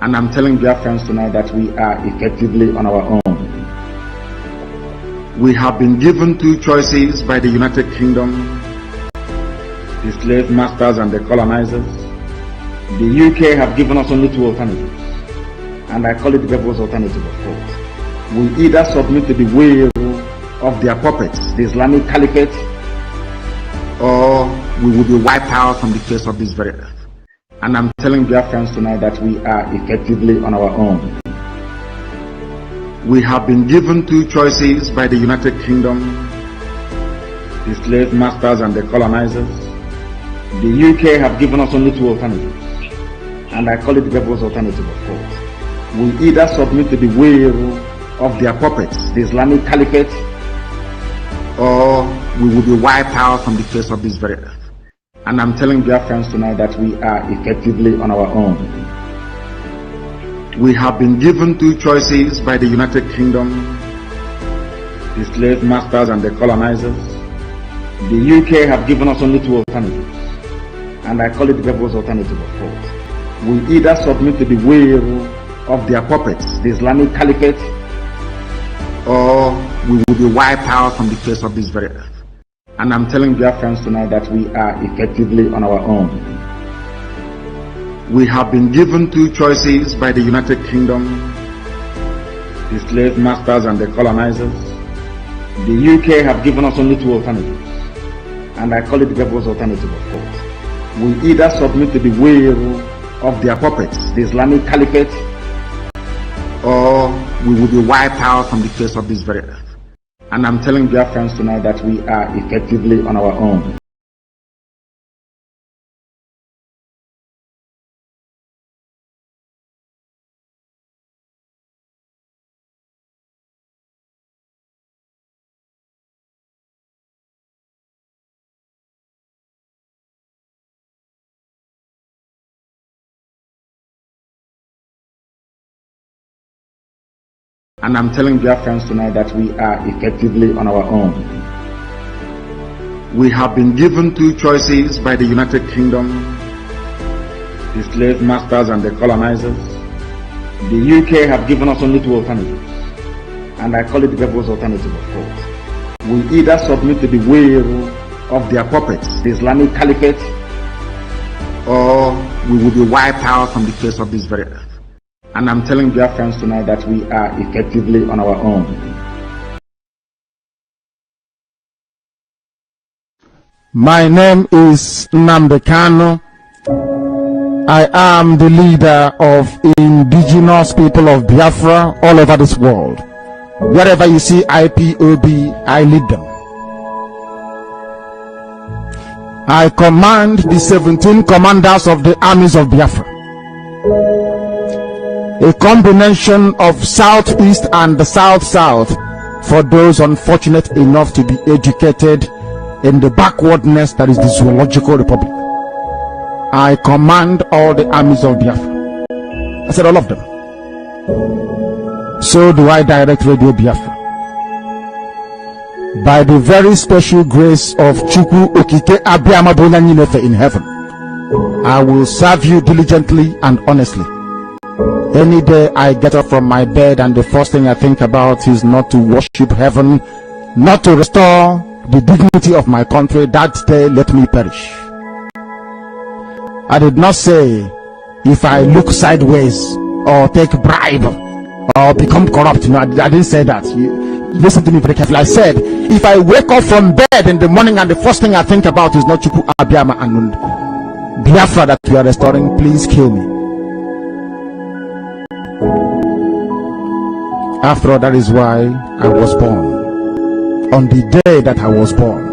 And I'm telling Biafrans tonight that we are effectively on our own. We have been given two choices by the United Kingdom, the slave masters and the colonizers. The UK have given us only two alternatives, and I call it the devil's alternative, of course. We either submit to the will of their puppets, the Islamic Caliphate, or we will be wiped out from the face of this very earth. And I'm telling Biafrans tonight that we are effectively on our own. We have been given two choices by the United Kingdom, the slave masters and the colonizers. The UK have given us only two alternatives, and I call it the devil's alternative, of course. We either submit to the will of their puppets, the Islamic Caliphate, or we will be wiped out from the face of this very earth. And I'm telling Biafrans tonight that we are effectively on our own. We have been given two choices by the United Kingdom, the slave masters and the colonizers. The UK have given us only two alternatives, and I call it the devil's alternative, of course. We either submit to the will of their puppets, the Islamic Caliphate, or we will be wiped out from the face of this very earth. And I'm telling Biafrans tonight that we are effectively on our own. We have been given two choices by the United Kingdom, the slave masters and the colonizers. The UK have given us only two alternatives, and I call it the devil's alternative, of course. We either submit to the will of their puppets, the Islamic Caliphate, or we will be wiped out from the face of this very earth. And I'm telling Biafrans tonight that we are effectively on our own. And I'm telling Biafrans tonight that we are effectively on our own. We have been given two choices by the United Kingdom, the slave masters and the colonizers. The UK have given us only two alternatives, and I call it the devil's alternative, of course. We either submit to the will of their puppets, the Islamic Caliphate, or we will be wiped out from the face of this very earth. And I'm telling Biafrans tonight that we are effectively on our own. My name is Nnamdi Kanu. I am the leader of indigenous people of Biafra all over this world. Wherever you see IPOB, I lead them. I command the 17 commanders of the armies of Biafra. A combination of Southeast and the South-South for those unfortunate enough to be educated in the backwardness that is the Zoological Republic. I command all the armies of Biafra. I said all of them. So do I direct Radio Biafra. By the very special grace of Chukwu Okike Abiyama Bonyanyinefe in heaven, I will serve you diligently and honestly. Any day I get up from my bed and the first thing I think about is not to worship heaven, not to restore the dignity of my country, that day let me perish. I did not say if I look sideways or take bribe or become corrupt. No, I didn't say that. Listen to me very carefully. I said if I wake up from bed in the morning and the first thing I think about is not Chukwu Abiyama and Biafra that we are restoring, please kill me. After all, that is why I was born. On the day that I was born,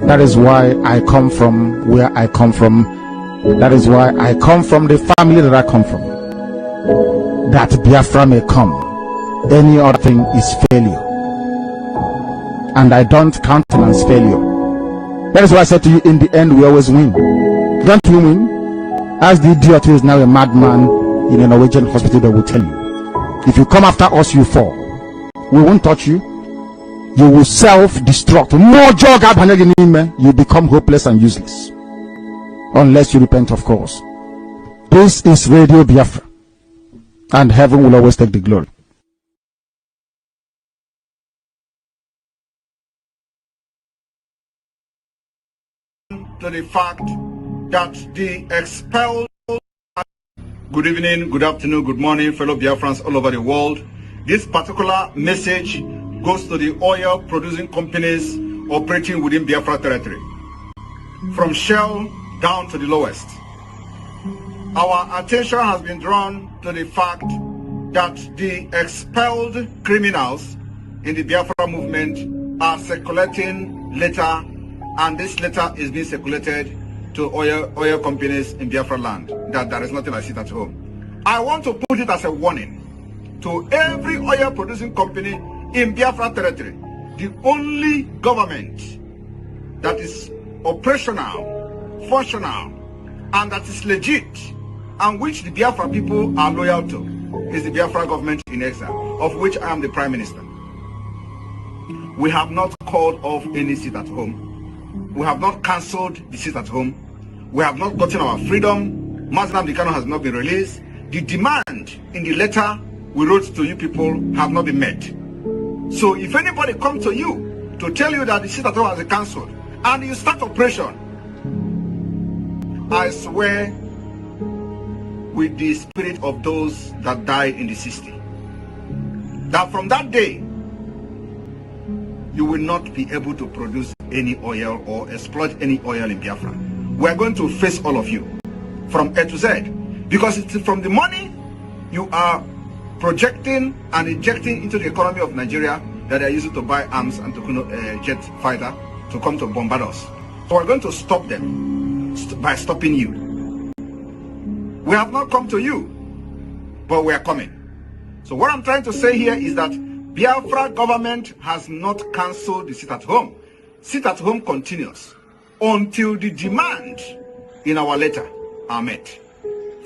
that is why I come from where I come from. That is why I come from the family that I come from. That Biafra may come. Any other thing is failure, and I don't countenance failure. That is why I said to you, in the end we always win. Don't we win? As the idiot who is now a madman in a Norwegian hospital, they will tell you, if you come after us, you fall. We won't touch you. You will self-destruct. You become hopeless and useless, unless you repent, of course. This is Radio Biafra, and heaven will always take the glory. To the fact that the expelled. Good evening, good afternoon, good morning, fellow Biafrans all over the world. This particular message goes to the oil producing companies operating within Biafra territory, from Shell down to the lowest. Our attention has been drawn to the fact that the expelled criminals in the Biafra movement are circulating letter, and this letter is being circulated to oil companies in Biafra land, that there is nothing like it at home. I want to put it as a warning to every oil producing company in Biafra territory. The only government that is operational, functional, and that is legit, and which the Biafra people are loyal to, is the Biafra government in exile, of which I am the Prime Minister. We have not called off any seat at home. We have not cancelled the seat at home. We have not gotten our freedom. Nnamdi Kanu has not been released. The demand in the letter we wrote to you people have not been met. So if anybody comes to you to tell you that the seat at home has been cancelled and you start operation, I swear with the spirit of those that died in the 60s, that from that day you will not be able to produce any oil or exploit any oil in Biafra. We are going to face all of you from A to Z, because it's from the money you are projecting and injecting into the economy of Nigeria that they are using to buy arms and to jet fighter to come to bombard us. So we're going to stop them by stopping you. We have not come to you, but we are coming. So what I'm trying to say here is that Biafra government has not cancelled the sit at home. Sit at home continues until the demand in our letter are met.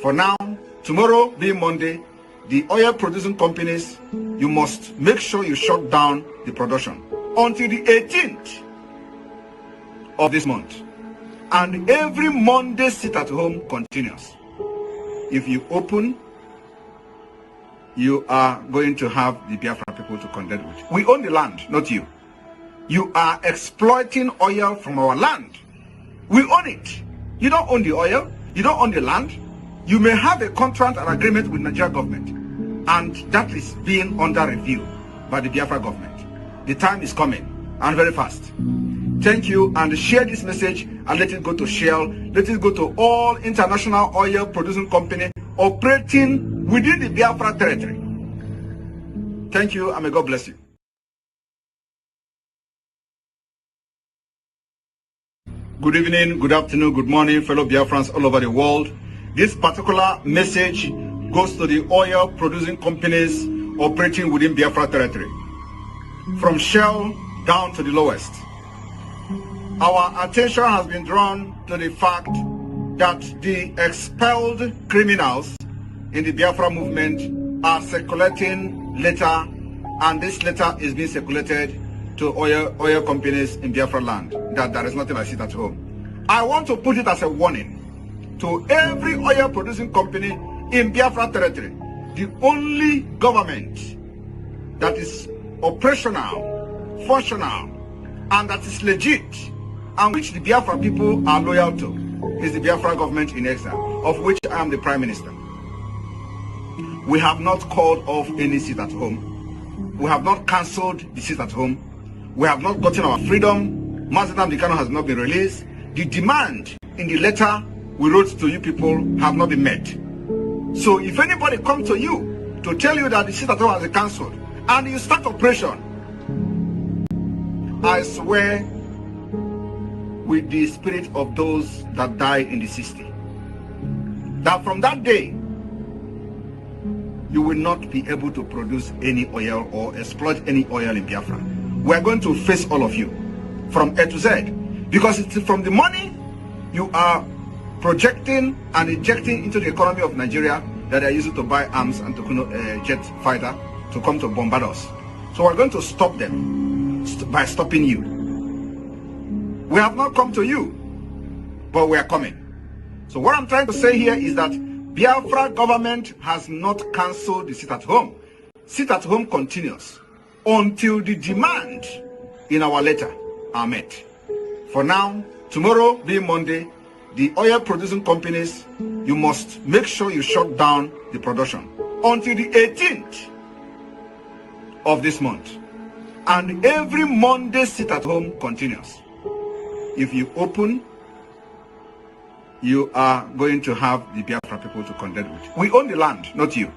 For now, tomorrow being Monday, the oil producing companies, you must make sure you shut down the production until the 18th of this month. And every Monday sit at home continues. If you open, you are going to have the Biafra people to contend with. We own the land, not you. You are exploiting oil from our land. We own it. You don't own the oil. You don't own the land. You may have a contract and agreement with Nigeria government, and that is being under review by the Biafra government. The time is coming, and very fast. Thank you, and share this message and let it go to Shell. Let it go to all international oil producing company operating within the Biafra territory. Thank you, and may God bless you. Good evening, good afternoon, good morning, fellow Biafrans all over the world. This particular message goes to the oil producing companies operating within Biafra territory, from Shell down to the lowest. Our attention has been drawn to the fact that the expelled criminals in the Biafra movement are circulating letter, and this letter is being circulated to oil companies in Biafra land, that there is nothing like sit at home. I want to put it as a warning to every oil producing company in Biafra territory. The only government that is operational, functional, and that is legit, and which the Biafra people are loyal to, is the Biafra government in exile, of which I am the Prime Minister. We have not called off any sit at home. We have not cancelled the sit at home. We have not gotten our freedom. Mazenam Dikano has not been released. The demand in the letter we wrote to you people have not been met. So if anybody comes to you to tell you that the sit at home has been cancelled and you start operation, I swear with the spirit of those that died in the 60s, that from that day you will not be able to produce any oil or exploit any oil in Biafra. We are going to face all of you from A to Z, because it's from the money you are projecting and injecting into the economy of Nigeria that they are using to buy arms and to jet fighter to come to bombard us. So we're going to stop them by stopping you. We have not come to you, but we are coming. So what I'm trying to say here is that Biafra government has not cancelled the sit at home. Sit at home continues until the demand in our letter are met. For now, tomorrow being Monday, the oil producing companies, you must make sure you shut down the production until the 18th of this month. And every Monday sit at home continues. If you open, you are going to have the Biafra people to contend with. We own the land, not you.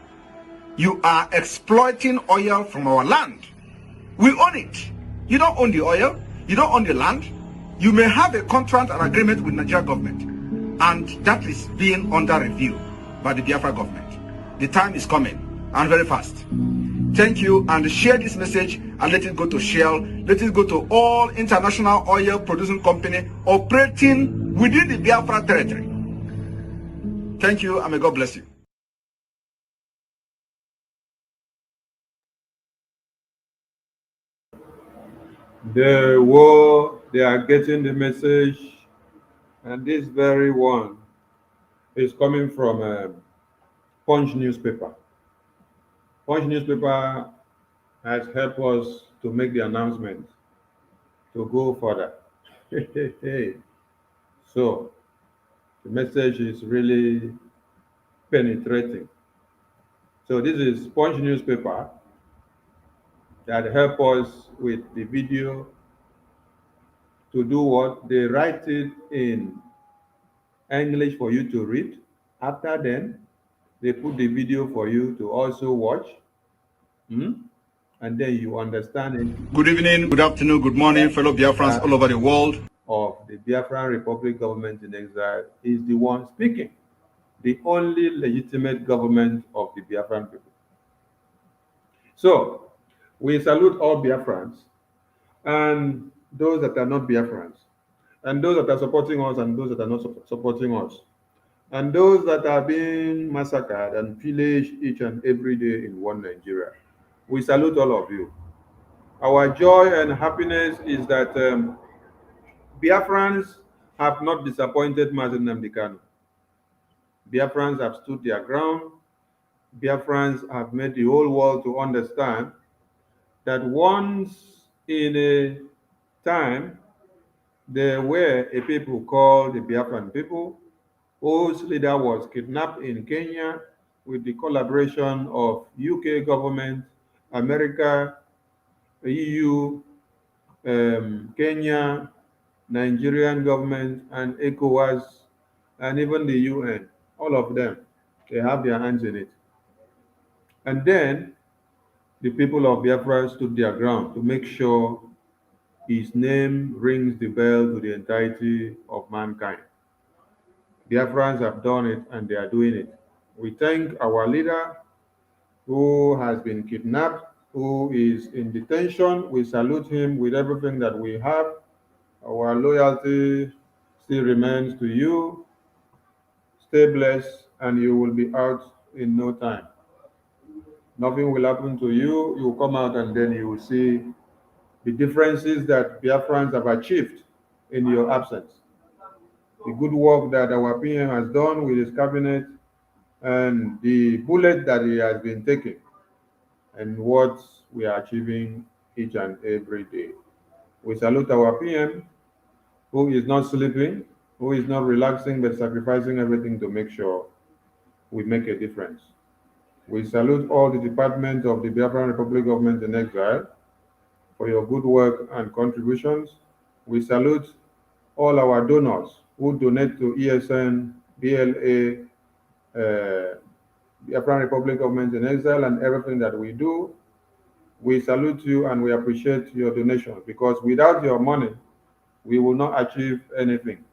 You are exploiting oil from our land. We own it. You don't own the oil. You don't own the land. You may have a contract and agreement with Nigeria government, and that is being under review by the Biafra government. The time is coming, and very fast. Thank you, and share this message and let it go to Shell. Let it go to all international oil producing company operating within the Biafra territory. Thank you, and may God bless you. The war, they are getting the message, and this very one is coming from Punch newspaper. Punch newspaper has helped us to make the announcement to go further. So the message is really penetrating. So this is Punch newspaper, that help us with the video to do what? They write it in English for you to read. After then, they put the video for you to also watch. And then you understand it. Good evening, good afternoon, good morning, fellow Biafrans all over the world. Of the Biafran Republic government in exile is the one speaking, the only legitimate government of the Biafran people. So, we salute all Biafrans and those that are not Biafrans, and those that are supporting us and those that are not supporting us, and those that are being massacred and pillaged each and every day in one Nigeria. We salute all of you. Our joy and happiness is that Biafrans have not disappointed Mazen Nnamdi Kanu. Biafrans have stood their ground. Biafrans have made the whole world to understand that once in a time there were a people called the Biafran people, whose leader was kidnapped in Kenya with the collaboration of UK government, America, EU, Kenya, Nigerian government, and ECOWAS, and even the UN. All of them, they have their hands in it. And then the people of Biafra stood their ground to make sure his name rings the bell to the entirety of mankind. Biafrans have done it and they are doing it. We thank our leader who has been kidnapped, who is in detention. We salute him with everything that we have. Our loyalty still remains to you. Stay blessed and you will be out in no time. Nothing will happen to you. You will come out and then you will see the differences that Biafrans have achieved in your absence. The good work that our PM has done with his cabinet and the bullet that he has been taking and what we are achieving each and every day. We salute our PM who is not sleeping, who is not relaxing, but sacrificing everything to make sure we make a difference. We salute all the departments of the Biafran Republic government in exile for your good work and contributions. We salute all our donors who donate to ESN, BLA, Biafran Republic government in exile, and everything that we do. We salute you and we appreciate your donations because without your money, we will not achieve anything.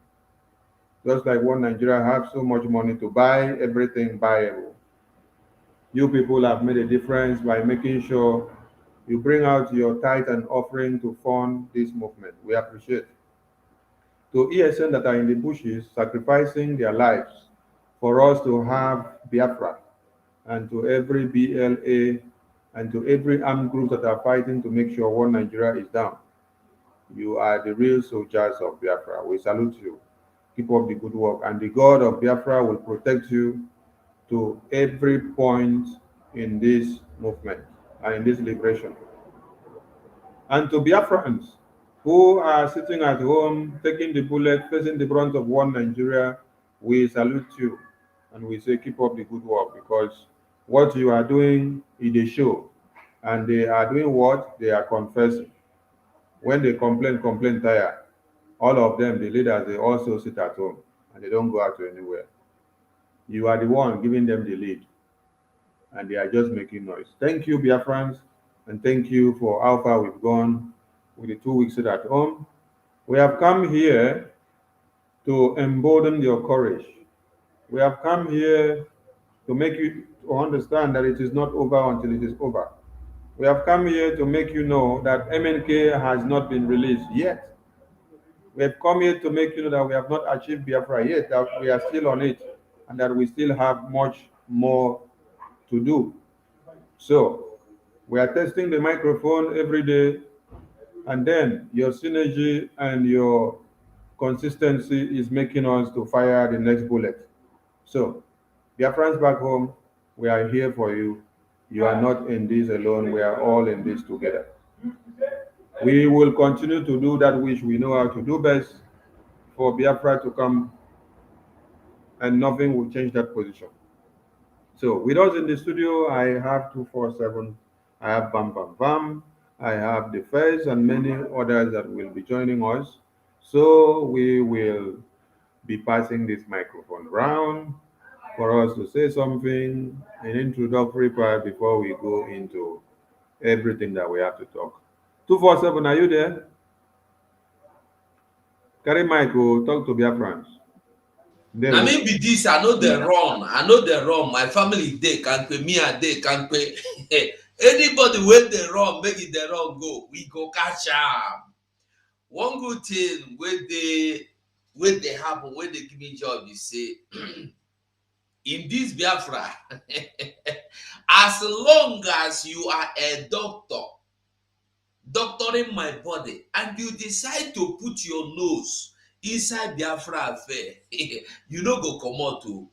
Just like one Nigeria have so much money to buy everything buyable. You people have made a difference by making sure you bring out your tithe and offering to fund this movement. We appreciate. To ESN that are in the bushes, sacrificing their lives for us to have Biafra, and to every BLA and to every armed group that are fighting to make sure one Nigeria is down. You are the real soldiers of Biafra. We salute you. Keep up the good work. And the God of Biafra will protect you to every point in this movement and in this liberation. And to Biafrans who are sitting at home, taking the bullet, facing the brunt of one Nigeria, we salute you. And we say keep up the good work because what you are doing is a show. And they are doing what? They are confessing. When they complain tired, all of them, the leaders, they also sit at home and they don't go out to anywhere. You are the one giving them the lead and they are just making noise. Thank you, Biafrans, and thank you for how far we've gone with the 2 weeks at home. We have come here to embolden your courage. We have come here to make you to understand that it is not over until it is over. We have come here to make you know that MNK has not been released yet. We have come here to make you know that we have not achieved Biafra yet, that we are still on it, and that we still have much more to do. So, we are testing the microphone every day, and then your synergy and your consistency is making us to fire the next bullet. So, Biafrans back home, we are here for you. You are not in this alone. We are all in this together. We will continue to do that which we know how to do best for Biafra to come, and nothing will change that position. So with us in the studio, I have 247. I have Bam Bam Bam. I have the first and many others that will be joining us. So we will be passing this microphone round for us to say something, an introductory part before we go into everything that we have to talk. 247, are you there? Carry Michael, talk to Biafrans. There I we mean, be this, I know the wrong. I know the wrong. My family, they can't pay me, and they can't pay. Anybody with the wrong, make it the wrong go. We go catch them. One good thing when they happen, when they give me job, you say, in this Biafra, as long as you are a doctor, doctoring my body, and you decide to put your nose inside Biafra affair, you no go comot o.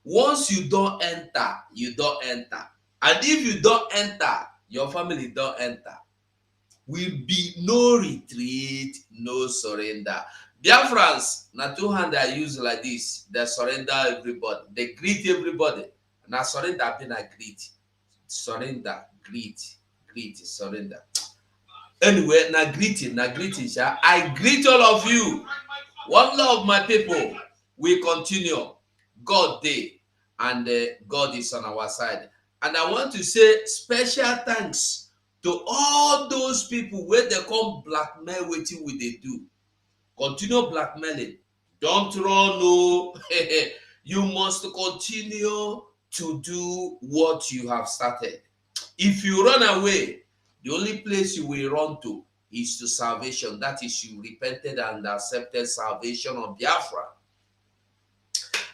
Once you don't enter, you don't enter. And if you don't enter, your family don't enter. Will be no retreat, no surrender. Biafrans, na two hand I use like this. They surrender everybody. They greet everybody. Na surrender be na greet. Surrender, greet, surrender. Anyway, na greeting, sha. I greet all of you. One love, my people. We continue. God day, and God is on our side. And I want to say special thanks to all those people where they come blackmail wetin we dey do. Continue blackmailing. Don't run, no. You must continue to do what you have started. If you run away, the only place you will run to is to salvation. That is, you repented and accepted salvation of Biafra.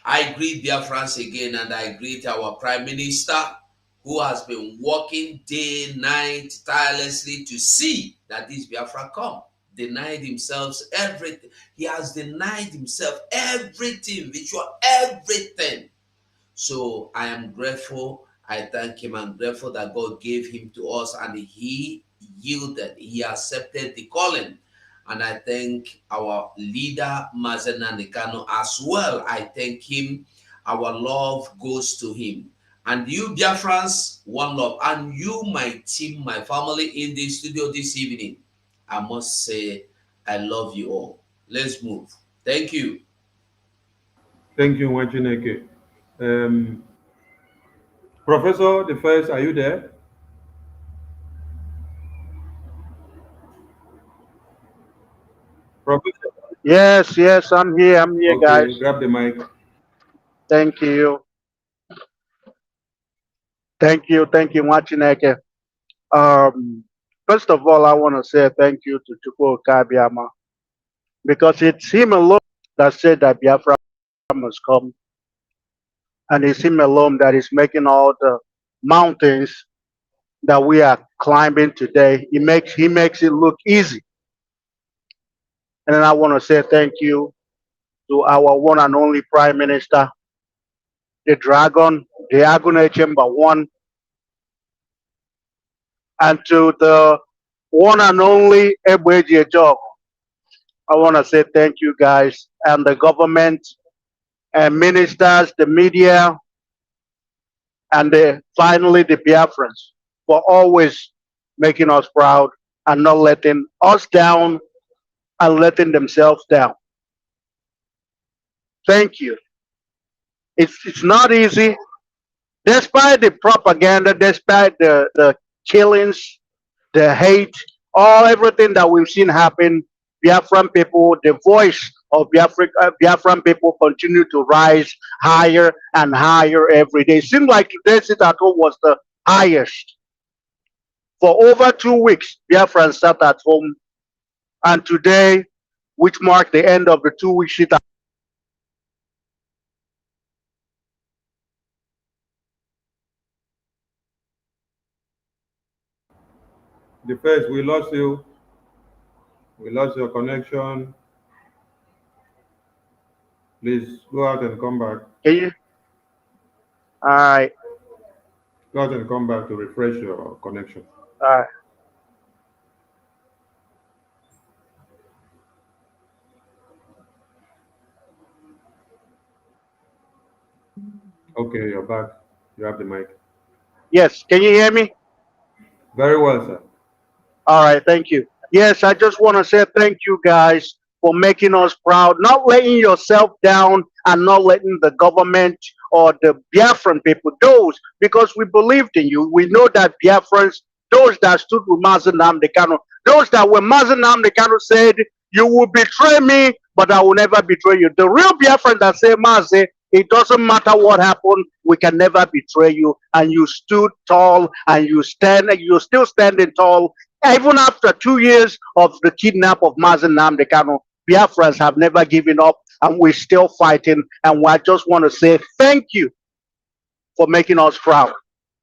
I greet Biafrans again, and I greet our Prime Minister, who has been working day, night, tirelessly to see that this Biafra come. Denied himself everything. He has denied himself everything, virtual everything. So I am grateful. I thank him. I'm grateful that God gave him to us, and he yielded. He accepted the calling. And I thank our leader, Mazen Nikano, as well. I thank him. Our love goes to him. And you, dear friends, one love. And you, my team, my family in the studio this evening, I must say, I love you all. Let's move. Thank you. thank you, Wachineke. Professor, the first, are you there? Professor, Yes, yes, I'm here. I'm here, okay, guys. grab the mic. Thank you. Thank you, Machineke. Um, First of all, I want to say thank you to Chukwu Kabiama because it's him alone that said that Biafra must come, and it's him alone that is making all the mountains that we are climbing today. He makes it look easy. And then I want to say thank you to our one and only Prime Minister, the Dragon, the Agune Chamber One, and to the one and only Ebweji Ejog. I want to say thank you guys and the government and ministers, the media, and finally the Biafrans for always making us proud and not letting us down and letting themselves down. Thank you. It's not easy, despite the propaganda, despite the killings, the hate, all everything that we've seen happen. Biafran people, the voice of Biafran people continue to rise higher and higher every day. It seems like today's sit at home was the highest. For over 2 weeks, Biafran sat at home, and today, which marked the end of the 2 week sit at The first, we lost you. We lost your connection. Please go out and come back. Can you? All right, Go out and come back to refresh your connection. all right. Okay, you're back. You have the mic. Yes, can you hear me? Very well, sir. All right, thank you. Yes, I just want to say thank you guys for making us proud, not letting yourself down and not letting the government or the Biafran people, those, because we believed in you. We know that Biafrans, those that stood with Mazen Namdekano, those that when Mazen Namdekano said, you will betray me, but I will never betray you. The real Biafran that say, Mazen, it doesn't matter what happened, we can never betray you. And you stood tall and you're still standing tall even after 2 years of the kidnap of Mazen Namdekano. Biafrans have never given up and we're still fighting. And I just want to say thank you for making us proud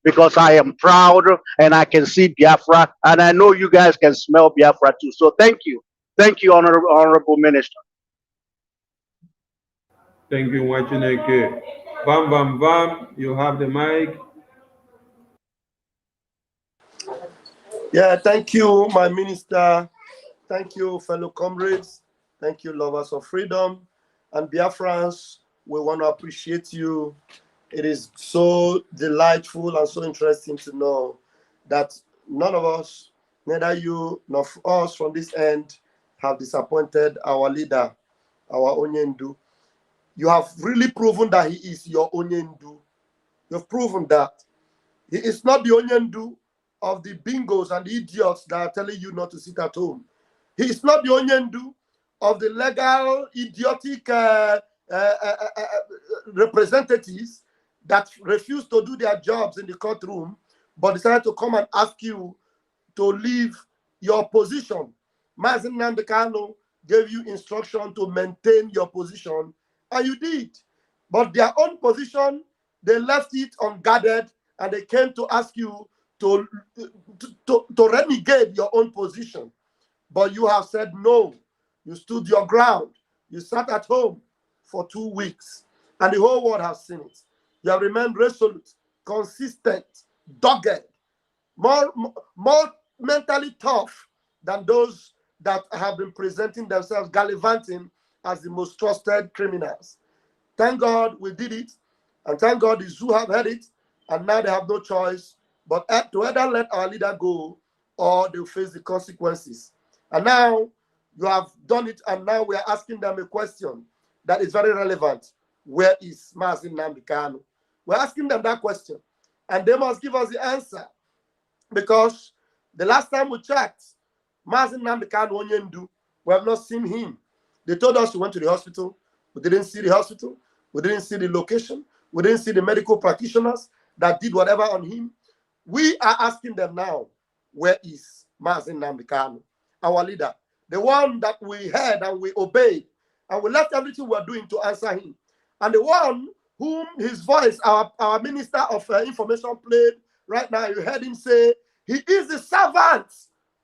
because I am proud and I can see Biafra and I know you guys can smell Biafra too. So thank you. Thank you, Honorable Minister. Thank you, Wachineke. Bam, bam, bam. You have the mic. Yeah, thank you, my minister. Thank you, fellow comrades. Thank you, lovers of freedom. And Biafrans, we want to appreciate you. It is so delightful and so interesting to know that none of us, neither you nor us from this end, have disappointed our leader, our Onyendu. You have really proven that he is your Onyendu. You've proven that. He is not the Onyendu of the bingos and the idiots that are telling you not to sit at home. He is not the Onyendu of the legal, idiotic representatives that refuse to do their jobs in the courtroom, but decided to come and ask you to leave your position. Mazen Namdekano gave you instruction to maintain your position, and you did. But their own position, they left it unguarded, and they came to ask you to renegade your own position. But you have said no. You stood your ground. You sat at home for 2 weeks, and the whole world has seen it. You have remained resolute, consistent, dogged, more mentally tough than those that have been presenting themselves gallivanting as the most trusted criminals. Thank God we did it, and thank God the zoo have heard it, and now they have no choice but to either let our leader go or they'll face the consequences. And now you have done it, and now we are asking them a question that is very relevant. Where is Mazen Namdekano? We're asking them that question, and they must give us the answer. Because the last time we checked, Mazen Namdekano Onyendu, we have not seen him. They told us he went to the hospital. We didn't see the hospital. We didn't see the location. We didn't see the medical practitioners that did whatever on him. We are asking them now, where is Mazen Namdekano, our leader? The one that we heard and we obeyed, and we left everything we are doing to answer him. And the one whom his voice, our Minister of Information played right now, you heard him say, he is the servant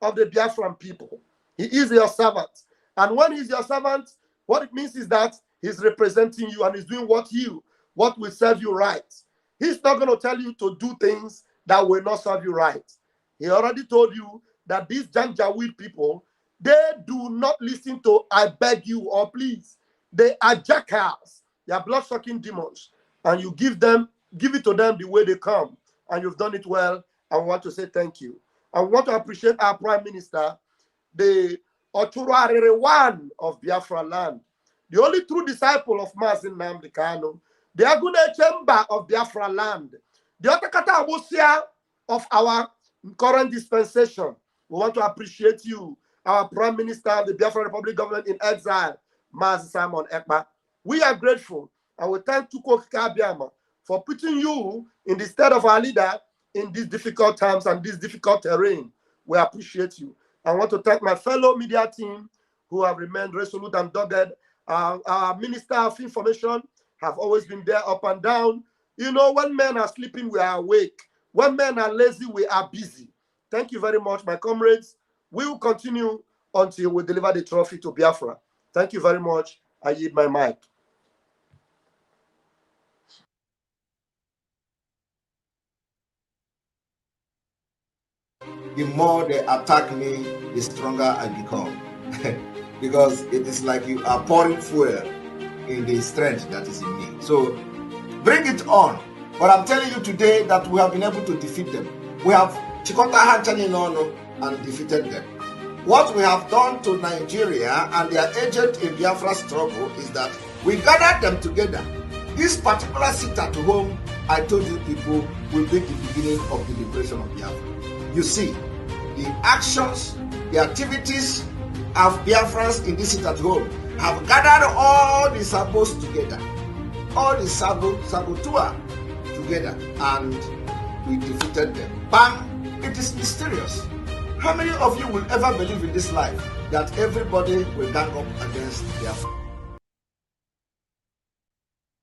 of the Biafran people. He is your servant. And when he's your servant, what it means is that he's representing you and he's doing what will serve you right. He's not going to tell you to do things that will not serve you right. He already told you that these Janjaweed people, they do not listen to I beg you or please. They are jackals. They are blood-sucking demons. And you give it to them the way they come. And you've done it well. I want to say thank you. I want to appreciate our Prime Minister, the Oturarere one of Biafra land, the only true disciple of Mazen Namdekano, the Agune Chamber of Biafra land, the Otakata Abusia of our current dispensation. We want to appreciate you, our Prime Minister of the Biafra Republic government in exile, Mazi Simon Ekpa. We are grateful, and we thank Tuko Kabiama for putting you in the stead of our leader in these difficult times and this difficult terrain. We appreciate you. I want to thank my fellow media team who have remained resolute and dogged. Our Minister of Information have always been there up and down. You know, when men are sleeping, we are awake. When men are lazy, we are busy. Thank you very much, my comrades. We will continue until we deliver the trophy to Biafra. Thank you very much. I yield my mic. The more they attack me, the stronger I become. Because it is like you are pouring fuel in the strength that is in me. So bring it on. But I'm telling you today that we have been able to defeat them. We have chịkọta ha ncha niile ọnụ and defeated them. What we have done to Nigeria and their agent in Biafra struggle is that we gathered them together. This particular sit at home, I told you people, will be the beginning of the liberation of Biafra. You see, the actions, the activities of Biafrans in this sit at home have gathered all the sabos together, all the saboteur together, and we defeated them. Bam! It is mysterious. How many of you will ever believe in this life that everybody will gang up against Biafra?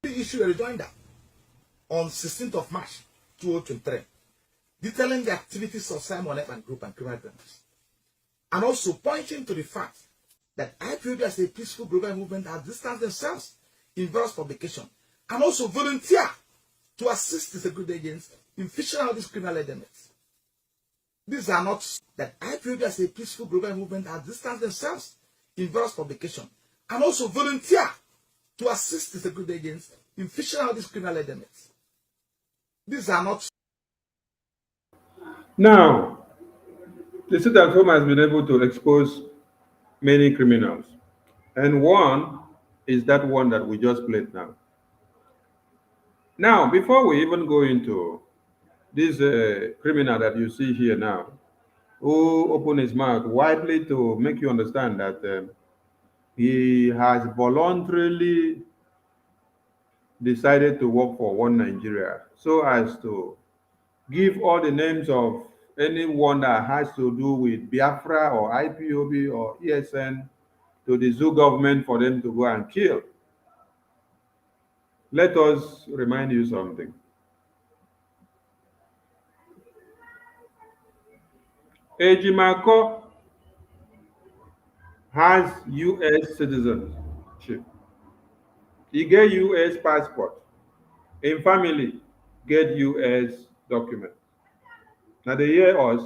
Issue a rejoinder on 16th of March 2023, detailing the activities of Simon F. and Group and criminal criminals, and also pointing to the fact that IPOB as a peaceful global movement have distanced themselves in various publications and also volunteer to assist the security agents in fishing out these criminal elements. These are not that IPOB as a peaceful global movement have distanced themselves in various publications and also volunteer to assist the security agents in fishing out these criminal elements. These are not. Now, the sit at home has been able to expose many criminals. And one is that one that we just played now. Now, before we even go into this criminal that you see here now, who opened his mouth widely to make you understand that he has voluntarily decided to work for One Nigeria so as to give all the names of anyone that has to do with Biafra or IPOB or ESN to the zoo government for them to go and kill. Let us remind you something. Ejimako has U.S. citizenship. He get U.S. passport. In family, get U.S. document. Now they hear us.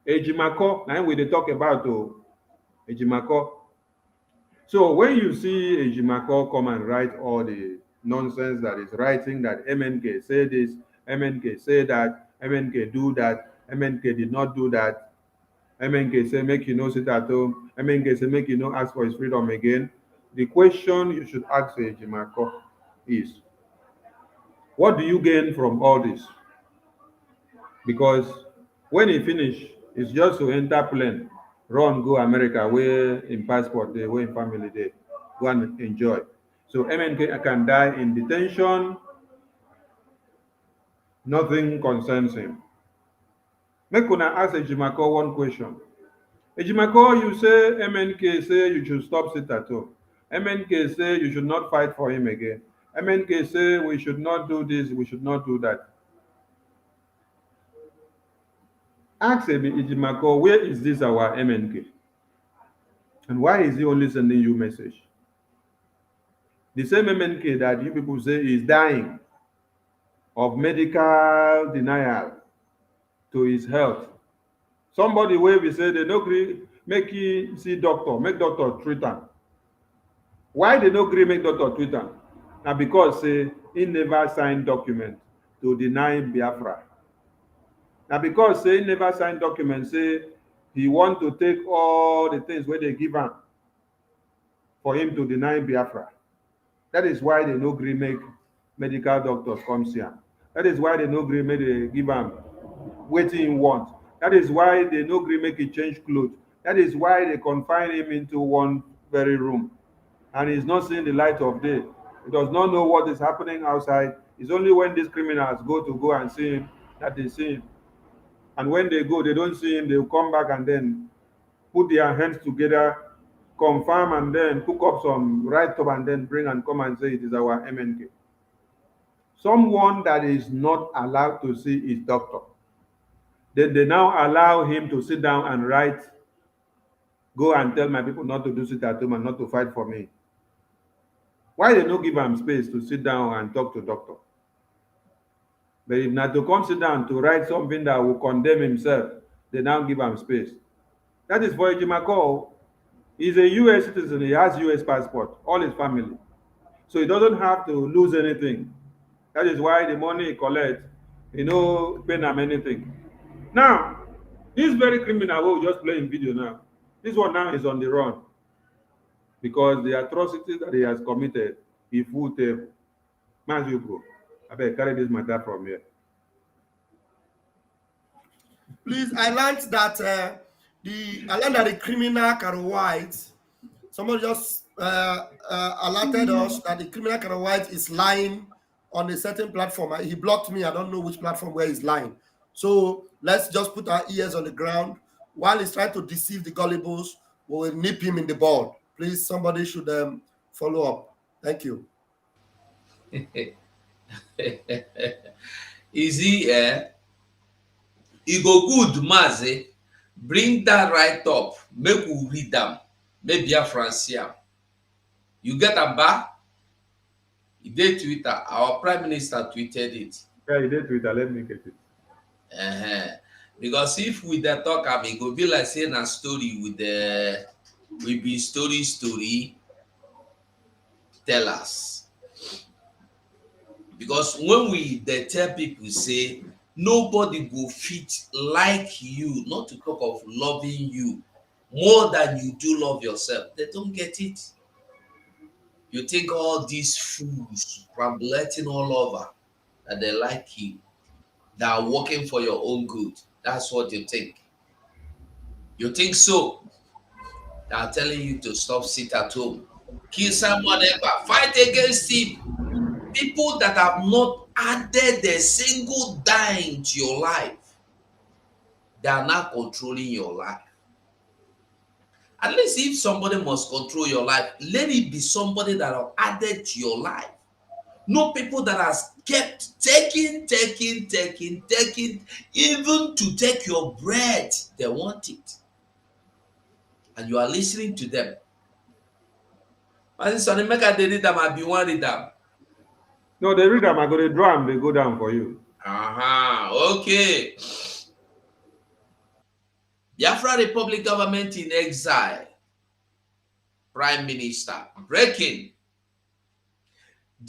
Ejimako, now we dey talk about Ejimako. So when you see Ejimako come and write all the nonsense that is writing that MNK say this, MNK say that, MNK do that, MNK did not do that, MNK say make you no sit at home, MNK say make you no ask for his freedom again. The question you should ask Ejimako is, what do you gain from all this? Because when he finish, it's just to enter plane, run, go America, where in passport they, where in family they, go and enjoy. So MNK can die in detention, nothing concerns him. Make una ask Ejimako one question. Ejimako, you say MNK say you should stop sit at home. MNK say you should not fight for him again. MNK say we should not do this, we should not do that. Ask Ejimako, where is this our MNK? And why is he only sending you message? The same MNK that you people say is dying of medical denial to his health. Somebody where we say they no agree, make he see doctor, make doctor treat him. Why they no agree make doctor treat him? Now because say he never signed document to deny Biafra. Now because say he never signed document, say he want to take all the things where they give him for him to deny Biafra. That is why they no agree make medical doctors come see him. That is why they no agree make they give him wetin he want. That is why they no agree make he change clothes. That is why they confine him into one very room. And he's not seeing the light of day. He does not know what is happening outside. It's only when these criminals go and see him that they see him. And when they go, they don't see him, they'll come back and then put their hands together, confirm, and then cook up some write up and then bring and come and say it is our MNK. Someone that is not allowed to see his doctor. Then they now allow him to sit down and write, go and tell my people not to do sit at home and not to fight for me. Why they don't give him space to sit down and talk to doctor? But if not to come sit down to write something that will condemn himself, they now give him space. That is for Ejimako. He's a U.S. citizen. He has U.S. passport, all his family. So he doesn't have to lose anything. That is why the money he collects, pay him anything. Now, this very criminal who just playing video now, this one now is on the run because the atrocities that he has committed, he full table. Man, you go. I better carry this matter from here. Please, I learned that the criminal Carol White, somebody just alerted us that the criminal Carol White is lying on a certain platform. He blocked me. I don't know which platform where he's lying. So let's just put our ears on the ground. While he's trying to deceive the gullibles, we will nip him in the bud. Please, somebody should follow up. Thank you. Is he go good, Mazi? Bring that right up. Make we read them. Maybe BIAFRAN. You get a bar? He did Twitter. Our Prime Minister tweeted it. Yeah, he did Twitter. Let me get it. Because if we the talk, I mean, go be like saying a story with the we be story tell us. Because when we tell people say nobody go fit like you, not to talk of loving you more than you do love yourself, they don't get it. You think all these fools rambling all over that they like you, that are working for your own good. That's what you think. You think so? They are telling you to stop, sit at home, kill someone ever, fight against him. People that have not added a single dime to your life, they are not controlling your life. At least if somebody must control your life, let it be somebody that have added to your life. No people that has kept taking, even to take your bread, they want it. And you are listening to them. I say, make I read them, I be one read them. No, they read them, I go to drum, they go down for you. Okay. Biafra Republic government in exile. Prime Minister breaking.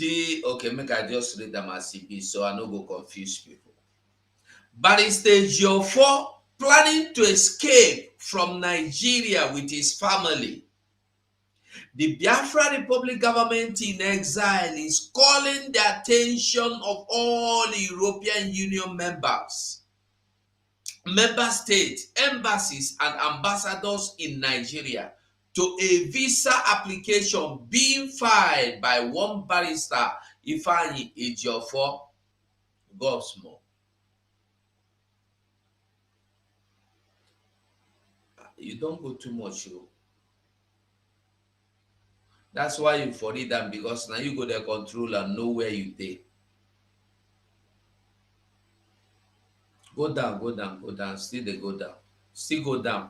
Okay, make I just read them as CP so I no go confuse people. Barrister Geoffrey planning to escape from Nigeria with his family. The Biafra Republic government in exile is calling the attention of all European Union members, member states, embassies, and ambassadors in Nigeria to a visa application being filed by one barrister, Ifeanyi Ejiofor Gosmo. You don't go too much, yo. That's why you for read them, because now you go there control and know where you take. Go down, still they go down. Still go down.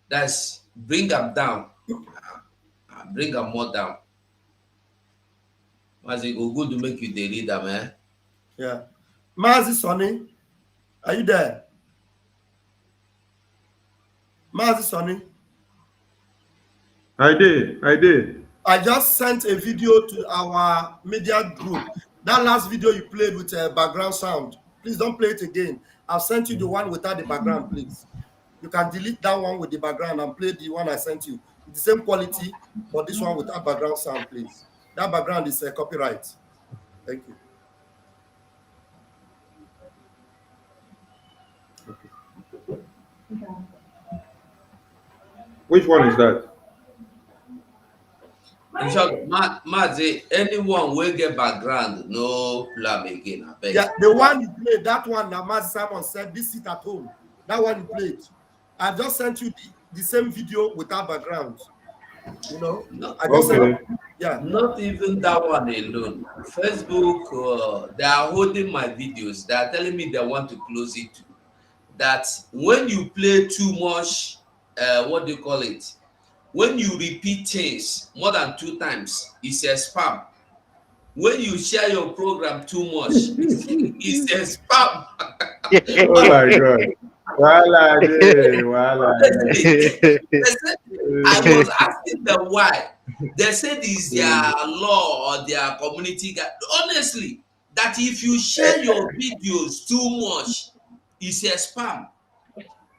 That's bring them down. Bring them more down. As it go good to make you they read them, eh? Yeah. Mazi Sonny, are you there? Mazi Sonny. I did. I just sent a video to our media group. That last video you played with background sound, please don't play it again. I've sent you the one without the background, please. You can delete that one with the background and play the one I sent you. It's the same quality, but this one without background sound, please. That background is copyright. Thank you. Which one is that? In short, Mazi, anyone will get background, no plan again. I beg. Yeah, the one you played, that one that Mazi Simon said, this sit at home. That one you played. I just sent you the same video without background. You know? No, I just okay. yeah. Not even that one alone. Facebook, they are holding my videos. They are telling me they want to close it. That when you play too much, what do you call it? When you repeat things more than 2 times, it's a spam. When you share your program too much, it's a spam. Oh my God. Voila, I was asking them why. They said it's their law or their community guide. Honestly, that if you share your videos too much, It's a spam.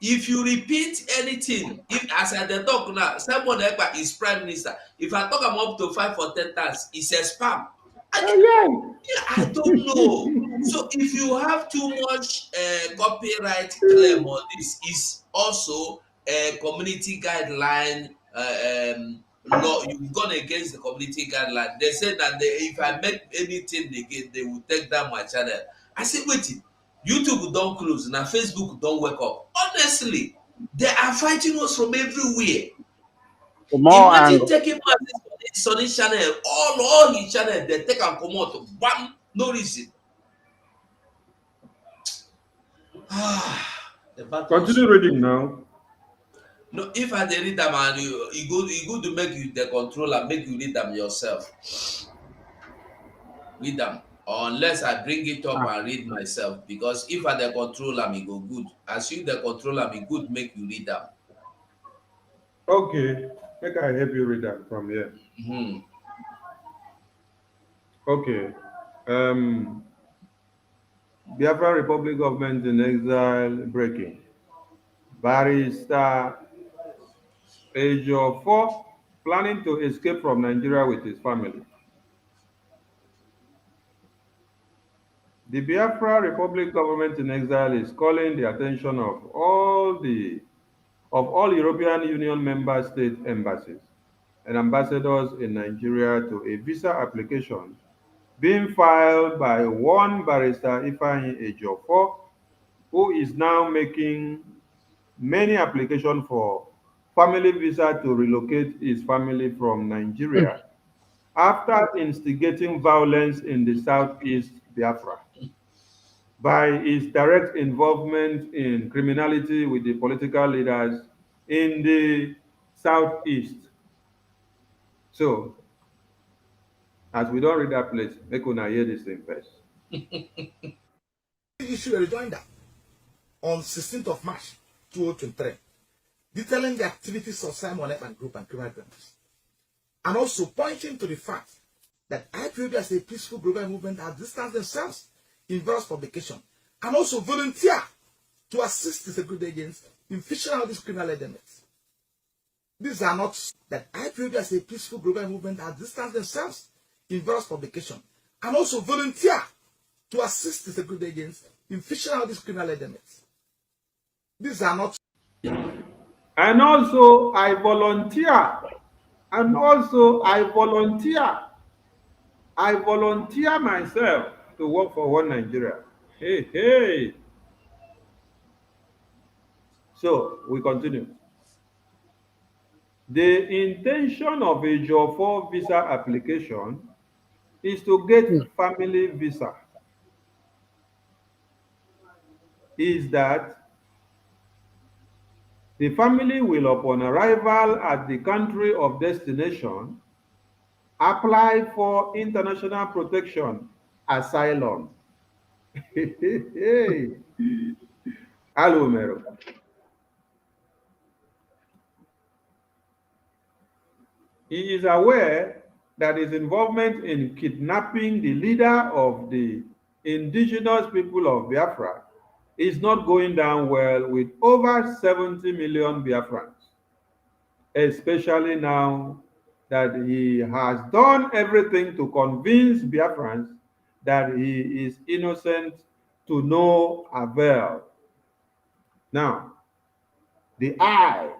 If you repeat anything, if as I talk now, someone is prime minister. If I talk I'm up to 5 or 10 times, it's a spam. I don't know. So if you have too much copyright claim on this, is also a community guideline law. You've gone against the community guideline. They said that if I make anything again, they will take down my channel. I said, wait, YouTube don't close, now Facebook don't wake up. Honestly, they are fighting us from everywhere. More Imagine angle. taking Sonny channel, all his channel, they take and come out, bam, no reason. Continue reading now. No, if I dey read them and you go to make you the controller, make you read them yourself. Read them. Or unless I bring it up and read myself. Because if I the controller, me go good. As you the controller, me good, make you read them. Okay, make I help you read that from here. Okay. Biafra Republic government in exile breaking. Barrister age of 4 planning to escape from Nigeria with his family. The Biafra Republic government in exile is calling the attention of all European Union member state embassies and ambassadors in Nigeria to a visa application being filed by one barrister Ifeanyi Ejiofor, who is now making many applications for family visa to relocate his family from Nigeria after instigating violence in the southeast Biafra by his direct involvement in criminality with the political leaders in the southeast. So, as we don't read that place, make una hear this thing first. Issue a rejoinder on 16th of March 2023, detailing the activities of Simon F. and Group and criminal criminals, and also pointing to the fact that IPOB as a peaceful global movement has distanced themselves in various publications, and also volunteer to assist the security agents in fishing out these criminal elements. These are not that IPOB as a peaceful global movement has distanced themselves in various publications, and also volunteer to assist the security agents in fishing out these criminal elements. These are not. And also, I volunteer. And also, I volunteer myself to work for One Nigeria. Hey, hey. So, we continue. The intention of a Ejiofor visa application is to get family visa. Is that the family will, upon arrival at the country of destination, apply for international protection, asylum. Hello, Mero. He is aware that his involvement in kidnapping the leader of the indigenous people of Biafra is not going down well with over 70 million Biafrans, especially now that he has done everything to convince Biafrans that he is innocent to no avail. Now, the eye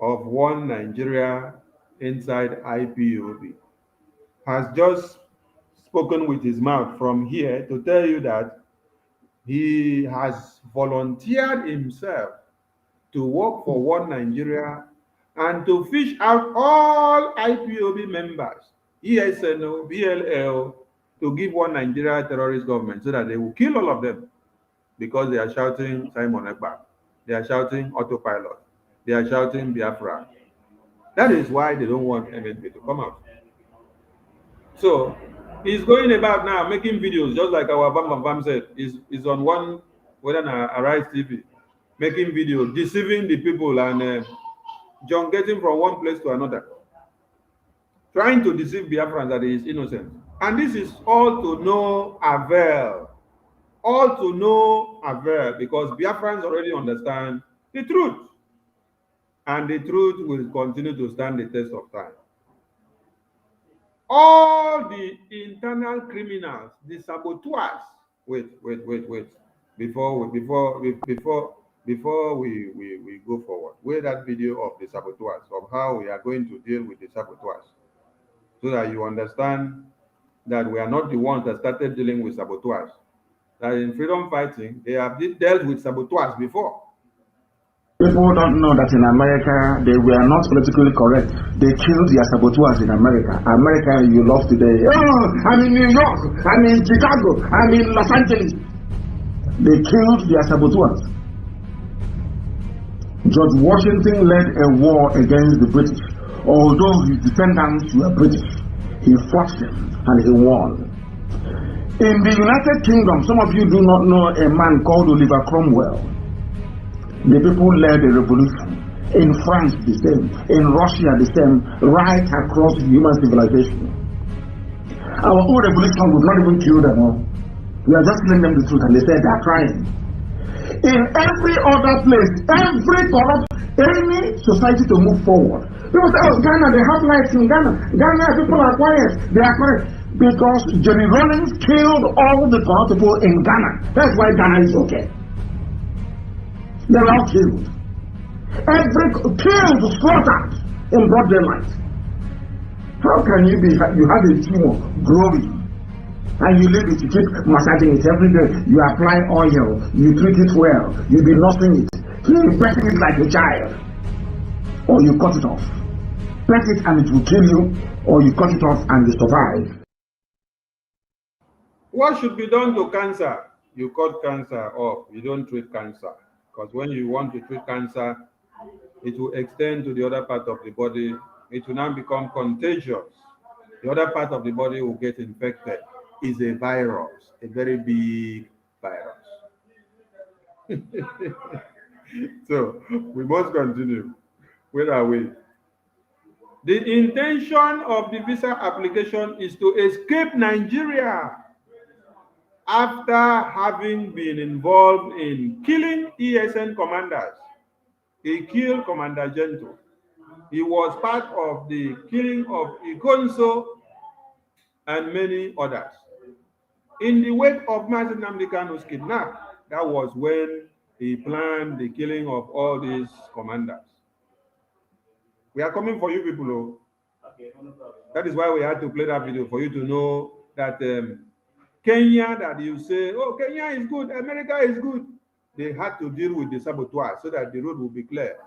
of One Nigeria inside IPOB has just spoken with his mouth from here to tell you that he has volunteered himself to work for One Nigeria and to fish out all IPOB members, ESNO, BLL, to give One Nigeria terrorist government so that they will kill all of them because they are shouting Simon Ekpa, they are shouting autopilot, they are shouting Biafra. That is why they don't want MNP to come out. So he's going about now making videos, just like our Bam Bam Bam said. He's on one, whether Arise TV, making videos, deceiving the people and John getting from one place to another, trying to deceive Biafrans that he is innocent. And this is all to no avail. all to no avail, because Biafrans already understand the truth. And the truth will continue to stand the test of time. All the internal criminals, the saboteurs. Wait. Before we go forward, where that video of the saboteurs, of how we are going to deal with the saboteurs, so that you understand that we are not the ones that started dealing with saboteurs. That in freedom fighting, they have dealt with saboteurs before. People don't know that in America, they were not politically correct. They killed their saboteurs in America. America, you love today. Oh, I'm in New York. I'm in Chicago. I'm in Los Angeles. They killed their saboteurs. George Washington led a war against the British. Although his descendants were British, he fought them and he won. In the United Kingdom, some of you do not know a man called Oliver Cromwell. The people led a revolution. In France, the same. In Russia, the same. Right across human civilization. Our own revolution would not even kill them all. We are just telling them the truth, and they said they are trying. In every other place, every corrupt, any society to move forward. People say, oh, Ghana, they have lights in Ghana. Ghana, people are quiet. They are quiet. Because Jerry Rawlings killed all the corrupt people in Ghana. That's why Ghana is okay. They were all killed. Killed, slaughtered in broad daylight. How can you have a tumor growing and you leave it, you keep massaging it every day, you apply oil, you treat it well, you be nursing it, you petting it like a child, or you cut it off. Pet it and it will kill you, or you cut it off and you survive. What should be done to cancer? You cut cancer off, you don't treat cancer. Because when you want to treat cancer, it will extend to the other part of the body. It will now become contagious. The other part of the body will get infected. It's a virus, a very big virus. So we must continue. Where are we? The intention of the visa application is to escape Nigeria after having been involved in killing ESN commanders. He killed Commander Gento. He was part of the killing of Igonso and many others. In the wake of Mazi Nnamdi Kanu's kidnap, that was when he planned the killing of all these commanders. We are coming for you people. Oh. That is why we had to play that video, for you to know that Kenya, that you say, oh, Kenya is good, America is good. They had to deal with the saboteurs so that the road will be clear.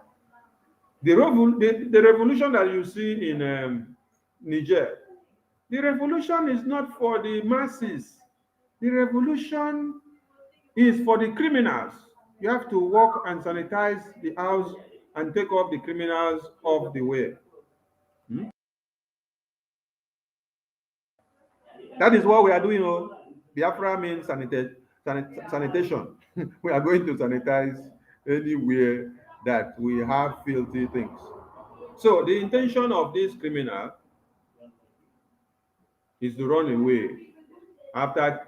The revolution that you see in Niger, the revolution is not for the masses. The revolution is for the criminals. You have to walk and sanitize the house and take off the criminals off the way. That is what we are doing. Oh. Biafra means sanitation. We are going to sanitize anywhere that we have filthy things. So the intention of this criminal is to run away after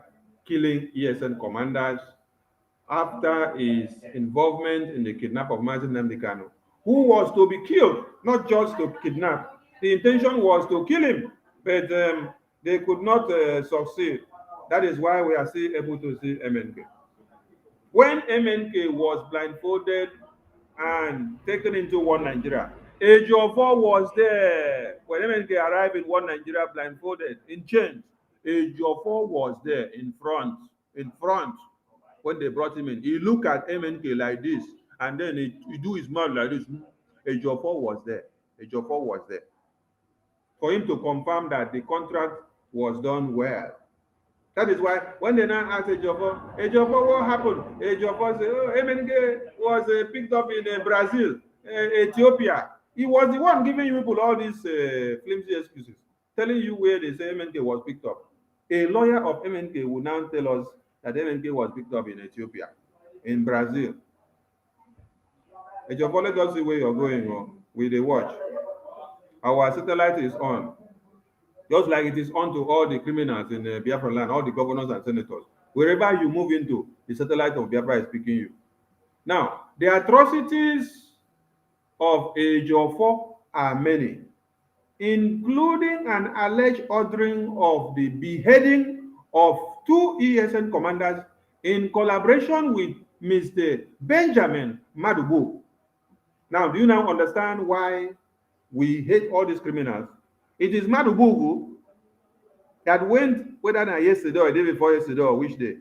killing ESN commanders, after his involvement in the kidnap of Mazi Nnamdi Kanu, who was to be killed, not just to kidnap. The intention was to kill him, but they could not succeed. That is why we are still able to see MNK. When MNK was blindfolded and taken into One Nigeria, Ejiofor was there. When MNK arrived in One Nigeria blindfolded, in chains, Ejiofor was there in front. When they brought him in, he looked at MNK like this, and then he do his mouth like this. Ejiofor was there. Ejiofor was there. For him to confirm that the contract was done well. That is why when they now asked Ejiofor, what happened? Ejiofor said, oh, MNK was picked up in Brazil, Ethiopia. He was the one giving you people all these flimsy excuses, telling you where they say MNK was picked up. A lawyer of MNK will now tell us that MNK was picked up in Ethiopia, in Brazil. Ejiofor, let us see where you're going with the watch. Our satellite is on. Just like it is on to all the criminals in Biafra land, all the governors and senators. Wherever you move into, the satellite of Biafra is picking you. Now, the atrocities of Ejiofor are many, including an alleged ordering of the beheading of 2 ESN commanders in collaboration with Mr. Benjamin Madubu. Now, do you now understand why we hate all these criminals? It is Madubu that went, whether na yesterday or the day before yesterday or which day,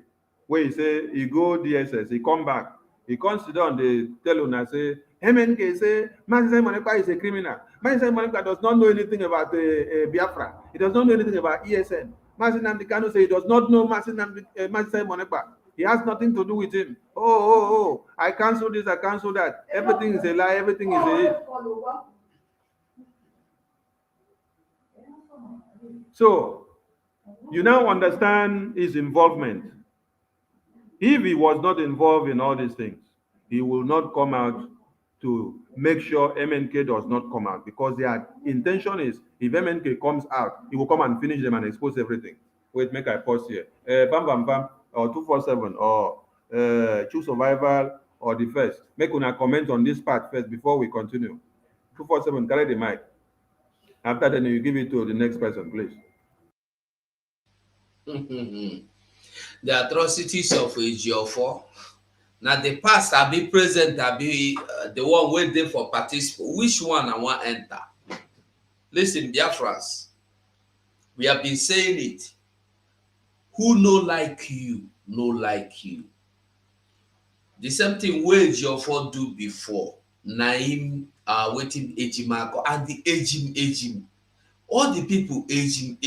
where he say he go DSS, he come back, he comes down, they tell una say, MNK say, Mazi Monepa is a criminal. Mazi Monepa does not know anything about Biafra. He does not know anything about ESN. Mazi Namdekano say he does not know Mazi Monepa. He has nothing to do with him. Oh, I cancel this, I cancel that. Everything is a lie, everything is a hit. So, you now understand his involvement. If he was not involved in all these things, he will not come out to make sure MNK does not come out, because their intention is, if MNK comes out, he will come and finish them and expose everything. Wait, make I pause here. Bam Bam Bam, or 247, or Choose Survival, or the first. Make una comment on this part first before we continue. 247, carry the mic. After then, you give it to the next person, please. The atrocities of Ejiofor. Now the past I be present, I be the one waiting for participate. Which one I want enter? Listen, Biafrans, we have been saying it. Who no like you, no like you. The same thing wey Ejiofor do before. Naim waiting Ejimako and the Ejim. All the people Ejim,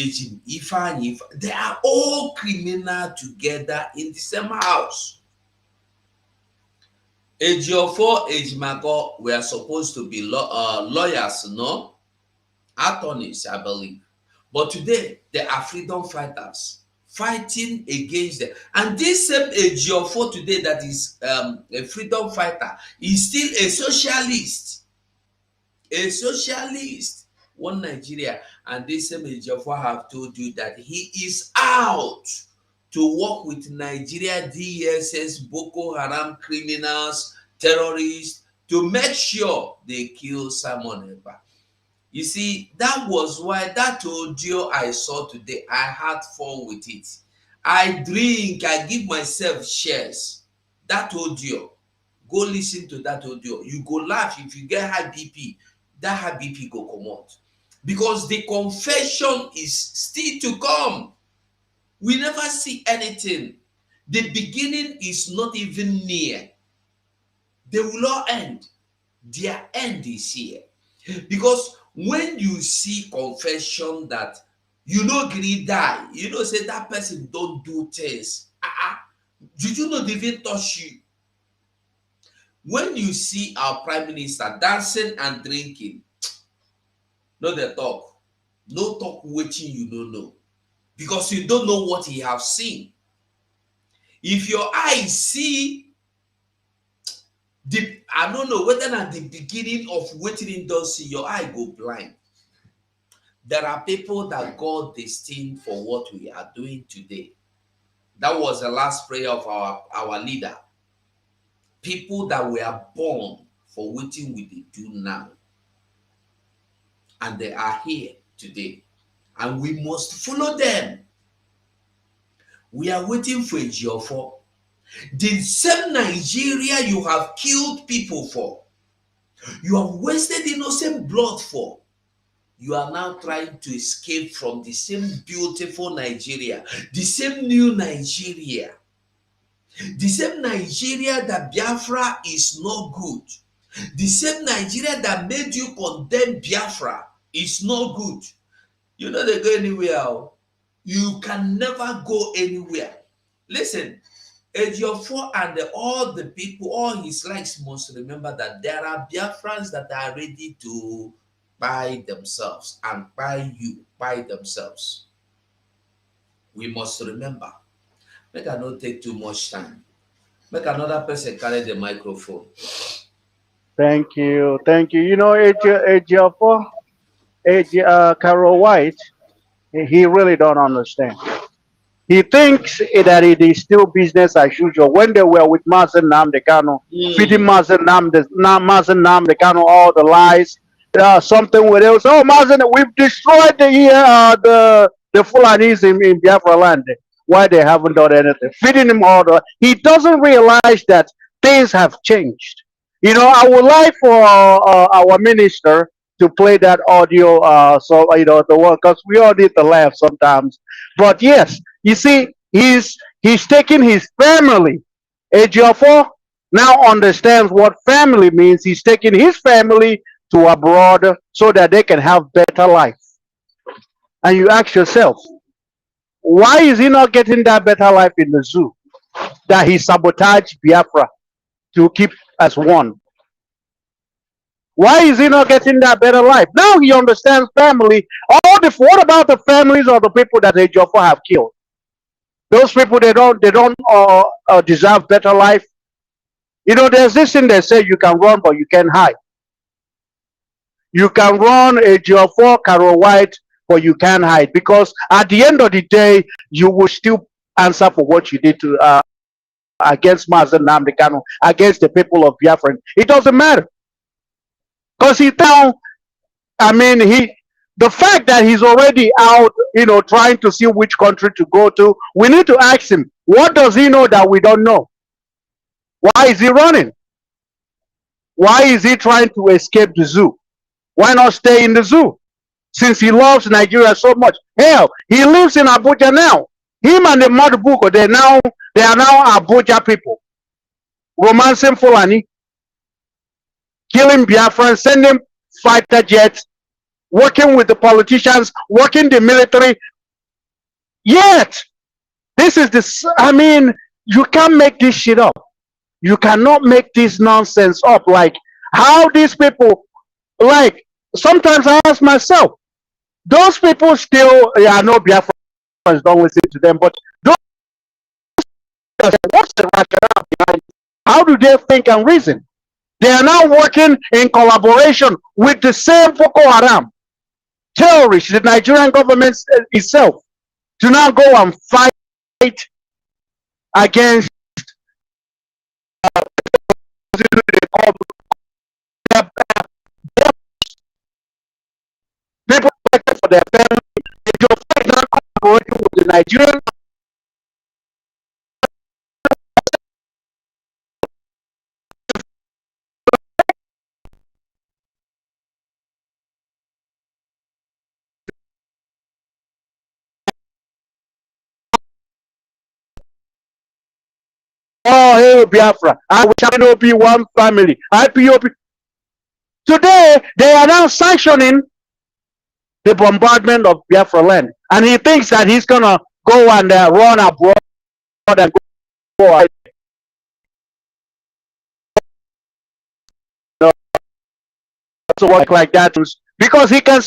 Ifan, they are all criminal together in the same house. Ejiofor, Ejimako were supposed to be lawyers, no? Attorneys, I believe. But today, they are freedom fighters fighting against them. And this same Ejiofor today that is a freedom fighter is still a socialist. A socialist. One Nigeria. And this same Ejiofor have told you that he is out to work with Nigeria DSS, Boko Haram criminals, terrorists, to make sure they kill Simon Ekpa. You see, that was why that audio I saw today, I had fun with it. I drink, I give myself shares. That audio, go listen to that audio. You go laugh. If you get high BP, that high BP go come out. Because the confession is still to come. We never see anything. The beginning is not even near. They will all end. Their end is here. Because when you see confession that you know Giri die, you know say that person don't do things. Did you not even touch you? When you see our prime minister dancing and drinking, no they talk. No talk waiting you don't know. Because you don't know what he have seen. If your eyes see I don't know whether at the beginning of waiting in don't see, your eye go blind. There are people that God destined for what we are doing today. That was the last prayer of our leader. People that were born for waiting we do now. And they are here today. And we must follow them. We are waiting for Ejiofor. The same Nigeria you have killed people for, you have wasted innocent blood for, you are now trying to escape from the same beautiful Nigeria, the same new Nigeria, the same Nigeria that Biafra is not good, the same Nigeria that made you condemn Biafra is not good. You know they go anywhere. You can never go anywhere. Listen, Ejiofor and all the people, all his likes must remember that there are Biafrans that are ready to buy themselves and buy you, buy themselves. We must remember. Make I not take too much time. Make another person carry the microphone. Thank you. You know, Ejiofor, Carol White, he really don't understand. He thinks that it is still business as usual. When they were with Mazen Namdekano, feeding Mazen Namdekano all the lies, something where they was, oh, Mazen, we've destroyed the Fulanis in Biafra land. Why they haven't done anything? Feeding him all the. He doesn't realize that things have changed. You know, I would like for our minister to play that audio, so the one, because we all need to laugh sometimes. But yes, you see, he's taking his family. Ejiofor now understands what family means. He's taking his family to abroad so that they can have better life. And you ask yourself, why is he not getting that better life in the zoo that he sabotaged Biafra to keep as one? Why is he not getting that better life? Now he understands family. What about the families of the people that Ejiofor have killed? Those people, they don't deserve better life. You know, there's this thing they say, you can run but you can't hide. You can run Ejiofor, Carol White, but you can't hide, because at the end of the day, you will still answer for what you did to against Mazen Namdekano, against the people of Biafran. It doesn't matter, because he now, I mean, the fact that he's already out, trying to see which country to go to, we need to ask him, what does he know that we don't know? Why is he running? Why is he trying to escape the zoo? Why not stay in the zoo? Since he loves Nigeria so much. Hell, he lives in Abuja now. Him and the Madubuko, they are now Abuja people. Romancing Fulani, killing Biafran, sending fighter jets, working with the politicians, working the military. Yet, this is I mean, you can't make this shit up. You cannot make this nonsense up. Like, how these people, like, sometimes I ask myself, those people still, I know Biafrans don't listen to them, but those, what's the rationale behind it? How do they think and reason? They are now working in collaboration with the same Boko Haram terrorists, the Nigerian government itself, to now go and fight against people for their family. Your fight now collaborating with the Nigerian. Oh, hey, Biafra. I will be one family. IPOP. Today, they are now sanctioning the bombardment of Biafra land. And he thinks that he's going to go and run abroad and go to work like that, because he can,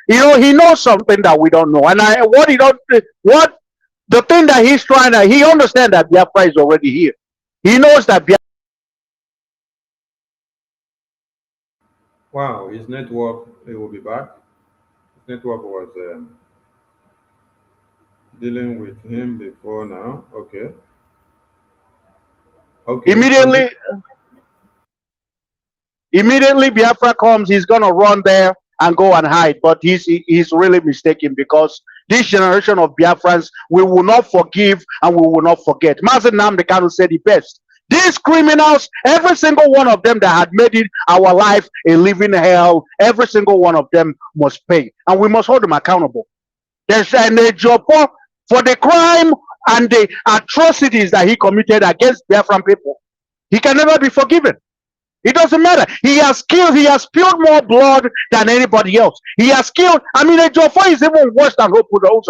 he knows something that we don't know. And the thing that he's trying to, he understands that Biafra is already here. He knows that Biafra. Wow, his network, it will be back. His network was dealing with him before now. Okay. Immediately Biafra comes, he's gonna run there and go and hide. But he's really mistaken, because this generation of Biafrans, we will not forgive and we will not forget. Mazen Namdekano said it best. These criminals, every single one of them that had made it our life a living hell, every single one of them must pay, and we must hold them accountable. There's an job for the crime and the atrocities that he committed against Biafran people. He can never be forgiven. It doesn't matter. He has killed, he has spilled more blood than anybody else. He has killed, I mean, Ejiofor is even worse than Hopuda,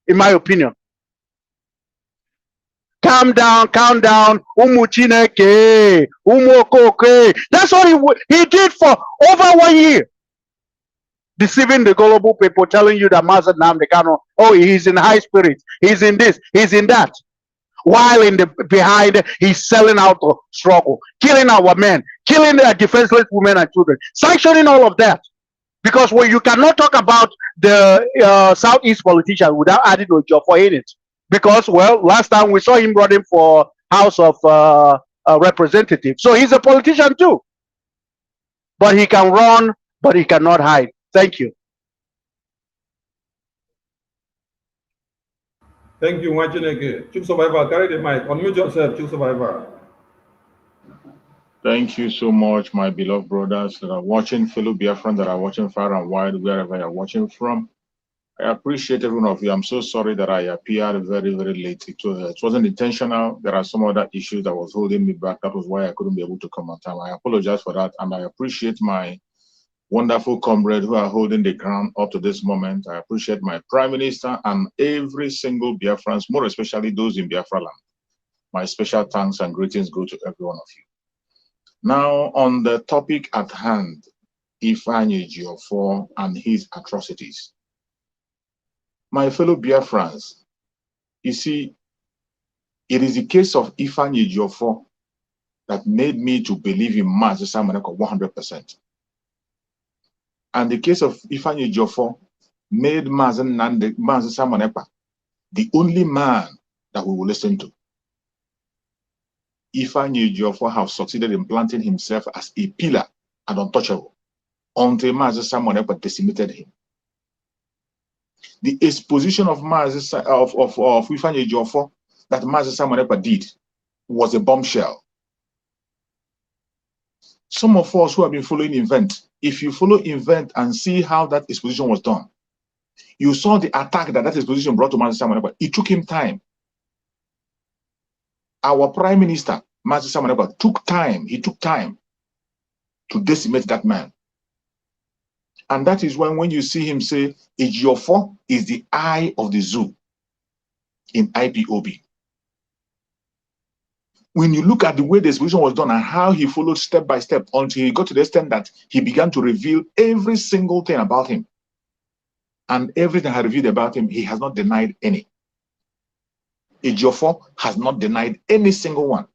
in my opinion. Calm down, Umu Chineke, Umu Okoke. That's what he did for over 1 year. Deceiving the gullible people, telling you that Mazen Namdekano, oh, he's in high spirits, he's in this, he's in that. While in the behind, he's selling out the struggle, killing our men, killing the defenseless women and children, sanctioning all of that. Because you cannot talk about the Southeast politician without adding Ejiofor in it. Because, well, last time we saw him running for House of Representatives. So he's a politician too. But he can run, but he cannot hide. Thank you. Thank you, Wachineke. Chief Survivor, carry the mic. Unmute yourself, Chief Survivor. Thank you so much, my beloved brothers that are watching, fellow Biafrans that are watching far and wide, wherever you're watching from. I appreciate every one of you. I'm so sorry that I appeared very, very late. It wasn't intentional. There are some other issues that was holding me back. That was why I couldn't be able to come on time. I apologize for that, and I appreciate my wonderful comrades who are holding the ground up to this moment. I appreciate my Prime Minister and every single Biafrans, more especially those in Biafra land. My special thanks and greetings go to every one of you. Now, on the topic at hand, Ifeanyi Ejiofor and his atrocities. My fellow Biafrans, you see, it is the case of Ifeanyi Ejiofor that made me to believe in Mazi Samoneko 100%. And the case of Ifeanyi Ejiofor made Mazi Samoneko the only man that we will listen to. Ifeanyi Ejiofor have succeeded in planting himself as a pillar and untouchable until Mazi Samoneko decimated him. The exposition of Ifeanyi Ejiofor that Mazi Samoneko did was a bombshell. Some of us who have been following event, if you follow event and see how that exposition was done, you saw the attack that exposition brought to Mazi Samoneko. It took him time. Our Prime Minister, Mazi Samoneko, took time. He took time to decimate that man. And that is when you see him say, Ejiofor is the eye of the zoo in IPOB. When you look at the way the exposition was done and how he followed step by step until he got to the extent that he began to reveal every single thing about him. And everything I revealed about him, he has not denied any. Ejiofor has not denied any single one.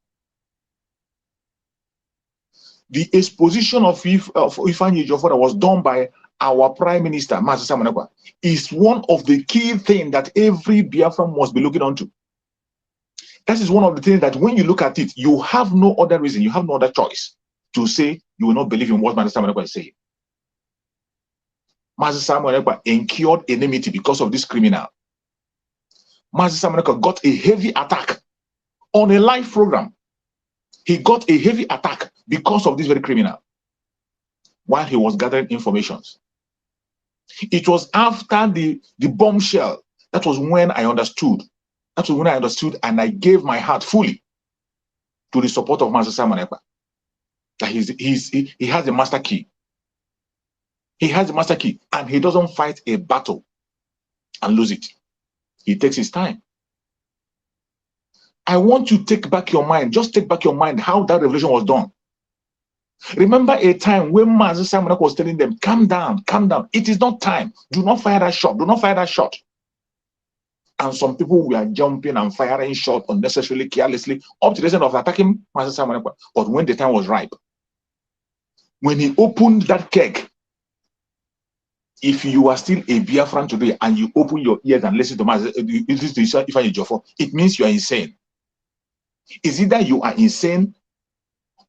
The exposition of Ifeanyi Ejiofor that was done by our Prime Minister, Mazi Samoneko, is one of the key things that every Biafran must be looking onto. That is one of the things that when you look at it, you have no other reason, you have no other choice to say you will not believe in what Mazi Samoneko is saying. Mazi Samoneko incurred enmity because of this criminal. Mazi Samoneko got a heavy attack on a live program. He got a heavy attack because of this very criminal while he was gathering information. It was after the bombshell, that was when I understood. That was when I understood and I gave my heart fully to the support of Mazi Samoneko. That he has the master key. He has the master key and he doesn't fight a battle and lose it. He takes his time. I want you to take back your mind, just take back your mind how that revelation was done. Remember a time when Mazi Samoneko was telling them, calm down, calm down. It is not time. Do not fire that shot. Do not fire that shot. And some people were jumping and firing shots unnecessarily, carelessly, up to the extent of attacking Mazi Samoneko. But when the time was ripe, when he opened that keg, if you are still a Biafran today and you open your ears and listen to Ifeanyi Ejiofor, it means you are insane. It's either you are insane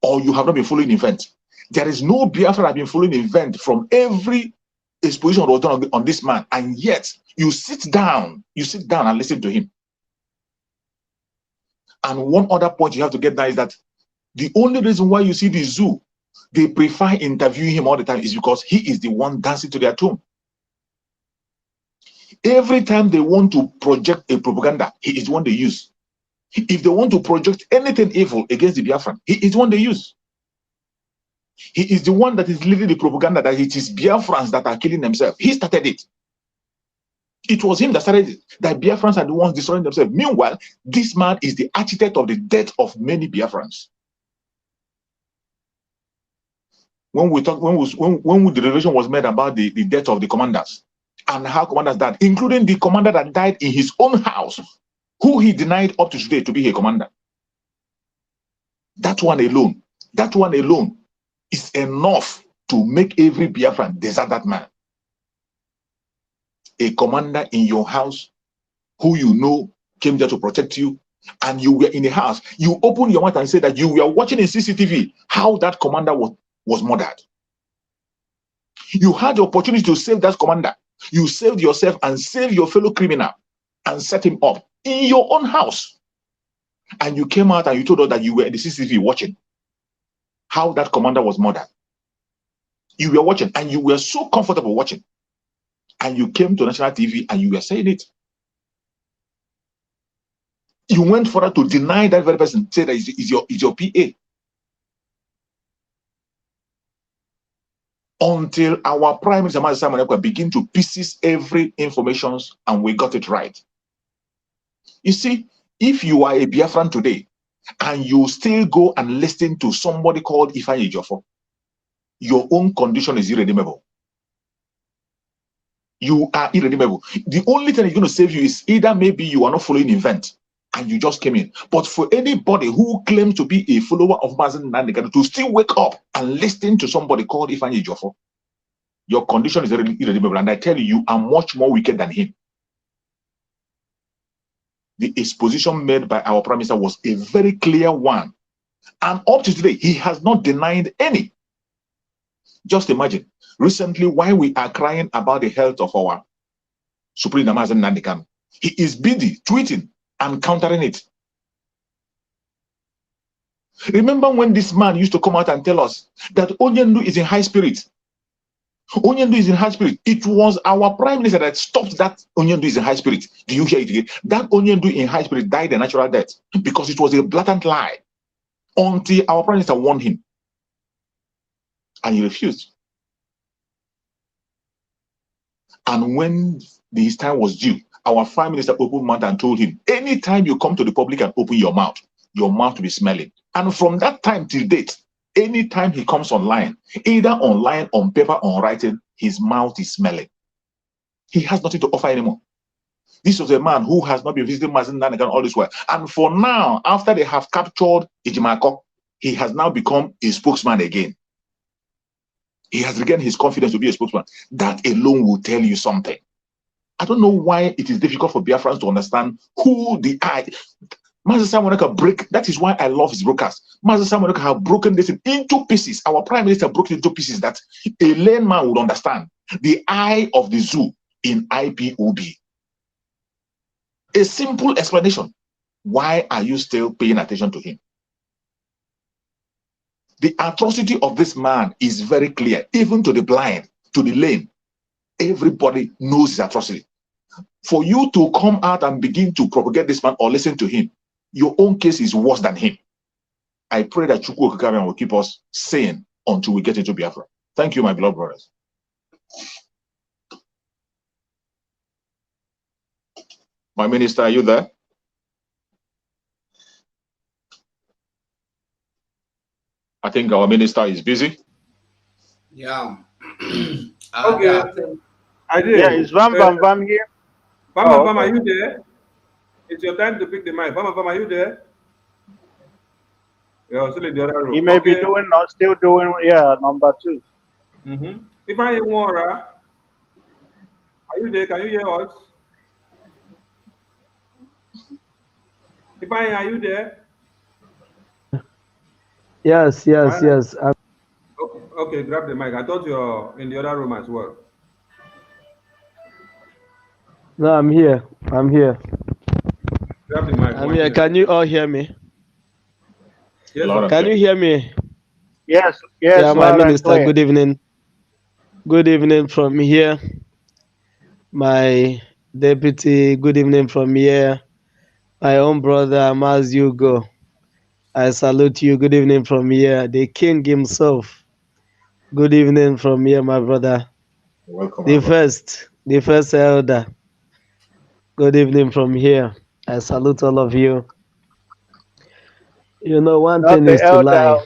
or you have not been following event. There is no Biafra that have been following event from every exposition that was done on this man, and yet you sit down and listen to him. And one other point you have to get there is that the only reason why you see the zoo, they prefer interviewing him all the time is because he is the one dancing to their tune. Every time they want to project a propaganda, he is the one they use. If they want to project anything evil against the Biafran, he is the one they use. He is the one that is leading the propaganda that it is Biafrans that are killing themselves. He started it. It was him that started it, that Biafrans are the ones destroying themselves. Meanwhile, this man is the architect of the death of many Biafrans. When the revelation was made about the death of the commanders and how commanders died, including the commander that died in his own house, who he denied up to today to be a commander. That one alone is enough to make every Biafran desert that man. A commander in your house who you know came there to protect you, and you were in the house. You opened your mouth and said that you were watching in CCTV how that commander was murdered. You had the opportunity to save that commander. You saved yourself and saved your fellow criminal and set him up in your own house. And you came out and you told us that you were in the CCTV watching how that commander was murdered. You were watching and you were so comfortable watching. And you came to national TV and you were saying it. You went further to deny that very person, say that is your PA. Until our Prime Minister Simon Ekpa begin to pieces every information and we got it right. You see, if you are a Biafran today and you still go and listen to somebody called Ifeanyi Ejiofor, your own condition is irredeemable. You are irredeemable. The only thing that's going to save you is either maybe you are not following event and you just came in. But for anybody who claims to be a follower of Mazen Nandekano to still wake up and listen to somebody called Ifeanyi Ejiofor, your condition is irredeemable. And I tell you, you are much more wicked than him. The exposition made by our Prime Minister was a very clear one. And up to today, he has not denied any. Just imagine, recently, while we are crying about the health of our Supreme Mazen Nandekano, he is busy tweeting and countering it. Remember when this man used to come out and tell us that Onyendu is in high spirits? Onyendu is in high spirit. It was our Prime Minister that stopped that Onyendu is in high spirit. Do you hear it again? That Onyendu in high spirit died a natural death because it was a blatant lie until our Prime Minister warned him. And he refused. And when his time was due, our Prime Minister opened mouth and told him, anytime you come to the public and open your mouth will be smelling. And from that time till date, anytime he comes online, either online, on paper, on writing, his mouth is smelling. He has nothing to offer anymore. This was a man who has not been visiting Mazen Nandekano all this while. And for now, after they have captured Ejimako, he has now become a spokesman again. He has regained his confidence to be a spokesman. That alone will tell you something. I don't know why it is difficult for Biafrans to understand who the I. Master Simon Ekpa break. That is why I love his broadcast. Master Simon Ekpa have broken this into pieces. Our Prime Minister broke it into pieces that a layman would understand. The eye of the zoo in IPOB. A simple explanation. Why are you still paying attention to him? The atrocity of this man is very clear, even to the blind, to the lame. Everybody knows his atrocity. For you to come out and begin to propagate this man or listen to him, your own case is worse than him. I pray that Chukwu Okikarian will keep us sane until we get into Biafra. Thank you, my beloved brothers. My minister, are you there? I think our minister is busy. Yeah. Okay. I did. Yeah, is Vam Vam Vam here? Vam Vam, are you there? It's your time to pick the mic. Vam Vam, are you there? You're still in the other room. He may be doing, not still doing, yeah, number 2. If I hear Wara, are you there? Can you hear us? If I are you there? Yes. Okay, grab the mic. I thought you're in the other room as well. No, I'm here. Grab the mic. I'm here. Can you all hear me? Yes, can you hear me? Yes. Yeah, my minister. Good evening. Good evening from here. My deputy. Good evening from here. My own brother, Maz Hugo. I salute you. Good evening from here. The king himself. Good evening from here, my brother. Welcome. The first elder. Good evening from here. I salute all of you. You know, one thing is to lie.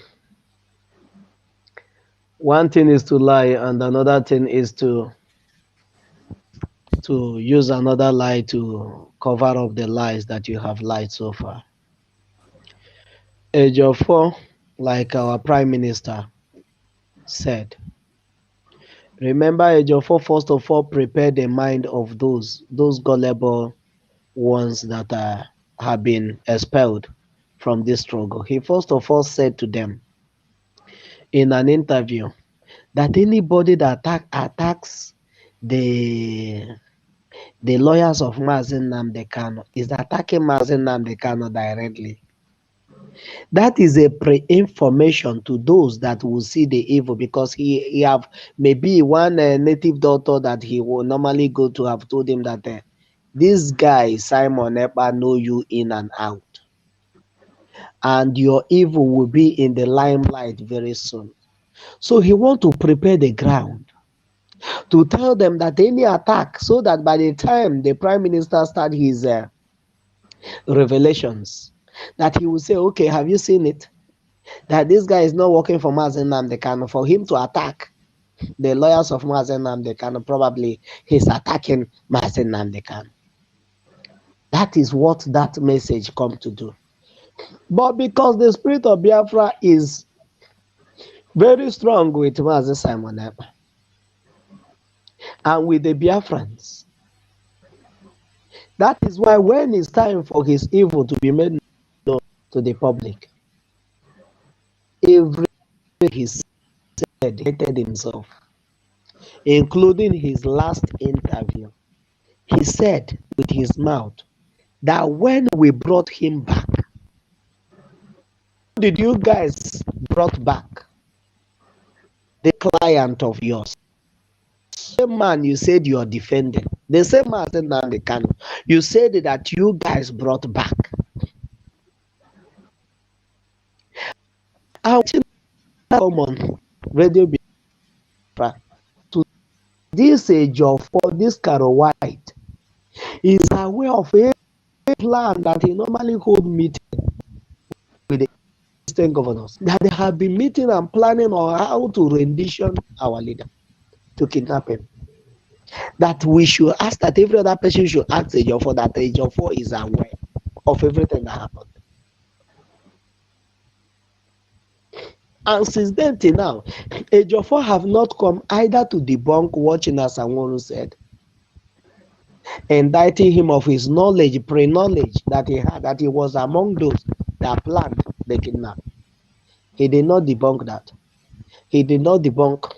One thing is to lie, and another thing is to use another lie to cover up the lies that you have lied so far. Ejiofor, like our Prime Minister said, remember Ejiofor first of all prepared the mind of those gullible ones that are have been expelled from this struggle, he first of all said to them in an interview that anybody that attacks the lawyers of Mazen Nnamdi Kanu is attacking Mazen Nnamdi Kanu directly. That is a pre-information to those that will see the evil, because he have maybe one native doctor that he will normally go to have told him that this guy Simon Ekpa know you in and out, and your evil will be in the limelight very soon. So he want to prepare the ground to tell them that any attack, so that by the time the prime minister start his revelations, that he will say, okay, have you seen it? That this guy is not working for Mazen Nnamdi Kanu. For him to attack the lawyers of Mazen Nnamdi Kanu, probably he's attacking Mazen Nnamdi Kanu. That is what that message come to do. But because the spirit of Biafra is very strong with Mazen Simon Ekpa and with the Biafrans, that is why when it's time for his evil to be made known to the public, every he said, hated himself, including his last interview. He said with his mouth that when we brought him back, did you guys brought back the client of yours? The same man you said you are defending, the same man said Nnamdi Kanu, you said that you guys brought back. I come on radio to this age of this Caro White is aware of a plan that he normally hold meeting with the Eastern governors, that they have been meeting and planning on how to rendition our leader, to kidnap him. That we should ask, that every other person should ask Ejiofor, that Ejiofor is aware of everything that happened. And since then till now, Ejiofor have not come either to debunk what China Sanwo-Olu said, indicting him of his knowledge, pre-knowledge that he had, that he was among those that planned the kidnap. He did not debunk that. He did not debunk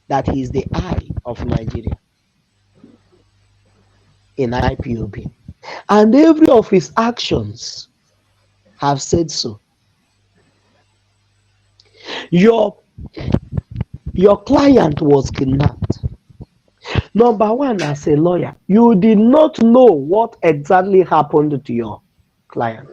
that he is the eye of Nigeria in IPOB. And every of his actions have said so. Your client was kidnapped. Number one, as a lawyer, you did not know what exactly happened to your client.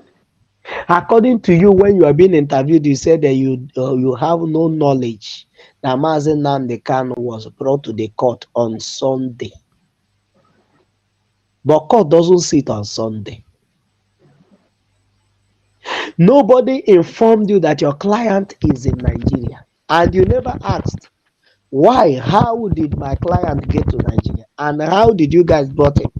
According to you, when you are being interviewed, you said that you have no knowledge that Mazen Nnamdi Kanu was brought to the court on Sunday. But court doesn't sit on Sunday. Nobody informed you that your client is in Nigeria, and you never asked, why? How did my client get to Nigeria? And how did you guys brought him?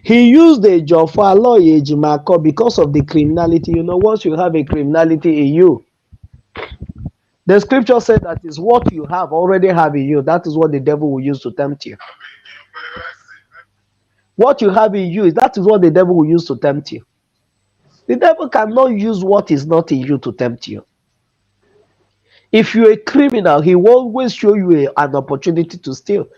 He used a job for a lawyer Ejimako because of the criminality. You know, once you have a criminality in you, the scripture said that is what you have already have in you. That is what the devil will use to tempt you. What you have in you, that is what the devil will use to tempt you. The devil cannot use what is not in you to tempt you. If you're a criminal, he will always show you an opportunity to steal.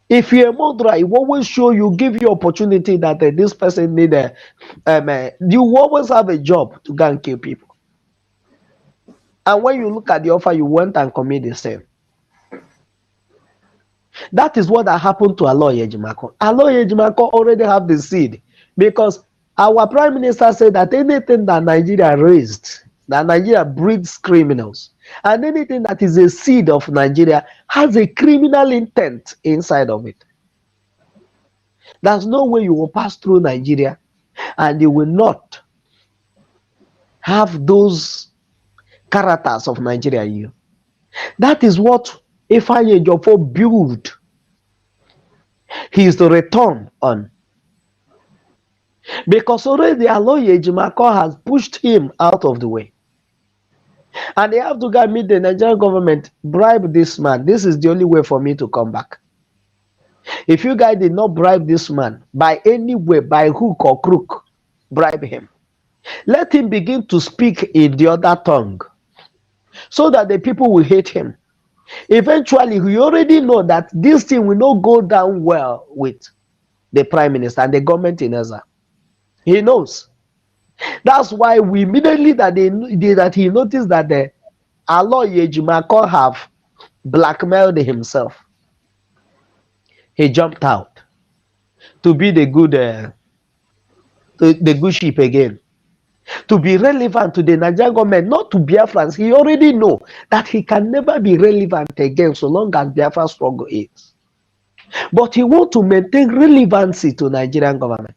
If you're a murderer, he will always show you, give you opportunity that this person need you always have a job to go and kill people. And when you look at the offer, you went and commit the same. That is what happened to Aloy Ejimako. Aloy Ejimako already have the seed, because our prime minister said that anything that Nigeria raised, that Nigeria breeds criminals, and anything that is a seed of Nigeria has a criminal intent inside of it. There's no way you will pass through Nigeria and you will not have those characters of Nigeria in you. That is what Ifeanyi Ejiofor built his return on. Because already Aloy Ejimako has pushed him out of the way. And they have to go meet the Nigerian government, bribe this man. This is the only way for me to come back. If you guys did not bribe this man by any way, by hook or crook, bribe him. Let him begin to speak in the other tongue so that the people will hate him. Eventually, we already know that this thing will not go down well with the prime minister and the government in Ezra. He knows. That's why we immediately that he noticed that the Alo Yejimako have blackmailed himself. He jumped out to be the good sheep again, to be relevant to the Nigerian government, not to Biafrans. He already know that he can never be relevant again so long as Biafra struggle is. But he want to maintain relevancy to Nigerian government.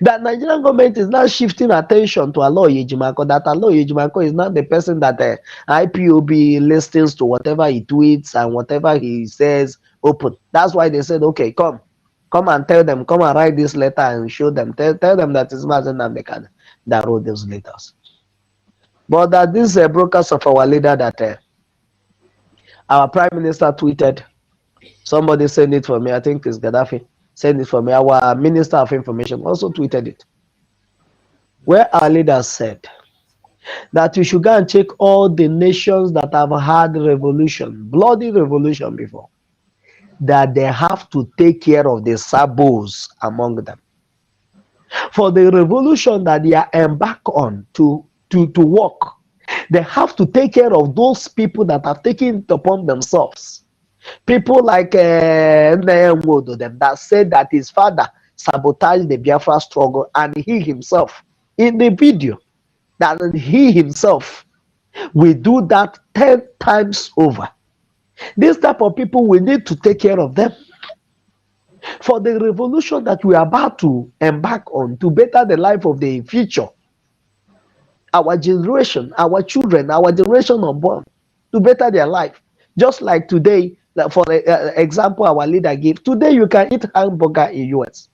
That Nigerian government is now shifting attention to Alo Yejimako, that Alo Yejimako is not the person that IPOB listens to whatever he tweets and whatever he says open. That's why they said, okay, come and tell them, come and write this letter and show them, tell them that it's Mazen Namdekan that wrote those letters. But that this brokers of our leader that our prime minister tweeted, somebody sent it for me, I think it's Gaddafi, sent it for me, our minister of information also tweeted it, where our leader said that we should go and check all the nations that have had revolution, bloody revolution before, that they have to take care of the sabos among them. For the revolution that they are embarked on to work, they have to take care of those people that have taken it upon themselves. People like that said that his father sabotaged the Biafra struggle, and he himself, in the video, that he himself will do that 10 times over. This type of people, we need to take care of them. For the revolution that we are about to embark on to better the life of the future, our generation, our children, our generation unborn, to better their life. Just like today, for example, our leader gave, today you can eat hamburger in US.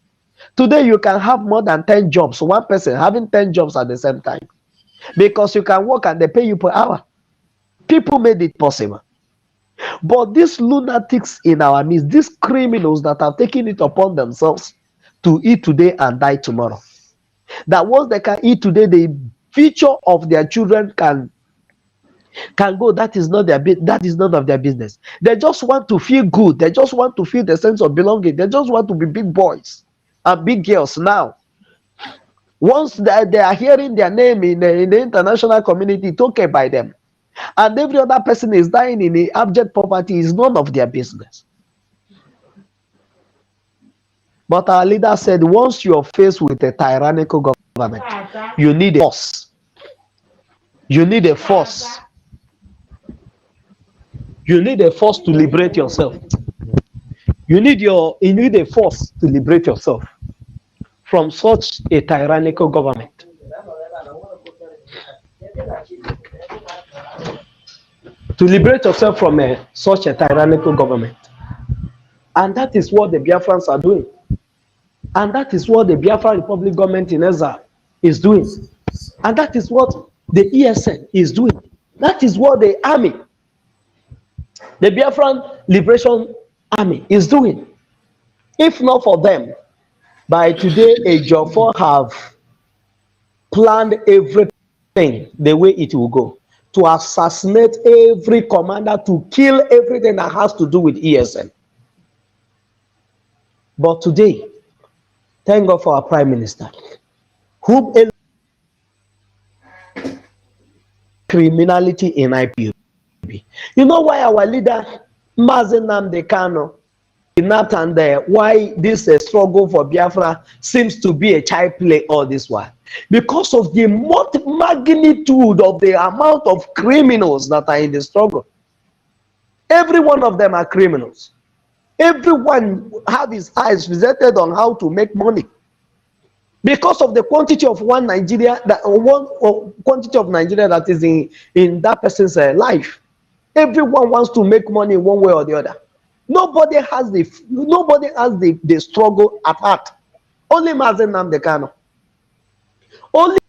Today you can have more than 10 jobs, one person having 10 jobs at the same time, because you can work and they pay you per hour. People made it possible. But these lunatics in our midst, these criminals that have taken it upon themselves to eat today and die tomorrow, that once they can eat today, the future of their children can go. That is not that is none of their business. They just want to feel good. They just want to feel the sense of belonging. They just want to be big boys and big girls now. Once they are hearing their name in the international community, it's okay by them. And every other person is dying in the abject poverty is none of their business. But our leader said, once you're faced with a tyrannical government, you need a force. You need a force. You need a force to liberate yourself. You need a force to liberate yourself from such a tyrannical government. To liberate yourself from such a tyrannical government. And that is what the Biafrans are doing. And that is what the Biafra Republic government in Ezra is doing. And that is what the ESN is doing. That is what the army, the Biafran Liberation Army is doing. If not for them, by today, Ejiofor have planned everything the way it will go, to assassinate every commander, to kill everything that has to do with ESN. But today, thank God for our Prime Minister, whom criminality in IPOB. You know why our leader, Mazen Namdekan, not and why this struggle for Biafra seems to be a child play all this while? Because of the magnitude of the amount of criminals that are in the struggle. Every one of them are criminals. Everyone have his eyes visited on how to make money. Because of the quantity of quantity of Nigeria that is in that person's life. Everyone wants to make money one way or the other. Nobody has the struggle at heart. Only Mazen Namdekan. Only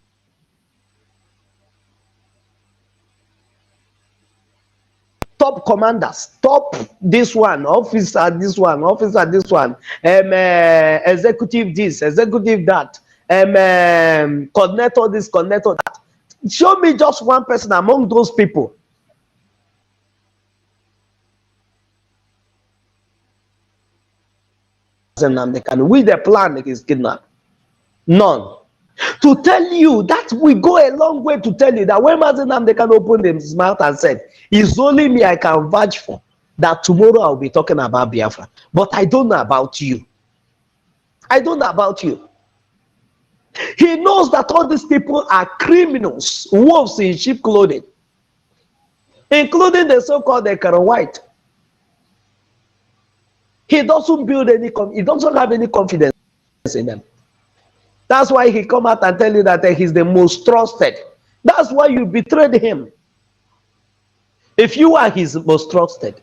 top commanders, top this one, officer this one, officer this one, executive this, executive that, coordinator this, coordinator that. Show me just one person among those people. With the plan is kidnapped. None. To tell you that we go a long way to tell you that when Mazen can open his mouth and said, it's only me I can vouch for, that tomorrow I'll be talking about Biafra. But I don't know about you. I don't know about you. He knows that all these people are criminals, wolves in sheep clothing, including the so-called Ekara White. He doesn't build any, he doesn't have any confidence in them. That's why he come out and tell you that he's the most trusted. That's why you betrayed him. If you are his most trusted.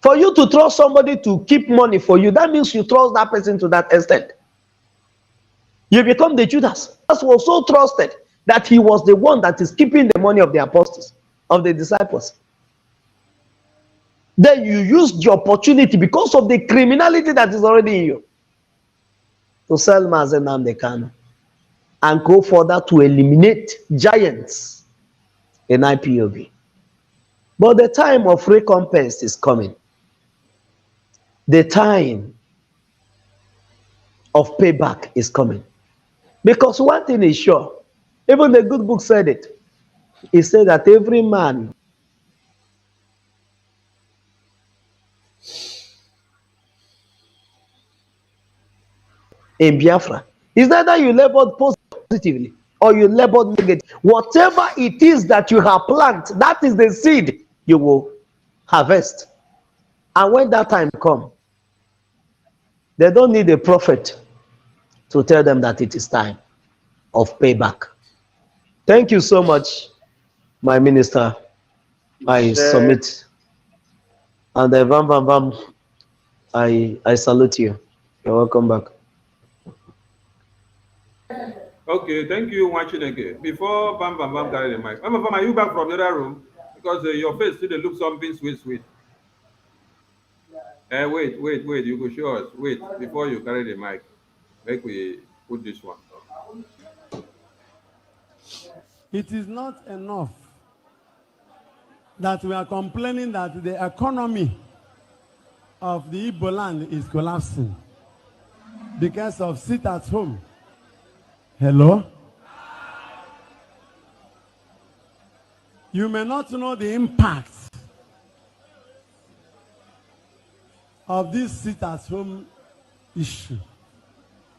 For you to trust somebody to keep money for you, that means you trust that person to that extent. You become the Judas. Judas was so trusted that he was the one that is keeping the money of the apostles, of the disciples. Then you used the opportunity because of the criminality that is already in you to sell Mazen Namdekan and go further to eliminate giants in IPOB. But the time of recompense is coming. The time of payback is coming. Because one thing is sure, even the good book said it. It said that every man in Biafra is either you labored positively or you labored negatively. Whatever it is that you have planted, that is the seed you will harvest. And when that time comes, they don't need a prophet to tell them that it is time of payback. Thank you so much, my minister. I submit. And I salute you. You're welcome back. Okay, thank you, Wachineke. Before Bam carry the mic. Bam, are you back from the other room? Because your face still look something sweet. Wait, you go show us. Wait, before you carry the mic, make we put this one. It is not enough that we are complaining that the economy of the Igbo land is collapsing because of sit at home. Hello? You may not know the impact of this sit at home issue.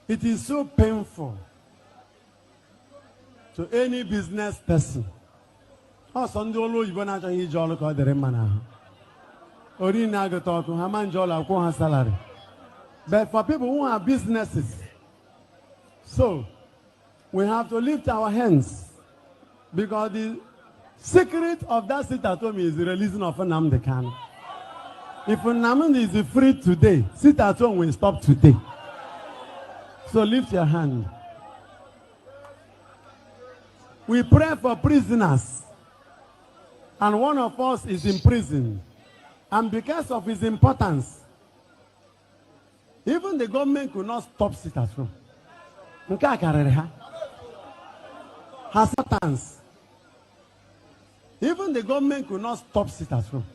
It is so painful to any business person. Also, ndị olu oyibo na-achọghị ije ọrụ ka ọ dịrị mma n'ahụ. Ori na-agụta ọkụ, ha ma nje ọrụ akwụ ha salary. But for people who have businesses, so we have to lift our hands because the secret of that sit at home is the releasing of Nnamdi Kanu. If Nnamdi is free today, sit at home will stop today. So lift your hand. We pray for prisoners. And one of us is in prison. And because of his importance, even the government could not stop sit at home. Has importance. Even the government could not stop sit at home.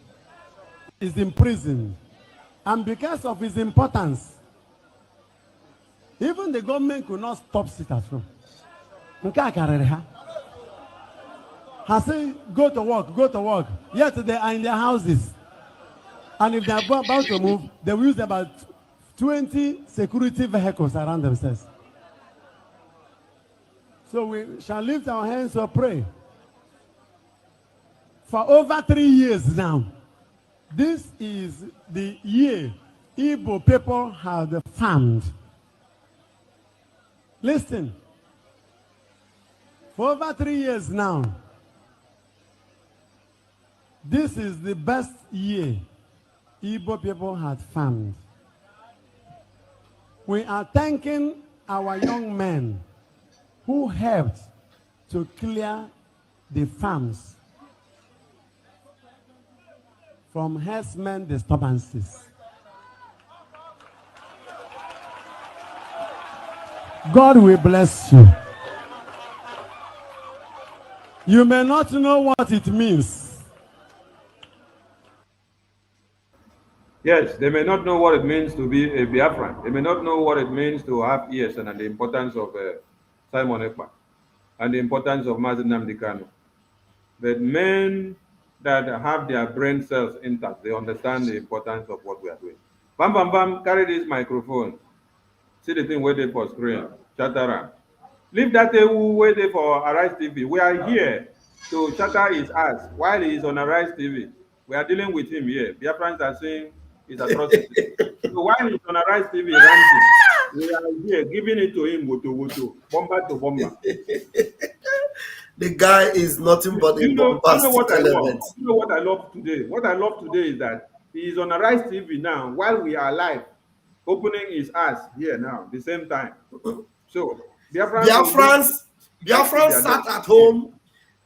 He's in prison. And because of his importance, even the government could not stop sit at home. Has said, go to work. Yet they are in their houses. And if they are about to move, they will use about 20 security vehicles around themselves. So we shall lift our hands to pray. For over 3 years now, this is the year Igbo people have farmed. Listen. For over 3 years now, this is the best year Igbo people had farmed. We are thanking our young men who helped to clear the farms. from herdsmen disturbances. God will bless you. You may not know what it means. Yes, they may not know what it means to be a Biafran. They may not know what it means to have ears and the importance of Simon Ekpa and the importance of Mazi Nnamdi Kanu. But men that have their brain cells intact, they understand the importance of what we are doing. Bam, bam, bam, carry this microphone. See the thing waiting for screen. Chattera. Leave that waiting for Arise TV. We are here to shatter his ass while he is on Arise TV. We are dealing with him here. Biafrans are saying his atrocity. So while he's on Arise TV ranting, we are here giving it to him woto, bomber to bomber. The guy is nothing but a bombastic element. You know what I love today? What I love today is that he is on Arise TV now while we are live, opening his ass here now, the same time. So Biafrans sat at home.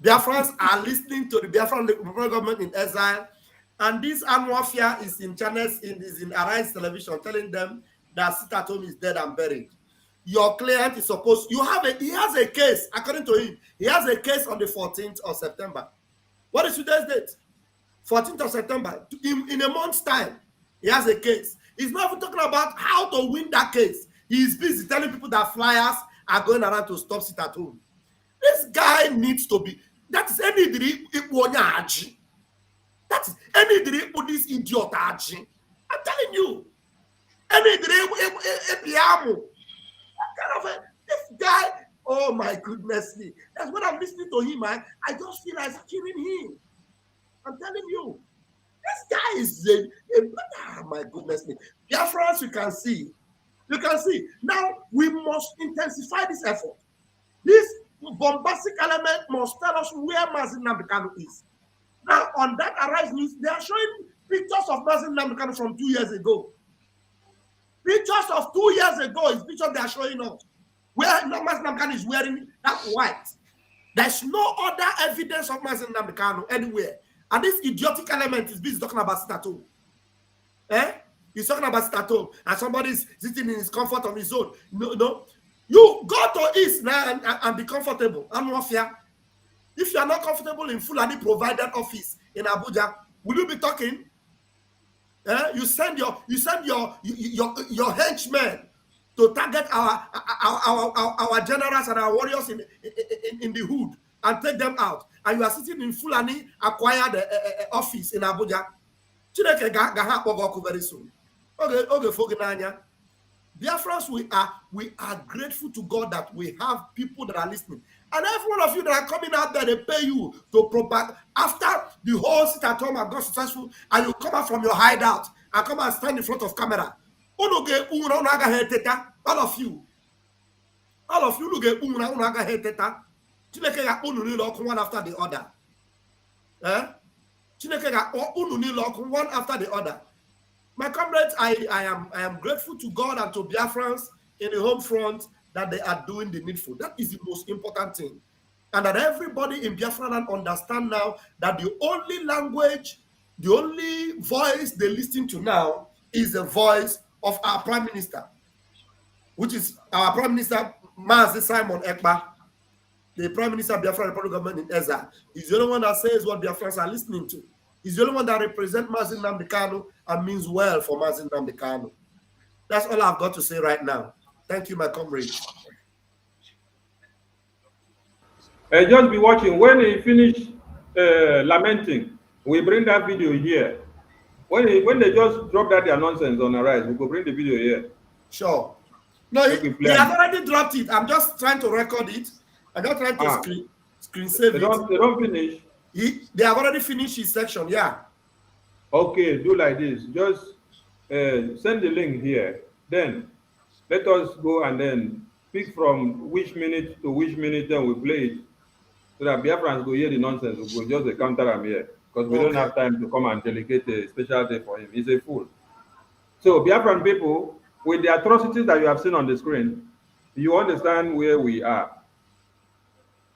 Biafrans are listening to the Biafran government in exile, and this Anwafia is in channels is in Arise television telling them that sit at home is dead and buried. Your client is supposed he has a case, according to him, he has a case on the 14th of September. What is today's date? 14th of September. In a month's time, he has a case. He's not even talking about how to win that case. He's busy telling people that flyers are going around to stop sit at home. This guy needs to be. That is any aji. That is any this idiot aji. I'm telling you. Any this guy. Oh my goodness me. That's when I'm listening to him, man. I just feel like killing him. I'm telling you. This guy is oh my goodness me. Biafrans, you can see. You can see. Now we must intensify this effort. This bombastic element must tell us where Mazi Nnamdi Kanu is. Now, on that Arise News, they are showing pictures of Mazi Nnamdi Kanu from 2 years ago. Pictures of 2 years ago is pictures they are showing us. Where Mazi Nnamdi Kanu is wearing that white. There's no other evidence of Mazi Nnamdi Kanu anywhere. And this idiotic element is busy talking about Stato. He's talking about Stato. And somebody's sitting in his comfort of his own. No. You go to East now and be comfortable. I'm not fear. If you are not comfortable in Fulani provided office in Abuja, will you be talking? You send your henchmen to target our generals and our warriors in the hood and take them out. And you are sitting in Fulani acquired office in Abuja. Chineke ga very soon. Okay, Foginanya. Biafrans, we are grateful to God that we have people that are listening. And every one of you that are coming out there, they pay you to propagate. After the whole sit at home and got successful, and you come out from your hideout and come and stand in front of camera. All of you. All of you look at one after the other. One after the other. My comrades, I am grateful to God and to Biafrans in the home front that they are doing the needful. That is the most important thing. And that everybody in Biafra land understand now that the only language, the only voice they listen to now is the voice of our Prime Minister, which is our Prime Minister, Mazi Simon Ekpa, the Prime Minister of Biafra Republic Government in exile. He's the only one that says what Biafrans are listening to. He's the only one that represents Mazi Nnamdi Kanu and means well for Mazi Nnamdi Kanu. That's all I've got to say right now. Thank you, my comrades. Just be watching. When he finish lamenting, we bring that video here. When they just drop that their nonsense on Arise, we go bring the video here. Sure. No, he has already dropped it. I'm just trying to record it. I'm just trying to screen save it. They don't finish. They have already finished his section, yeah. Okay, do like this. Just send the link here. Then let us go and then pick from which minute to which minute, then we play it. So that Biafrans go hear the nonsense. We go just counter him here. Because we don't have time to come and delegate a special day for him. He's a fool. So Biafran people, with the atrocities that you have seen on the screen, you understand where we are.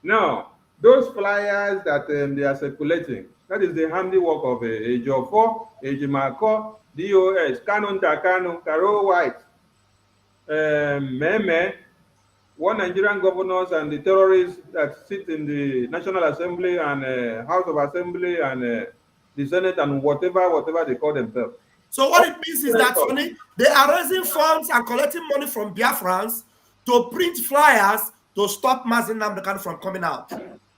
Now, those flyers that they are circulating, that is the handiwork of a Jofo, a Jimako, DOS, Canon Takano, Caro White, Meme, one Nigerian governors and the terrorists that sit in the National Assembly and House of Assembly and the Senate and whatever they call themselves. So what it means is that, Sonny, they are raising funds and collecting money from Biafrans to print flyers to stop Mazi Nnamdi Kanu from coming out.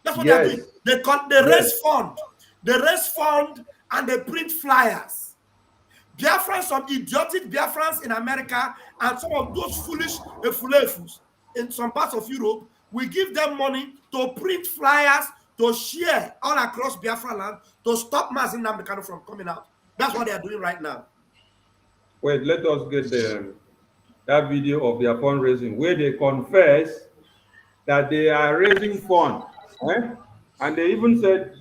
That's what they're doing. They raise fund. They raise fund and they print flyers. Biafrans, some idiotic Biafrans in America and some of those foolish Efulefus in some parts of Europe, we give them money to print flyers to share all across Biafra land to stop Mazi Nnamdi Kanu from coming out. That's what they are doing right now. Wait, let us get that video of their fundraising where they confess that they are raising funds, and they even said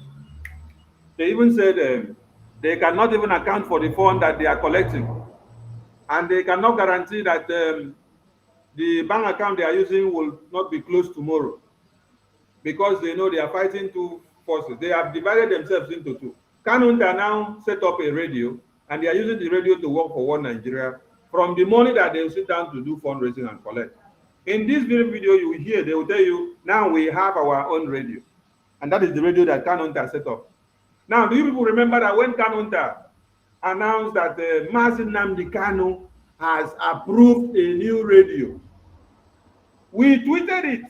they cannot even account for the fund that they are collecting, and they cannot guarantee that the bank account they are using will not be closed tomorrow, because they know they are fighting two forces. They have divided themselves into two. Kanunta now set up a radio, and they are using the radio to work for One Nigeria from the money that they will sit down to do fundraising and collect. In this very video, you will hear, they will tell you, now we have our own radio. And that is the radio that Kanunta set up. Now, do you people remember that when Kanunta announced that Mazi Nnamdi Kanu has approved a new radio, we tweeted it.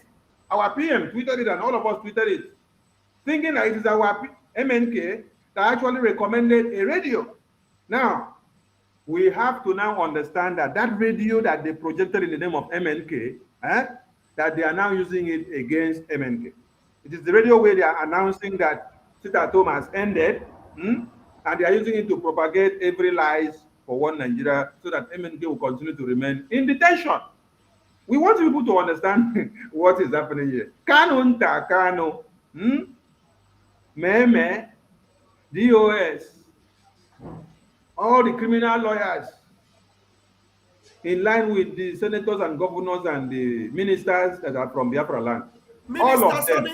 Our PM tweeted it, and all of us tweeted it, thinking that it is our MNK that actually recommended a radio. Now, we have to now understand that that radio that they projected in the name of MNK, that they are now using it against MNK. It is the radio where they are announcing that sit at home has ended, and they are using it to propagate every lies for One Nigeria so that MNK will continue to remain in detention. We want people to understand what is happening here. Kanu Ntakano, Meme, DOS, all the criminal lawyers in line with the senators and governors and the ministers that are from Biafra land. All of them.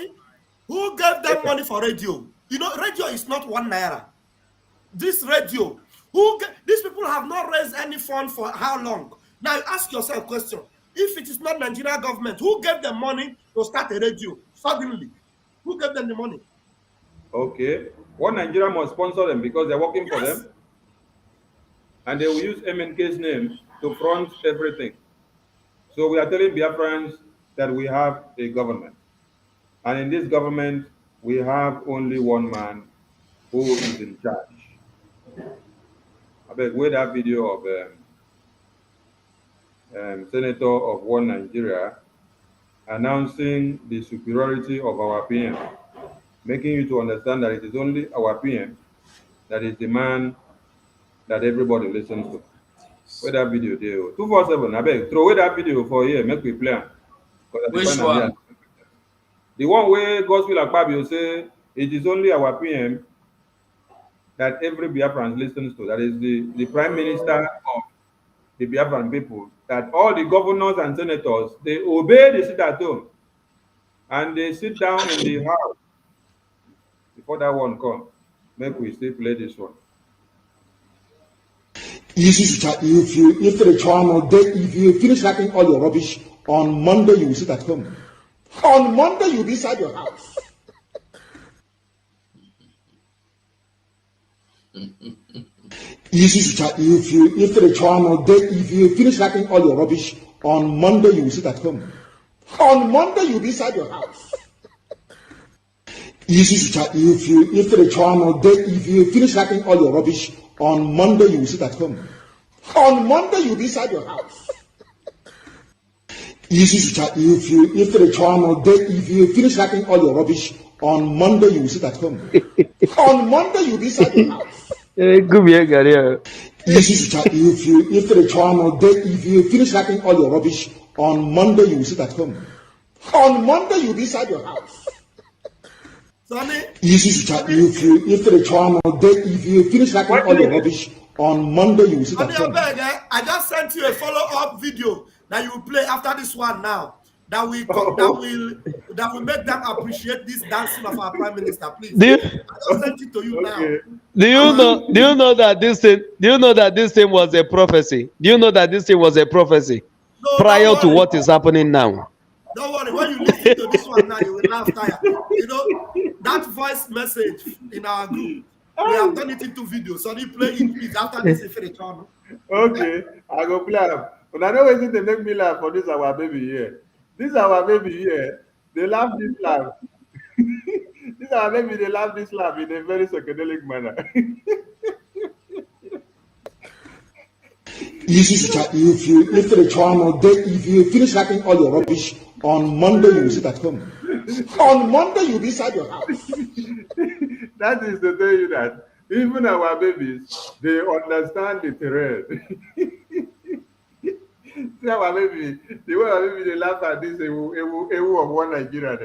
Who gave them money for radio? You know, radio is not 1 naira. This radio, these people have not raised any fund for how long? Now ask yourself a question. If it is not Nigerian government, who gave them money to start a radio suddenly? Who gave them the money? Okay. One Nigeria must sponsor them because they're working for them. And they will use MNK's name to front everything. So we are telling Biafrans that we have a government. And in this government, we have only one man who is in charge. I beg, wait that video of Senator of One Nigeria announcing the superiority of our PM, making you to understand that it is only our PM that is the man that everybody listens to. Where that video there? 247. I beg, throw away that video for here. Make we play. Which one? The one where Gospel Akpabio say it is only our PM that every Biafran listens to. That is the Prime Minister of the Biafran people. That all the governors and senators, they obey the sit at home. And they sit down in the house before that one comes. Make we still play this one. If you finish writing all your rubbish, on Monday you will sit at home. On Monday you'll be inside your house. If you finish writing all your rubbish, on Monday you will sit at home. On Monday you'll be inside your house. If you finish writing all your rubbish, on Monday you will sit at home. On Monday you'll be inside your house. If you finish writing all your rubbish, on Monday you will sit at home. On Monday you'll be inside your house. If you finish writing all your rubbish, on Monday you will sit at home. On Monday you'll be inside your house. If you finish writing all your rubbish, on Monday you will sit at home. I just sent you a follow-up video that you will play after this one now. that will make them appreciate this dancing of our Prime Minister, please. Do you, I sent it to you now. do you know that this thing was a prophecy? Do you know that this thing was a prophecy prior to what is happening now? Don't worry, when you listen to this one now, you will laugh tired. You know, that voice message in our group, we have done it into video. So you play it, please, after this if it's on. Okay, I go play. But I know it's to make me laugh for this our baby here. This our baby here. They laugh this laugh. This our baby, they laugh this laugh in a very psychedelic manner. If you finish writing all your rubbish, on Monday you will sit at home. On Monday you'll be inside your house. That is to tell you that even our babies, they understand the terrain. See our baby, the way our baby they laugh at this, ewu of one Nigeria.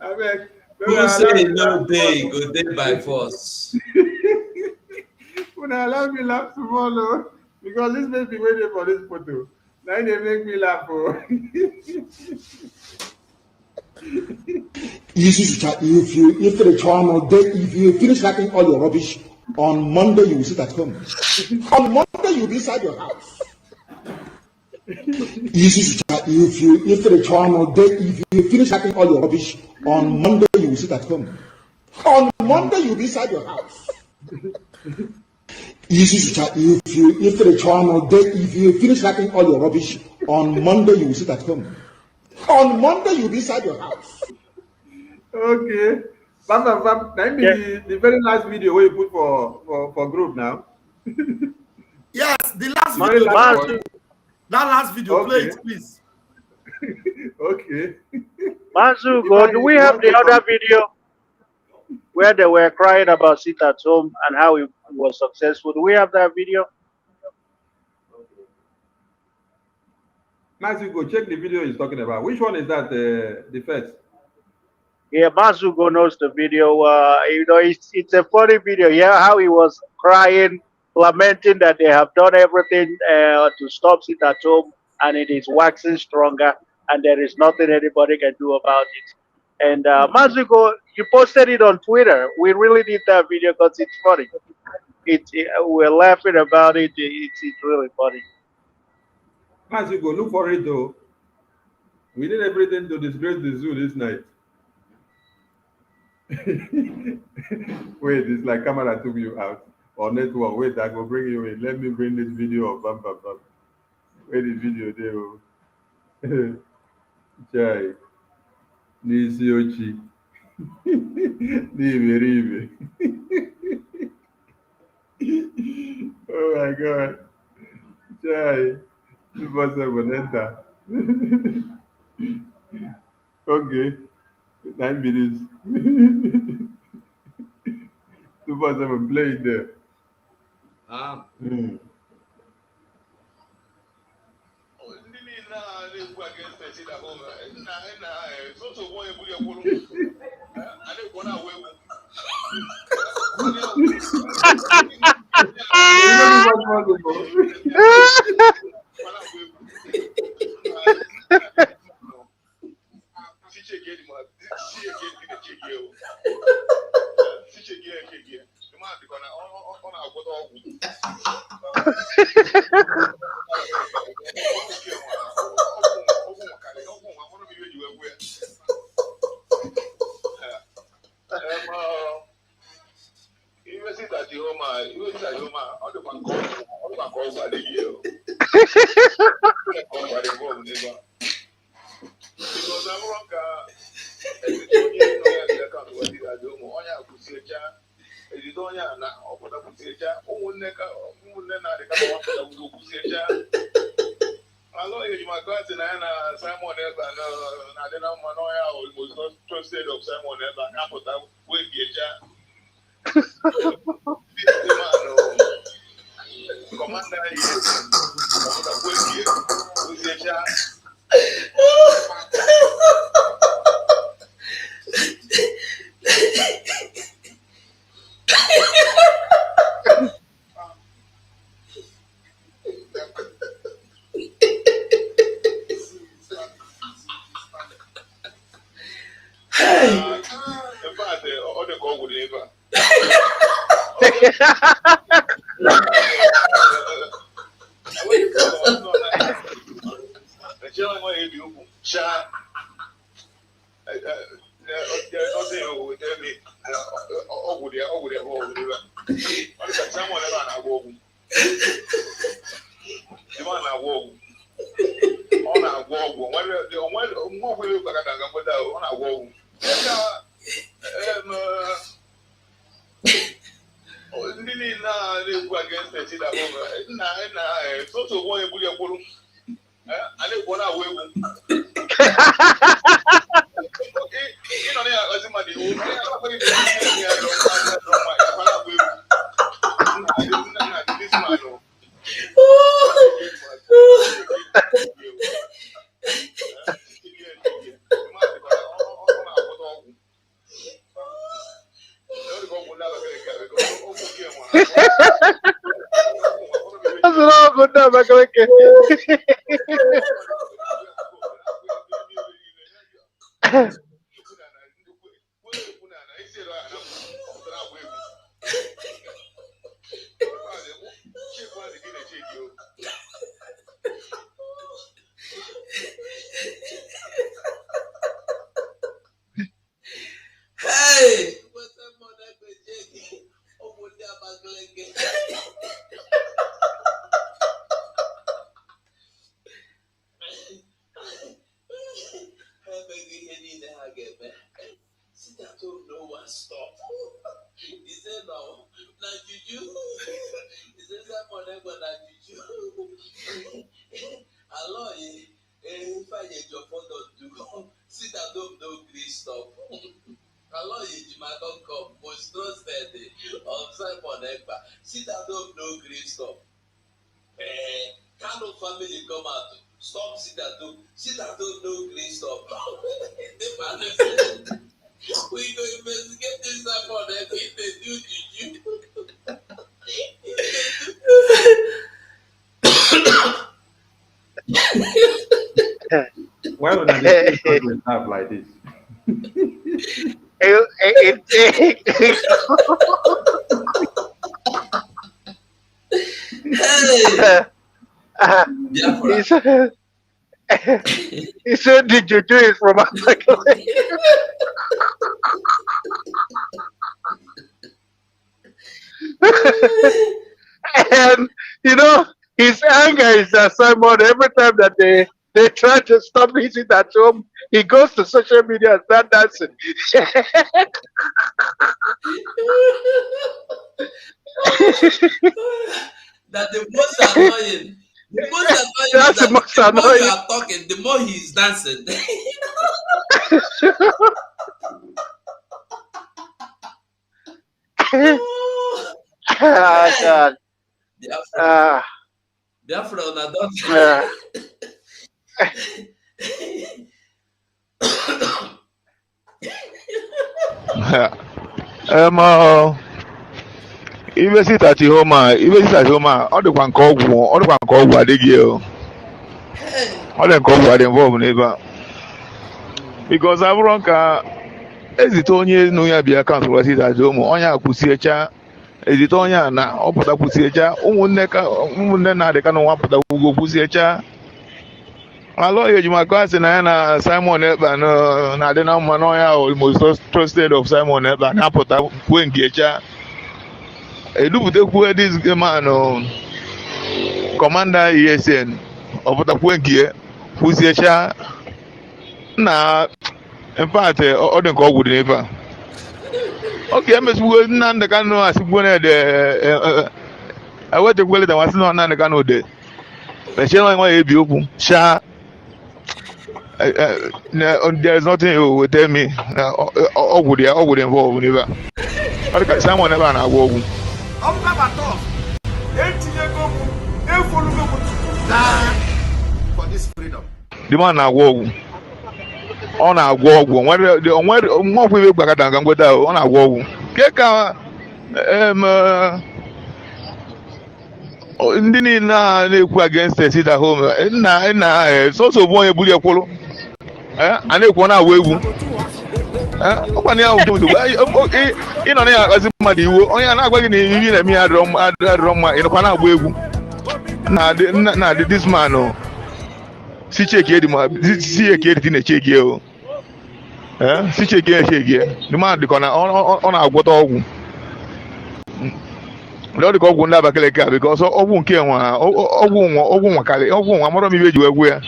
I mean, who say no day, go day by force. When I allow me laugh tomorrow, because this baby waiting for this photo. Now they make me laugh. If you finish writing all your rubbish, on Monday you will sit at home. On Monday you'll be inside your house. If you finish writing all your rubbish, on Monday you will sit at home. On Monday you'll be inside your house. If you finish writing all your rubbish, on Monday you will sit at home. On Monday you'll be inside your house. Okay. The very last video we put for group now. Yes, the last video. That last video, okay. Play it, please. Okay. Mazugo, do we have the other video where they were crying about sit at home and how it was successful? Do we have that video? Mazugo, check the video he's talking about. Which one is that? The first? Yeah, Mazugo knows the video. You know, it's a funny video. Yeah, how he was crying, lamenting that they have done everything to stop sit at home, and it is waxing stronger, and there is nothing anybody can do about it. And Mazugo, you posted it on Twitter. We really did that video because it's funny. We're laughing about it. It's really funny. Mazugo, look for it though. We did everything to disgrace the zoo this night. Wait, it's like camera took you out. Or network. Wait, I go bring you in. Let me bring this video of Bam Bam Bam. Where the video there? Jai. Nisi Ochi. Nive. Oh my God. Jai. This was a bonetta. Okay. 9 minutes. 247 playing there. Hey! Why would I have like this? He said, "Did you do it from Africa?" And you know, his anger is that Simon, every time that they try to stop eating at home, he goes to social media and start dancing. That the most annoying. The most annoying That's is that the most the more annoying. you are talking, the more he's dancing. Ah, God. Biafra, don't. Even sit at home, all the one call adịghị o. All the call are involved n'ebe. Because abụrụ nka ezite onye nụ ya bịa kansụl sit at home, onye akwụsiecha ezite onye a na ọpụta kwụsiecha ụmụnne na-adịka na nwa pụta kwugo kwụsiecha. Alọ ya ejimaka asị na ya na Simon Ekpa na-adị na mma n'ọnya most trusted of Simon Ekpa na-apụta kwue nkecha. Edupụtakwuo this man Commander ESN ọpụtakwuo nke kwụsiecha na in fact ọ dị nke ọgwụ dị n'ebe a. Oke emesugbo Nnamdi Kanu asịgbuo na ede ewetekwele ta wasị na Nnamdi Kanu de mechie nwa ebi okwu sha. There is nothing you will tell me. Ọgwụ dị involved n'ebe a. Ọ dị ka Simon ebe a na-agwọ ọgwụ. For this freedom. The man na-agwọ ọgwụ. Ọ na-agwọ ọgwụ. Onwere ọgwụ ibe gbakọta nga ngweta ọ na-agwọ ọgwụ. Ke ka ndị niile na-ekwu against the sit at home nna soso bụ onye buru ekwuru a na-ekwu na-agwa egwu ọkwana ya ụtọ ị nọ na ya akpazi mmadụ iwu onye a na-agwa gị na iri na-eme ya adịrọ mma ịnọkwa na-agba egwu na this man si cheki edi na-echeki o si cheki na-echeki the man dịka ọ na-agwọta ọgwụ ọ dịka ọgwụ ndị Abakaliki a because ọgwụ nke nwa ọgwụ nwa mara m ibe eji wee gwu ya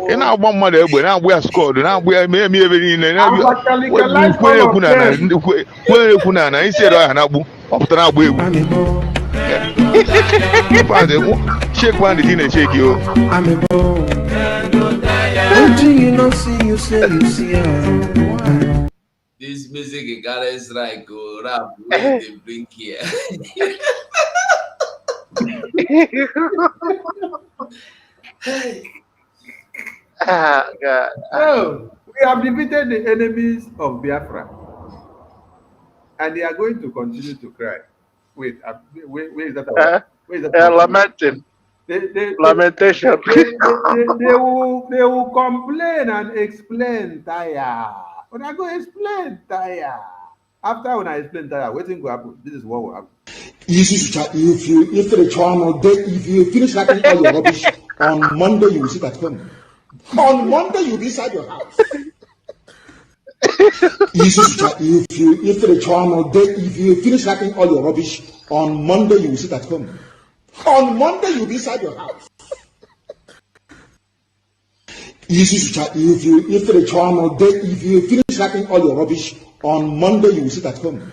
ị na-agba mmadụ egbe na-agba ya skọdụ na-agba ya eme ebe niile kwenye ekwu na isi ere ọha na-agbu ọ pụtara agba egwu shake dị na-echeki o this music is like go rap wey dey bring here. God. So, we have defeated the enemies of Biafra, and they are going to continue to cry. Wait, where is that? Where is that? Lamenting. Lamentation. They will complain and explain tire. When I go explain tire, after when I explain tire, waiting will happen. This is what will happen. If you finish writing all your rubbish on Monday, you will sit at home. On Monday, you'll be inside your house. If you finish writing all your rubbish on Monday, you will sit at home. On Monday, you'll be inside your house. If you finish writing all your rubbish on Monday, you will sit at home.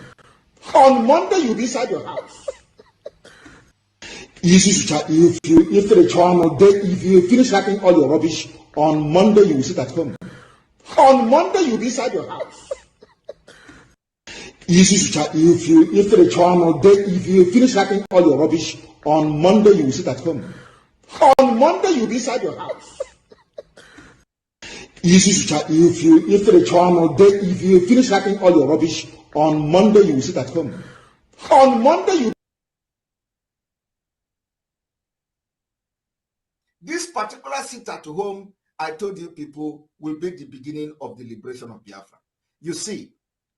On Monday, you'll be inside your house. If you finish writing all your rubbish on Monday, you will sit at home. On Monday, you'll be inside your house. If you finish writing all your rubbish on Monday, you will sit at home. On Monday, you'll be inside your house. If you finish writing all your rubbish on Monday, you will sit at home. On Monday, you. This particular sit at home, I told you people, will be the beginning of the liberation of Biafra. You see,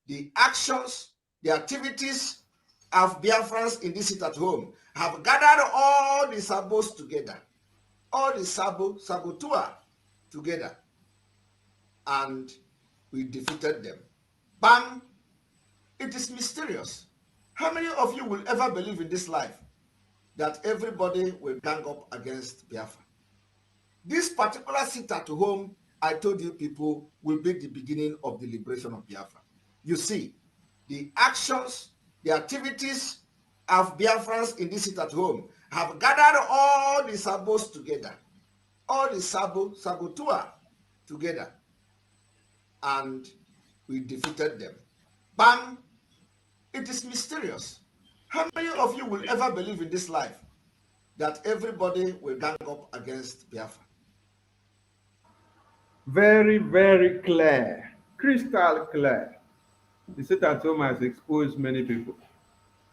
the actions, the activities of Biafrans in this sit at home have gathered all the sabos together, all the saboteur together, and we defeated them. Bam! It is mysterious. How many of you will ever believe in this life that everybody will gang up against Biafra? This particular sit at home, I told you people, will be the beginning of the liberation of Biafra. You see, the actions, the activities of Biafrans in this sit at home have gathered all the sabos together, all the saboteur together, and we defeated them. Bam! It is mysterious. How many of you will ever believe in this life that everybody will gang up against Biafra? Very, very clear, crystal clear. The sit at home has exposed many people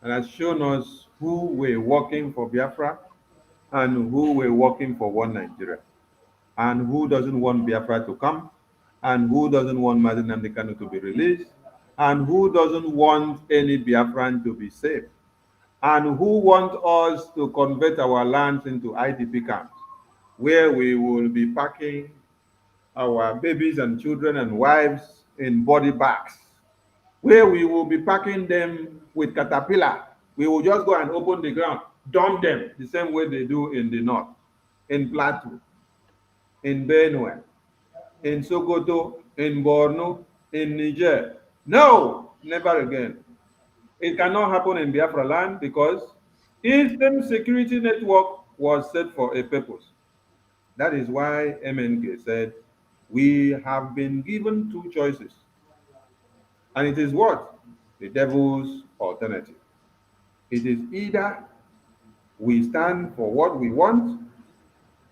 and has shown us who were working for Biafra and who were working for one Nigeria, and who doesn't want Biafra to come, and who doesn't want Mazi Nnamdi Kanu to be released, and who doesn't want any Biafran to be safe, and who want us to convert our lands into IDP camps, where we will be packing our babies and children and wives in body bags, where we will be packing them with caterpillar. We will just go and open the ground, dump them the same way they do in the north, in Plateau, in Benue, in Sokoto, in Borno, in Niger. No, never again. It cannot happen in Biafra land because Eastern Security Network was set for a purpose. That is why MNK said, we have been given two choices. And it is what? The devil's alternative. It is either we stand for what we want,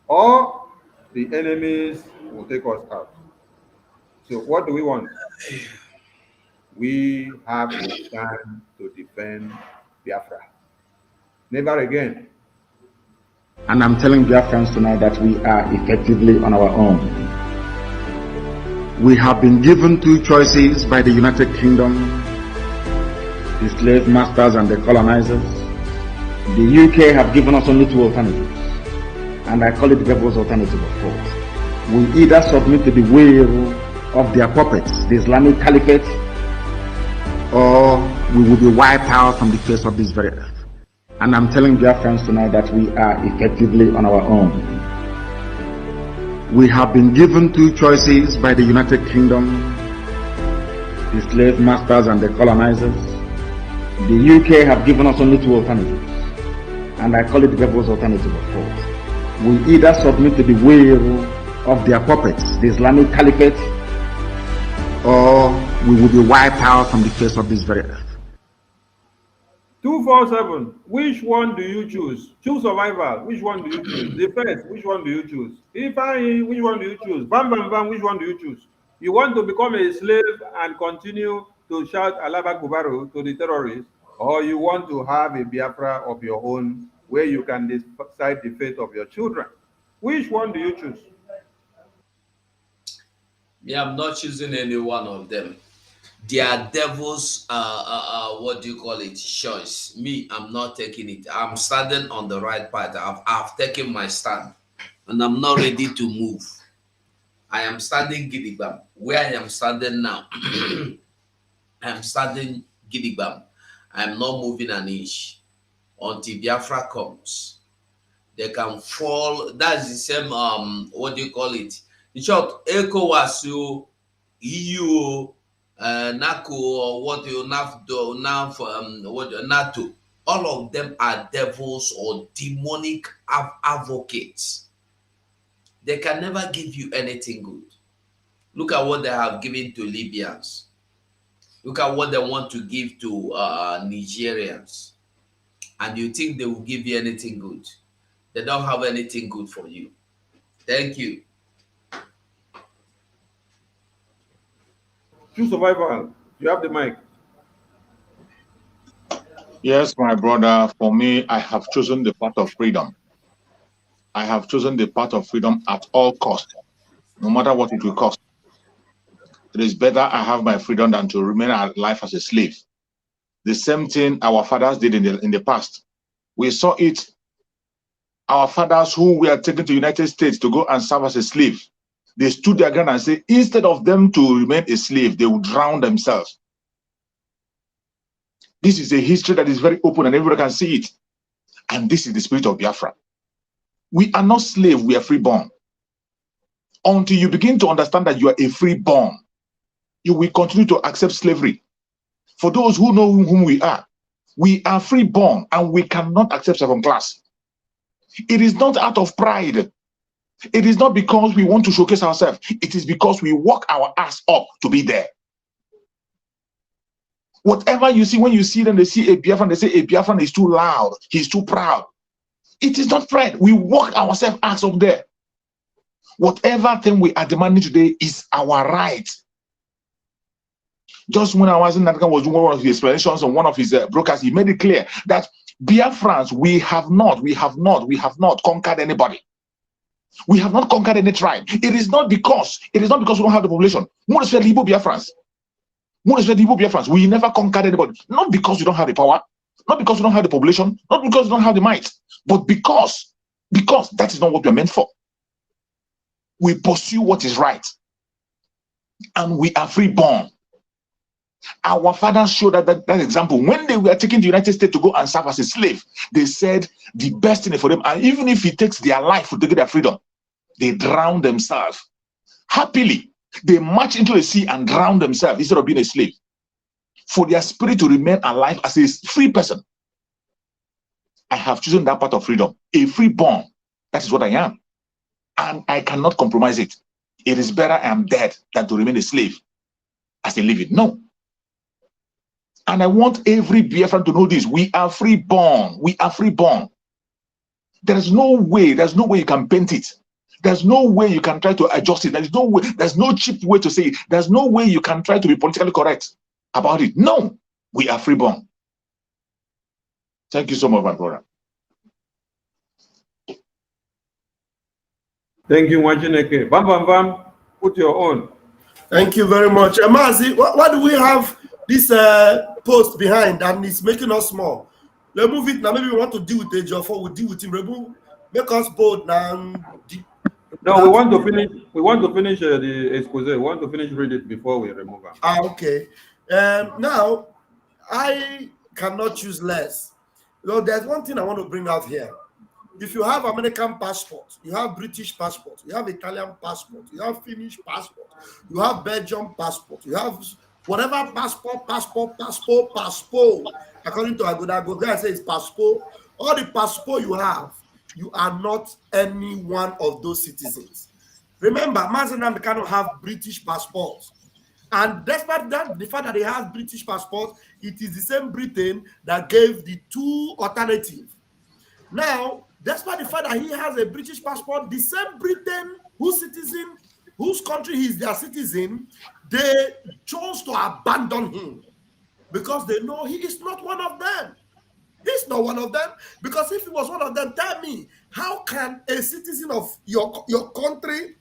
or the enemies will take us out. So what do we want? We have to stand to defend Biafra. Never again. And I'm telling Biafrans tonight that we are effectively on our own. We have been given two choices by the United Kingdom, the slave masters and the colonizers. The UK have given us only two alternatives, and I call it the devil's alternative, of course. We either submit to the will of their puppets, the Islamic Caliphate, or we will be wiped out from the face of this very earth. And I'm telling Biafrans tonight that we are effectively on our own. We have been given two choices by the United Kingdom, the slave masters and the colonizers. The UK have given us only two alternatives, and I call it the devil's alternative, of course. We either submit to the will of their puppets, the Islamic Caliphate, or we will be wiped out from the face of this very earth. 247. Which one do you choose? Choose survival. Which one do you choose? The first. Which one do you choose? If which one do you choose? Bam, bam, bam. Which one do you choose? You want to become a slave and continue to shout Alaba Kubaru to the terrorists, or you want to have a Biafra of your own where you can decide the fate of your children? Which one do you choose? Yeah, I'm not choosing any one of them. They are devils, what do you call it, choice. Me, I'm not taking it. I'm standing on the right path. I've taken my stand, and I'm not ready to move. I am standing gidigam. Where I am standing now, I am standing gidigam. I am not moving an inch until Biafra comes. They can fall. That's the same, what do you call it? In short, ECOWAS, EU, NACO, or what you NATO, all of them are devils or demonic advocates. They can never give you anything good. Look at what they have given to Libyans. Look at what they want to give to Nigerians. And you think they will give you anything good? They don't have anything good for you. Thank you. Choose survival. You have the mic. Yes, my brother. For me, I have chosen the path of freedom. I have chosen the path of freedom at all costs, no matter what it will cost. It is better I have my freedom than to remain alive as a slave. The same thing our fathers did in the past. We saw it. Our fathers who were taken to the United States to go and serve as a slave, they stood their ground and said, instead of them to remain a slave, they would drown themselves. This is a history that is very open and everybody can see it. And this is the spirit of Biafra. We are not slaves, we are freeborn. Until you begin to understand that you are a freeborn, you will continue to accept slavery. For those who know whom we are freeborn and we cannot accept second class. It is not out of pride. It is not because we want to showcase ourselves. It is because we work our ass up to be there. Whatever you see, when you see them, they see a Biafran, they say a Biafran is too loud, he's too proud. It is not pride. We work ourselves ass up there. Whatever thing we are demanding today is our right. Just when I was in Nathan was doing one of his explanations on one of his brokers, he made it clear that Biafrans, we have not conquered anybody. We have not conquered any tribe. It is not because we don't have the population. Biafrans. We never conquered anybody. Not because we don't have the power, not because we don't have the population, not because we don't have the might, but because that is not what we are meant for. We pursue what is right. And we are freeborn. Our fathers showed that example. When they were taken to the United States to go and serve as a slave, they said the best thing for them, and even if it takes their life to get their freedom, they drown themselves. Happily, they march into the sea and drown themselves instead of being a slave. For their spirit to remain alive as a free person. I have chosen that part of freedom. A freeborn. That is what I am. And I cannot compromise it. It is better I am dead than to remain a slave as a living. No. And I want every Biafran to know this. We are freeborn. We are freeborn. There's no way you can paint it. There's no way you can try to adjust it. There's no way, there's no cheap way to say it. There's no way you can try to be politically correct about it. No, we are freeborn. Thank you so much, my brother. Thank you, Wajineke. Bam, bam, bam. Put your own. Thank you very much. Mazi, why do we have this post behind and it's making us small? Remove it now. Maybe we want to deal with the job or we deal with him. Remove, make us bold now. No, we want to finish. We want to finish the expose. We want to finish read it before we remove them. Okay. Now, I cannot choose less. There's one thing I want to bring out here. If you have American passport, you have British passport, you have Italian passport, you have Finnish passport, you have Belgian passport, you have whatever passport, according to Agoda, I say it's passport. All the passport you have, you are not any one of those citizens. Remember, Mazenam cannot have British passports. And despite that, the fact that they have British passport, it is the same Britain that gave the two alternatives. Now, despite the fact that he has a British passport, the same Britain whose country he is their citizen, they chose to abandon him because they know he is not one of them. He's not one of them, because if he was one of them, tell me, how can a citizen of your country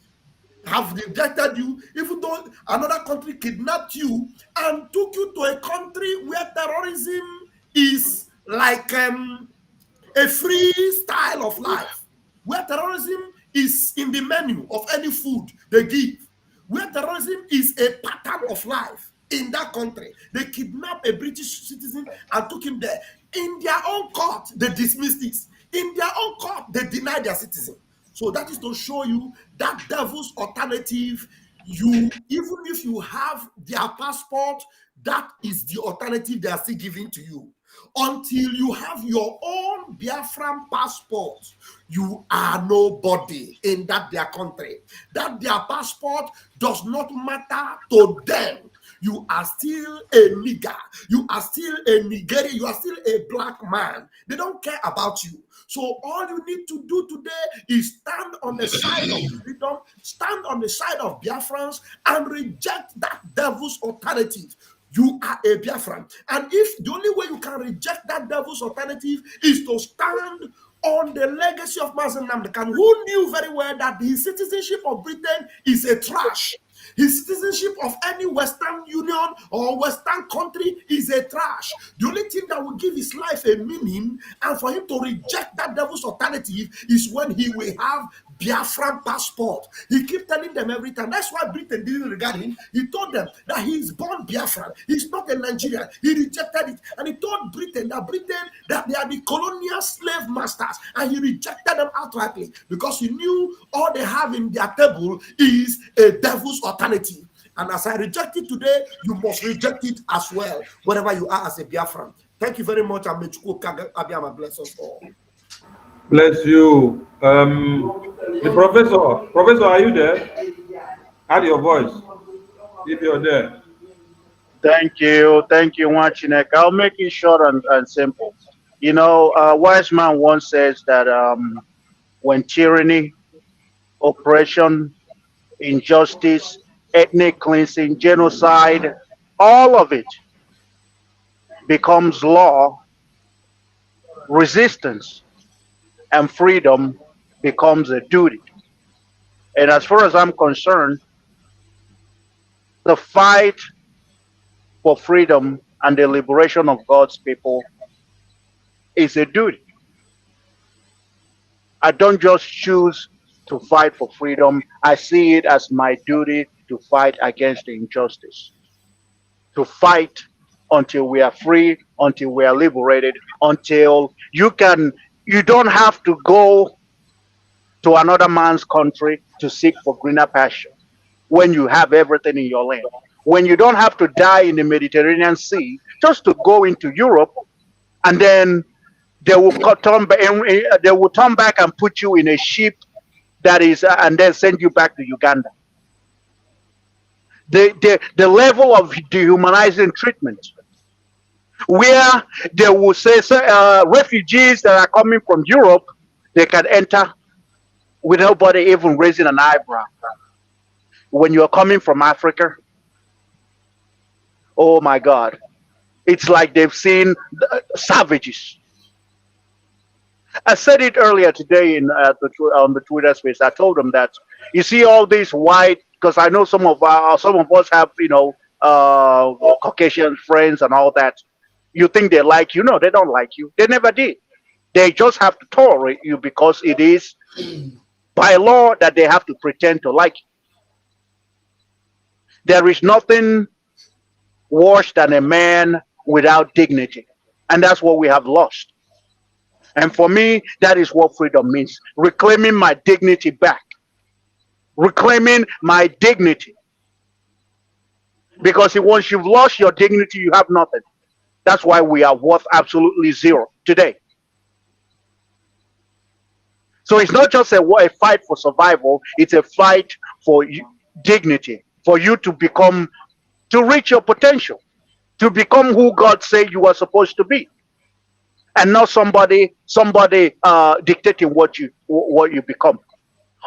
have rejected you, even though another country kidnapped you and took you to a country where terrorism is like a free style of life, where terrorism is in the menu of any food they give, where terrorism is a pattern of life in that country. They kidnapped a British citizen and took him there. In their own court, they dismissed this. In their own court, they denied their citizen. So that is to show you that devil's alternative. Even if you have their passport, that is the alternative they are still giving to you. Until you have your own Biafran passport, you are nobody in their country. That their passport does not matter to them. You are still a nigger. You are still a Nigerian. You are still a black man. They don't care about you. So all you need to do today is stand on the side of freedom, stand on the side of Biafrans, and reject that devil's alternative. You are a Biafran. And if the only way you can reject that devil's alternative is to stand on the legacy of Mazen Namdekan, who knew very well that his citizenship of Britain is a trash. His citizenship of any Western Union or Western country is a trash. The only thing that will give his life a meaning and for him to reject that devil's alternative is when he will have Biafran passport. He keeps telling them every time. That's why Britain didn't regard him. He told them that he is born Biafran. He's not a Nigerian. He rejected it. And he told Britain that they are the colonial slave masters. And he rejected them outrightly because he knew all they have in their table is a devil's alternative. And as I reject it today, you must reject it as well, wherever you are as a Biafran. Thank you very much. And may Chukwu Abiyama bless us all. Bless you. The professor, are you there? Add your voice if you're there. Thank you, Wachinek. I'll make it short and simple. You know, a wise man once says that when tyranny, oppression, injustice, ethnic cleansing, genocide, all of it becomes law, resistance and freedom becomes a duty. And as far as I'm concerned, the fight for freedom and the liberation of God's people is a duty. I don't just choose to fight for freedom. I see it as my duty to fight against the injustice, to fight until we are free, until we are liberated, until you don't have to go to another man's country to seek for greener pasture when you have everything in your land. When you don't have to die in the Mediterranean Sea just to go into Europe, and then they will turn back and put you in a ship that is, and then send you back to Uganda. The level of dehumanizing treatment, where they will say refugees that are coming from Europe, they can enter with nobody even raising an eyebrow. When you're coming from Africa, oh my God, it's like they've seen savages. I said it earlier today on the Twitter space. I told them that you see all these white because I know some of us have, Caucasian friends and all that. You think they like you? No, they don't like you. They never did. They just have to tolerate you because it is by law that they have to pretend to like you. There is nothing worse than a man without dignity, and that's what we have lost. And for me, that is what freedom means: reclaiming my dignity back, reclaiming my dignity. Because once you've lost your dignity, you have nothing. That's why we are worth absolutely zero today. So it's not just a fight for survival, it's a fight for dignity, for you to reach your potential, to become who God said you are supposed to be, and not somebody dictating what you become.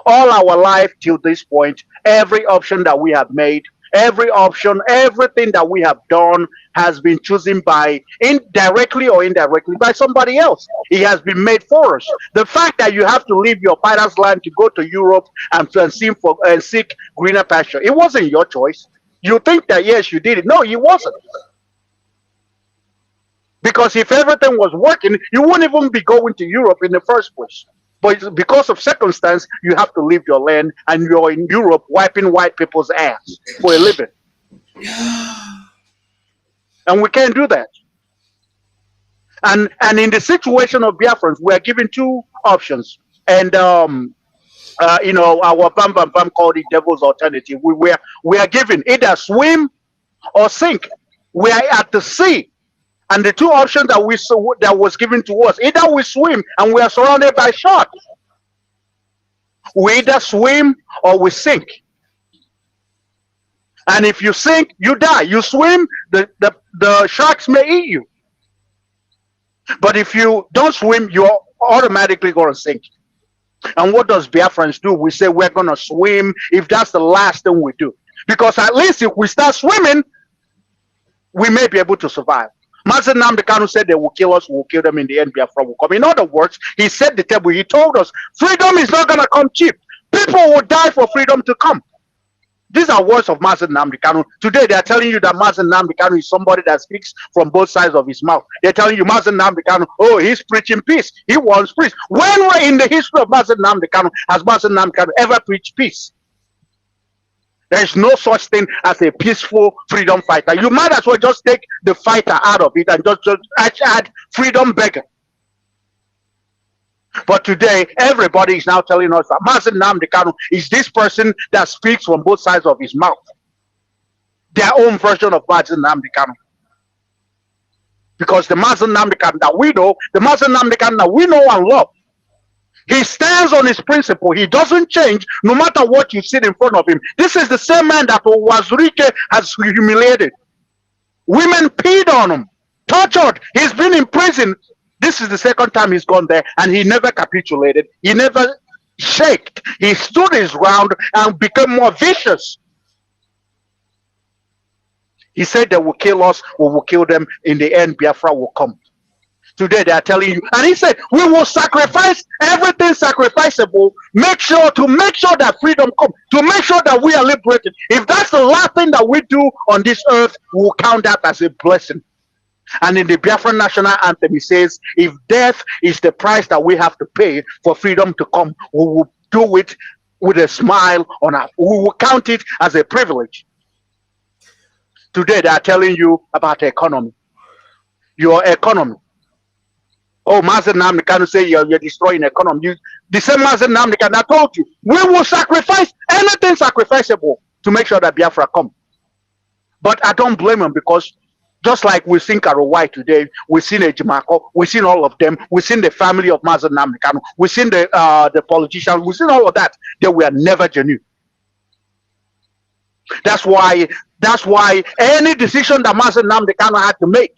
All our life till this point, every option that we have made, everything that we have done has been chosen by indirectly or indirectly by somebody else. It has been made for us. The fact that you have to leave your father's land to go to Europe and seek greener pasture, it wasn't your choice. You think that yes, you did it. No, it wasn't. Because if everything was working, you wouldn't even be going to Europe in the first place. But because of circumstance, you have to leave your land, and you're in Europe wiping white people's ass for a living. And we can't do that. And in the situation of Biafrans, we are given two options. And our Bam Bam Bam called it devil's alternative. We are given either swim or sink. We are at the sea. And the two options that was given to us, either we swim and we are surrounded by sharks. We either swim or we sink. And if you sink, you die. You swim, the sharks may eat you. But if you don't swim, you're automatically going to sink. And what does Biafrans do? We say we're going to swim if that's the last thing we do. Because at least if we start swimming, we may be able to survive. Mazen Nnamdi Kanu said they will kill us, we'll kill them in the end, Biafra will come. In other words, he set the table, he told us, freedom is not going to come cheap. People will die for freedom to come. These are words of Mazen Nnamdi Kanu. Today they are telling you that Mazen Nnamdi Kanu is somebody that speaks from both sides of his mouth. They're telling you Mazen Nnamdi Kanu, oh, he's preaching peace. He wants peace. When we're in the history of Mazen Nnamdi Kanu, has Mazen Nnamdi Kanu ever preached peace? There is no such thing as a peaceful freedom fighter. You might as well just take the fighter out of it and just add freedom beggar. But today, everybody is now telling us that Mazen Nnamdi Kanu is this person that speaks from both sides of his mouth. Their own version of Mazen Nnamdi Kanu. Because the Mazen Nnamdi Kanu that we know, the Mazen Nnamdi Kanu that we know and love, he stands on his principle. He doesn't change no matter what you see in front of him. This is the same man that Wazurike has humiliated. Women peed on him, tortured. He's been in prison. This is the second time he's gone there, and he never capitulated. He never shaked. He stood his ground and became more vicious. He said they will kill us, we will kill them. In the end, Biafra will come. Today they are telling you, and he said, we will sacrifice everything sacrificable, make sure that freedom comes, to make sure that we are liberated. If that's the last thing that we do on this earth, we'll count that as a blessing. And in the Biafran national anthem, he says, if death is the price that we have to pay for freedom to come, we will do it with a smile on us. We will count it as a privilege. Today they are telling you about the economy. Your economy. Oh, Mazen Nnamdi Kanu say you're destroying the economy. The same Mazen Nnamdi Kanu, I told you, we will sacrifice anything sacrificable to make sure that Biafra come. But I don't blame him, because just like we've seen Karowai today, we've seen Ejimako, we've seen all of them, we've seen the family of Mazen Nnamdi Kanu, we've seen the politicians, we've seen all of that. They were never genuine. That's why any decision that Mazen Nnamdi Kanu had to make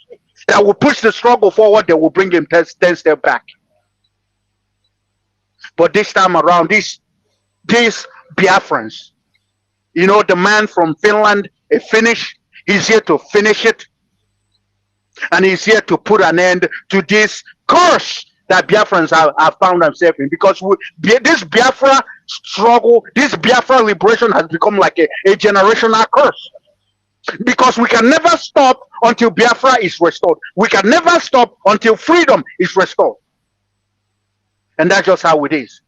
that will push the struggle forward, they will bring him 10 steps back. But this time around, these Biafrans, you know, the man from Finland, a Finnish, he's here to finish it. And he's here to put an end to this curse that Biafrans have found themselves in. Because this Biafra struggle, this Biafra liberation has become like a generational curse. Because we can never stop until Biafra is restored. We can never stop until freedom is restored. And that's just how it is.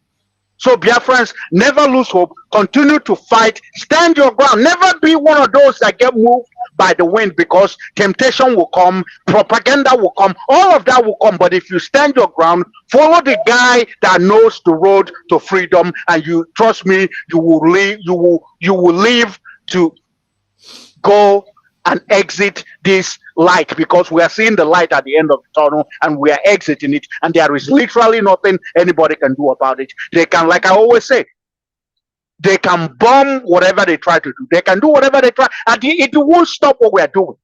So Biafrans, never lose hope. Continue to fight. Stand your ground. Never be one of those that get moved by the wind, because temptation will come, propaganda will come, all of that will come. But if you stand your ground, follow the guy that knows the road to freedom, and you trust me, you will leave. You will live to go and exit this light, because we are seeing the light at the end of the tunnel and we are exiting it, and there is literally nothing anybody can do about it. They can, like I always say, they can bomb whatever they try to do. They can do whatever they try, and it won't stop what we are doing.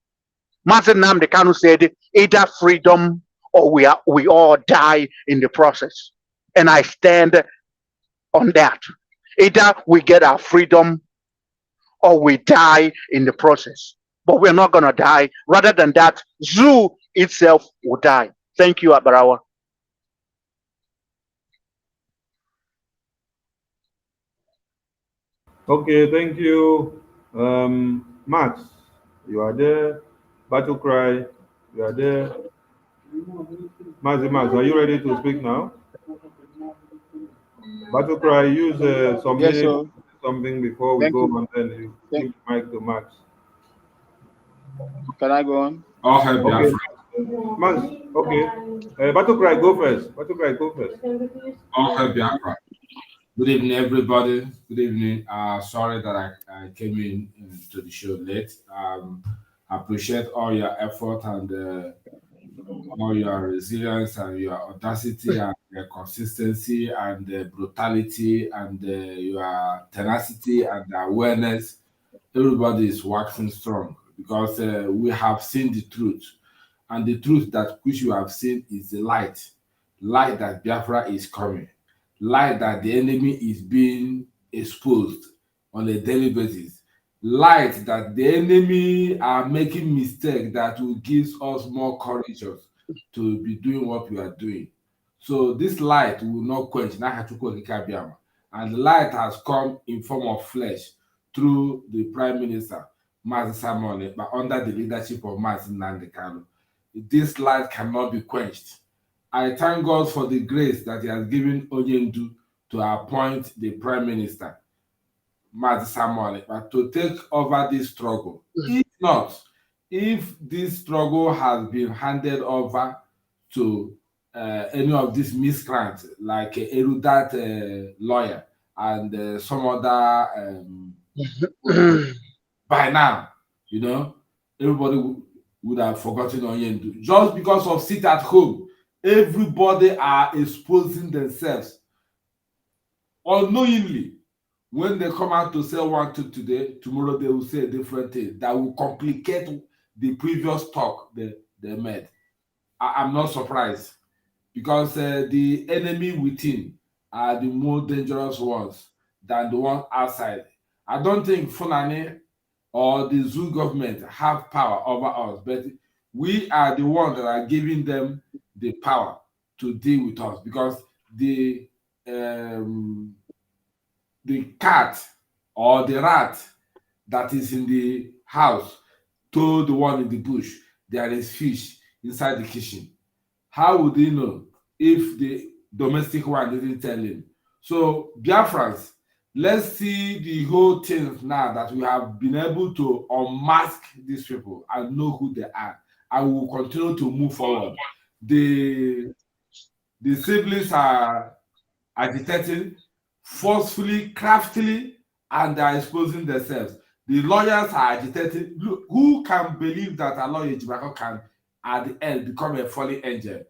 Mazen Nnamdi Kanu said, either freedom or we all die in the process. And I stand on that. Either we get our freedom or we die in the process. But we're not going to die. Rather than that, Zoo itself will die. Thank you, Abarawa. Okay, thank you. Max, you are there. Battle Cry, you are there. Max, are you ready to speak now? Battle Cry, use some minutes, something before we go, and then you give the mic to Max. Can I go on? Okay. Max, okay. Battle Cry, go first. Battle Cry, go first. Okay, Biafra. Good evening, everybody. Good evening. Sorry that I came in to the show late. I appreciate all your effort and all your resilience and your audacity and your consistency and brutality and your tenacity and awareness. Everybody is waxing strong because we have seen the truth. And the truth that which you have seen is the light that Biafra is coming. Light that the enemy is being exposed on a daily basis. Light that the enemy are making mistakes that will give us more courage to be doing what we are doing. So this light will not quench. And the light has come in form of flesh through the Prime Minister, Mazi Simon, but under the leadership of Mazi Nnamdi Kanu. This light cannot be quenched. I thank God for the grace that He has given Onyendu to appoint the Prime Minister, Mazi Simon, but to take over this struggle. If not, if this struggle has been handed over to any of these miscreants, like a erudite lawyer and some other, by now, you know, everybody would have forgotten Onyendu. Just because of sit at home, everybody are exposing themselves unknowingly. When they come out to say one thing today, tomorrow they will say a different thing that will complicate the previous talk they made. I'm not surprised because the enemy within are the more dangerous ones than the ones outside. I don't think Fulani or the Zoo government have power over us, but we are the ones that are giving them the power to deal with us, because the cat or the rat that is in the house told the one in the bush there is fish inside the kitchen. How would he know if the domestic one didn't tell him? So Biafrans, let's see the whole thing now that we have been able to unmask these people and know who they are, and we will continue to move forward. The siblings are agitating forcefully, craftily, and they are exposing themselves. The lawyers are agitating. Look, who can believe that a lawyer can at the end become a fallen angel?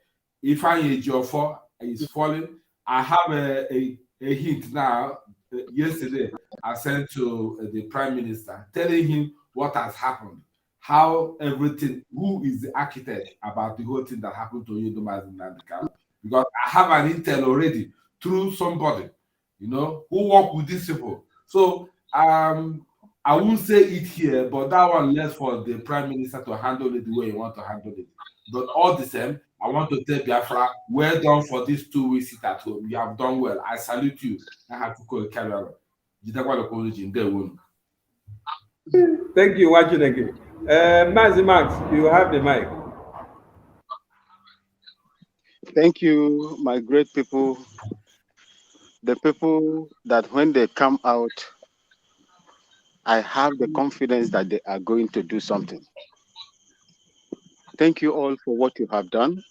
If I is falling, I have a hint now. Yesterday, I sent to the Prime Minister telling him what has happened, how everything, who is the architect about the whole thing that happened to you, because I have an intel already through somebody, you know, who work with these people. So I won't say it here, but that one left for the Prime Minister to handle it the way he wants to handle it. But all the same, I want to tell Biafra, well done for these 2 weeks sit at home. You have done well. I salute you. I have to call camera. Thank you, watching again. Mazi Max, you have the mic. Thank you, my great people. The people that when they come out, I have the confidence that they are going to do something. Thank you all for what you have done.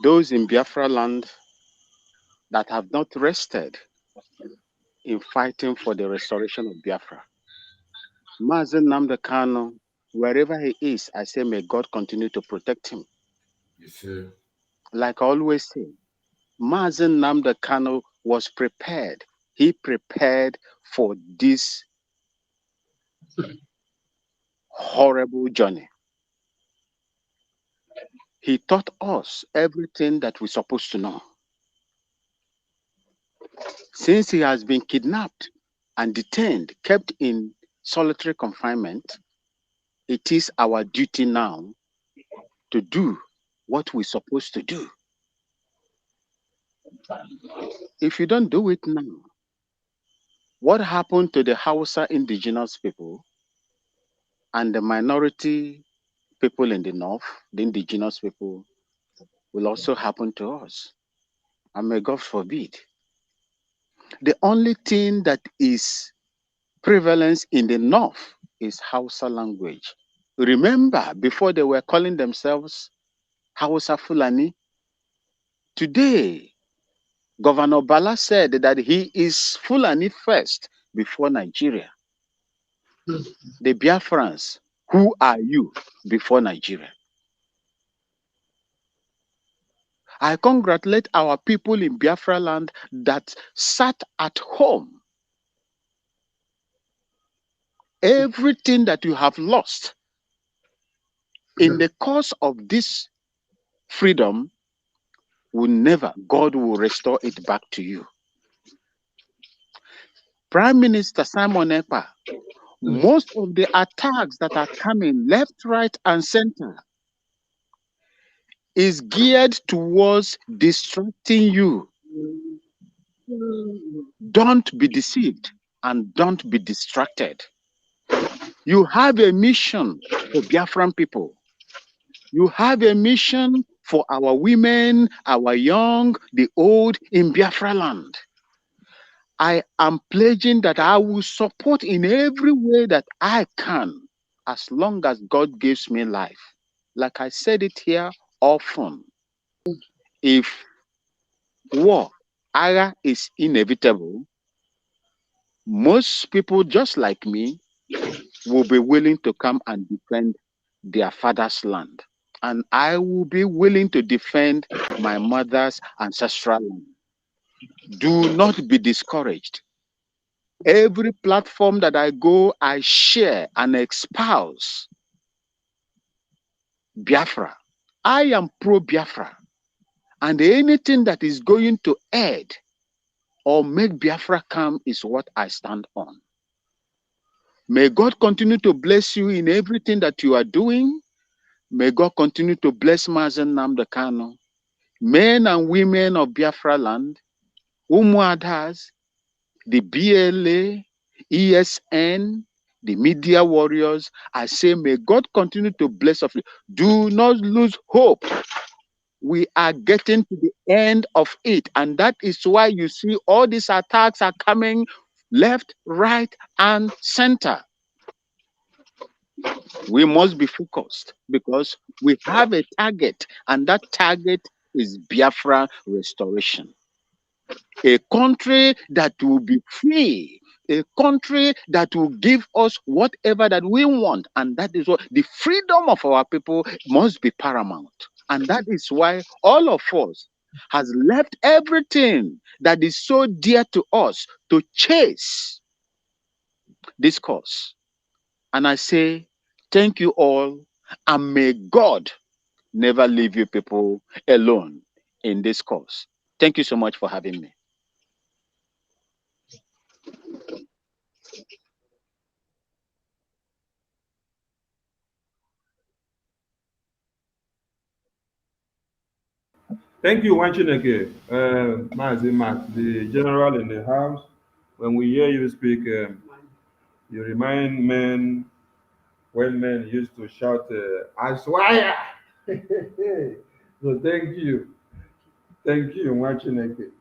Those in Biafra land that have not rested in fighting for the restoration of Biafra. Mazen Nnamdi Kanu, wherever he is, I say may God continue to protect him. Yes, sir. Like I always say, Mazen Nnamdi Kanu was prepared. He prepared for this horrible journey. He taught us everything that we're supposed to know. Since he has been kidnapped and detained, kept in solitary confinement, it is our duty now to do what we're supposed to do. If you don't do it now, what happened to the Hausa indigenous people and the minority people in the north, the indigenous people, will also happen to us. And may God forbid. The only thing that is prevalence in the north is Hausa language. Remember, before they were calling themselves Hausa Fulani, today, Governor Bala said that he is Fulani first before Nigeria. The Biafrans, who are you before Nigeria? I congratulate our people in Biafra land that sat at home. Everything that you have lost in the course of this freedom will never, God will restore it back to you. Prime Minister Simon Ekpa, most of the attacks that are coming left, right, and center is geared towards distracting you. Don't be deceived and don't be distracted. You have a mission for Biafran people. You have a mission for our women, our young, the old in Biafra land. I am pledging that I will support in every way that I can, as long as God gives me life. Like I said it here often, if war, Ara is inevitable, most people just like me will be willing to come and defend their father's land. And I will be willing to defend my mother's ancestral land. Do not be discouraged. Every platform that I go, I share and espouse Biafra. I am pro-Biafra. And anything that is going to aid or make Biafra come is what I stand on. May God continue to bless you in everything that you are doing. May God continue to bless Mazen Nnamdi Kanu, men and women of Biafra land, Umuadas, the BLA, ESN, the media warriors. I say, may God continue to bless you. Do not lose hope. We are getting to the end of it. And that is why you see all these attacks are coming left, right, and center. We must be focused because we have a target, and that target is Biafra restoration. A country that will be free, a country that will give us whatever that we want, and that is what the freedom of our people must be paramount. And that is why all of us has left everything that is so dear to us to chase this cause. And I say, thank you all, and may God never leave you people alone in this cause. Thank you so much for having me. Thank you, Wanchineke, Mazi Max, the general in the house. When we hear you speak, you remind men when men used to shout, Aswaya! So thank you. Thank you, Wanchineke.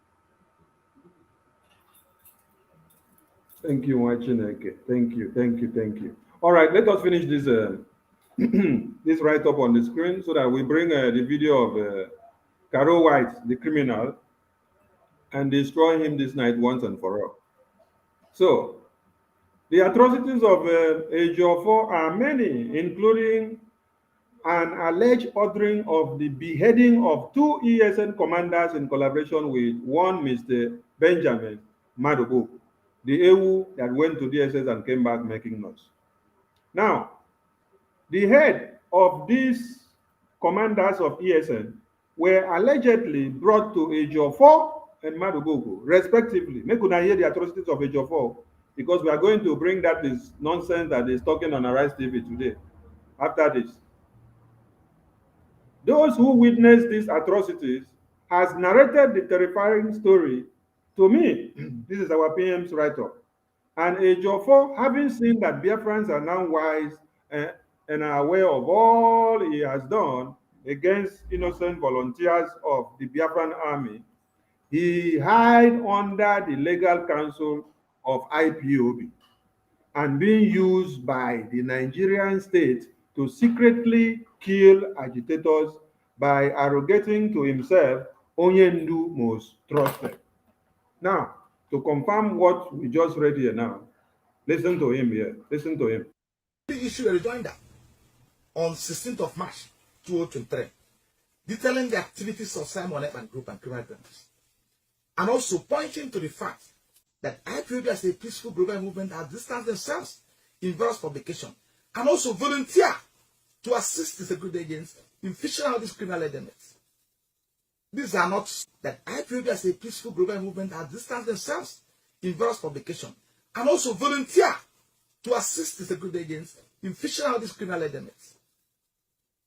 Thank you, Wanchineke. Thank you, thank you, thank you. All right, let us finish this this write-up on the screen so that we bring the video of Caro White, the criminal, and destroy him this night once and for all. So, the atrocities of Ejiofor are many, including an alleged ordering of the beheading of 2 ESN commanders in collaboration with one Mr. Benjamin Madobo, the AU that went to DSS and came back making noise. Now, the head of these commanders of ESN were allegedly brought to Ejiofor and Madobogo, respectively. Make una hear the atrocities of Ejiofor, because we are going to bring that is nonsense that is talking on Arise TV today. After this, those who witnessed these atrocities has narrated the terrifying story to me. This is our PM's write-up. And Ejiofor, having seen that Biafrans are now wise and are aware of all he has done against innocent volunteers of the Biafran army, he hid under the legal counsel of IPOB and being used by the Nigerian state to secretly kill agitators by arrogating to himself Onyendu most trusted. Now, to confirm what we just read here now, listen to him here. Listen to him. We issue a rejoinder on 16th of March 2023, detailing the activities of Simon Ekman Group and criminal criminals, and also pointing to the fact that IPOB as a peaceful global movement has distanced themselves in various publications and also volunteer to assist the security agents in fishing out these criminal elements. These are not that IPOB as a peaceful global movement has distanced themselves in various publications and also volunteer to assist the security agents in fishing out these criminal elements.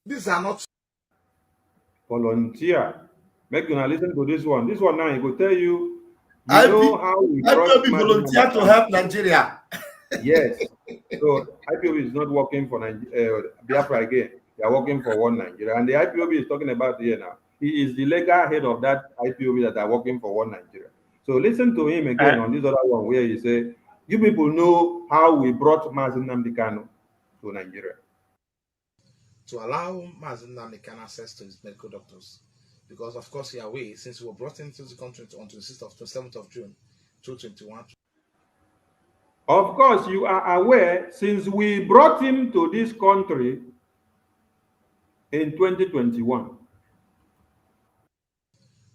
These are not volunteer. Make you listen to this one. This one now, he will tell you, know how we brought volunteer to help Nigeria. Yes. So IPOB is not working for Biafra again. They are working for one Nigeria. And the IPOB is talking about here now. He is the legal head of that IPOB that are working for one Nigeria. So listen to him again on this other one where he say, you people know how we brought Mazi Nnamdi Kanu to Nigeria. To allow Mazi Nnamdi Kanu access to his medical doctors. Because of course he away since he was brought into the country on the 27th of June 2021. Of course, you are aware since we brought him to this country in 2021.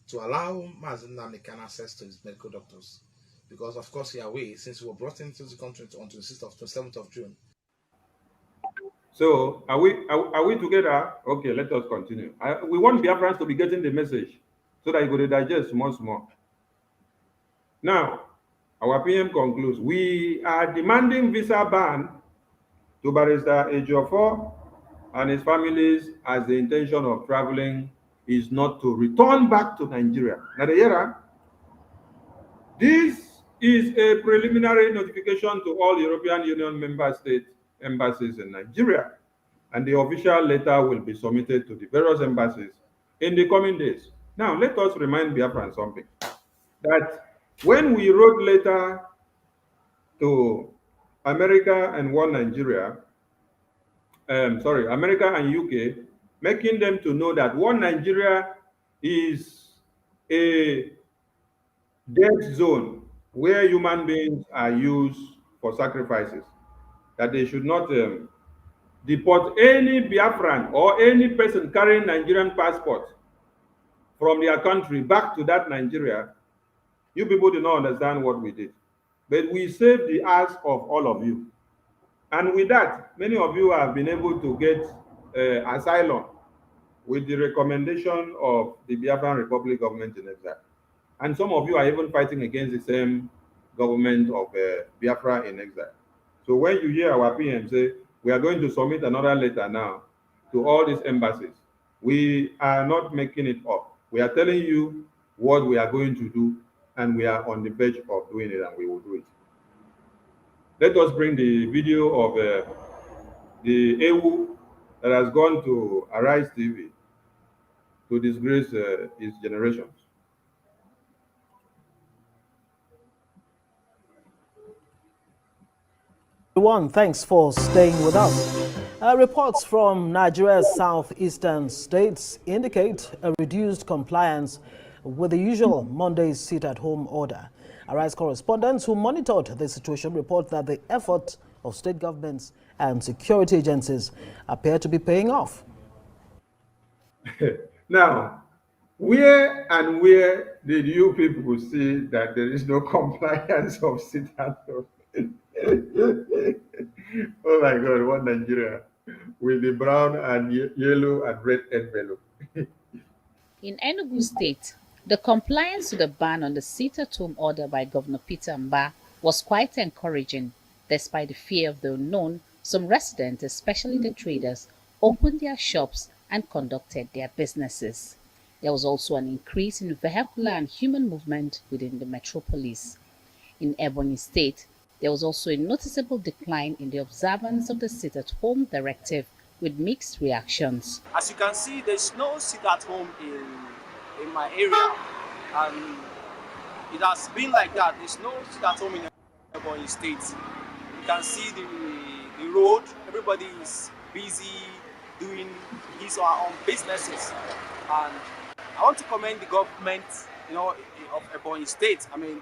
To allow Mazi Nnamdi Kanu access to his medical doctors. Because of course he away since he was brought into the country on the 27th of June. So are we together? Okay, let us continue. We want Biafrans to be getting the message so that you could digest more. Now, our PM concludes, we are demanding visa ban to Barrister Ejiofor and his families as the intention of traveling is not to return back to Nigeria. Now, this is a preliminary notification to all European Union member state embassies in Nigeria, and the official letter will be submitted to the various embassies in the coming days. Now, let us remind Biafran something, that when we wrote letter to America and one Nigeria, America and UK, making them to know that one Nigeria is a dead zone where human beings are used for sacrifices, that they should not deport any Biafran or any person carrying Nigerian passport from their country back to that Nigeria. You people do not understand what we did, but we saved the ass of all of you. And with that, many of you have been able to get asylum with the recommendation of the Biafran Republic government in exile. And some of you are even fighting against the same government of Biafra in exile. So when you hear our PM say, we are going to submit another letter now to all these embassies, we are not making it up. We are telling you what we are going to do, and we are on the verge of doing it, and we will do it. Let us bring the video of the AWU that has gone to Arise TV to disgrace his generations. Everyone, thanks for staying with us. Reports from Nigeria's southeastern states indicate a reduced compliance with the usual Monday sit-at-home order. Arise correspondents who monitored the situation report that the efforts of state governments and security agencies appear to be paying off. Now, where did you people see that there is no compliance of sit-at-home? Oh my God, what Nigeria with the brown and yellow and red envelope. In Enugu State, the compliance to the ban on the sit-at-home order by Governor Peter Mba was quite encouraging. Despite the fear of the unknown, some residents, especially the traders, opened their shops and conducted their businesses. There was also an increase in vehicular and human movement within the metropolis. In Ebonyi State, there was also a noticeable decline in the observance of the sit-at-home directive with mixed reactions. As you can see, there's no sit-at-home in my area, and it has been like that. There's no sit-at-home in Ebonyi State. You can see the road, everybody is busy doing his or her own businesses, and I want to commend the government, of Ebonyi State. I mean,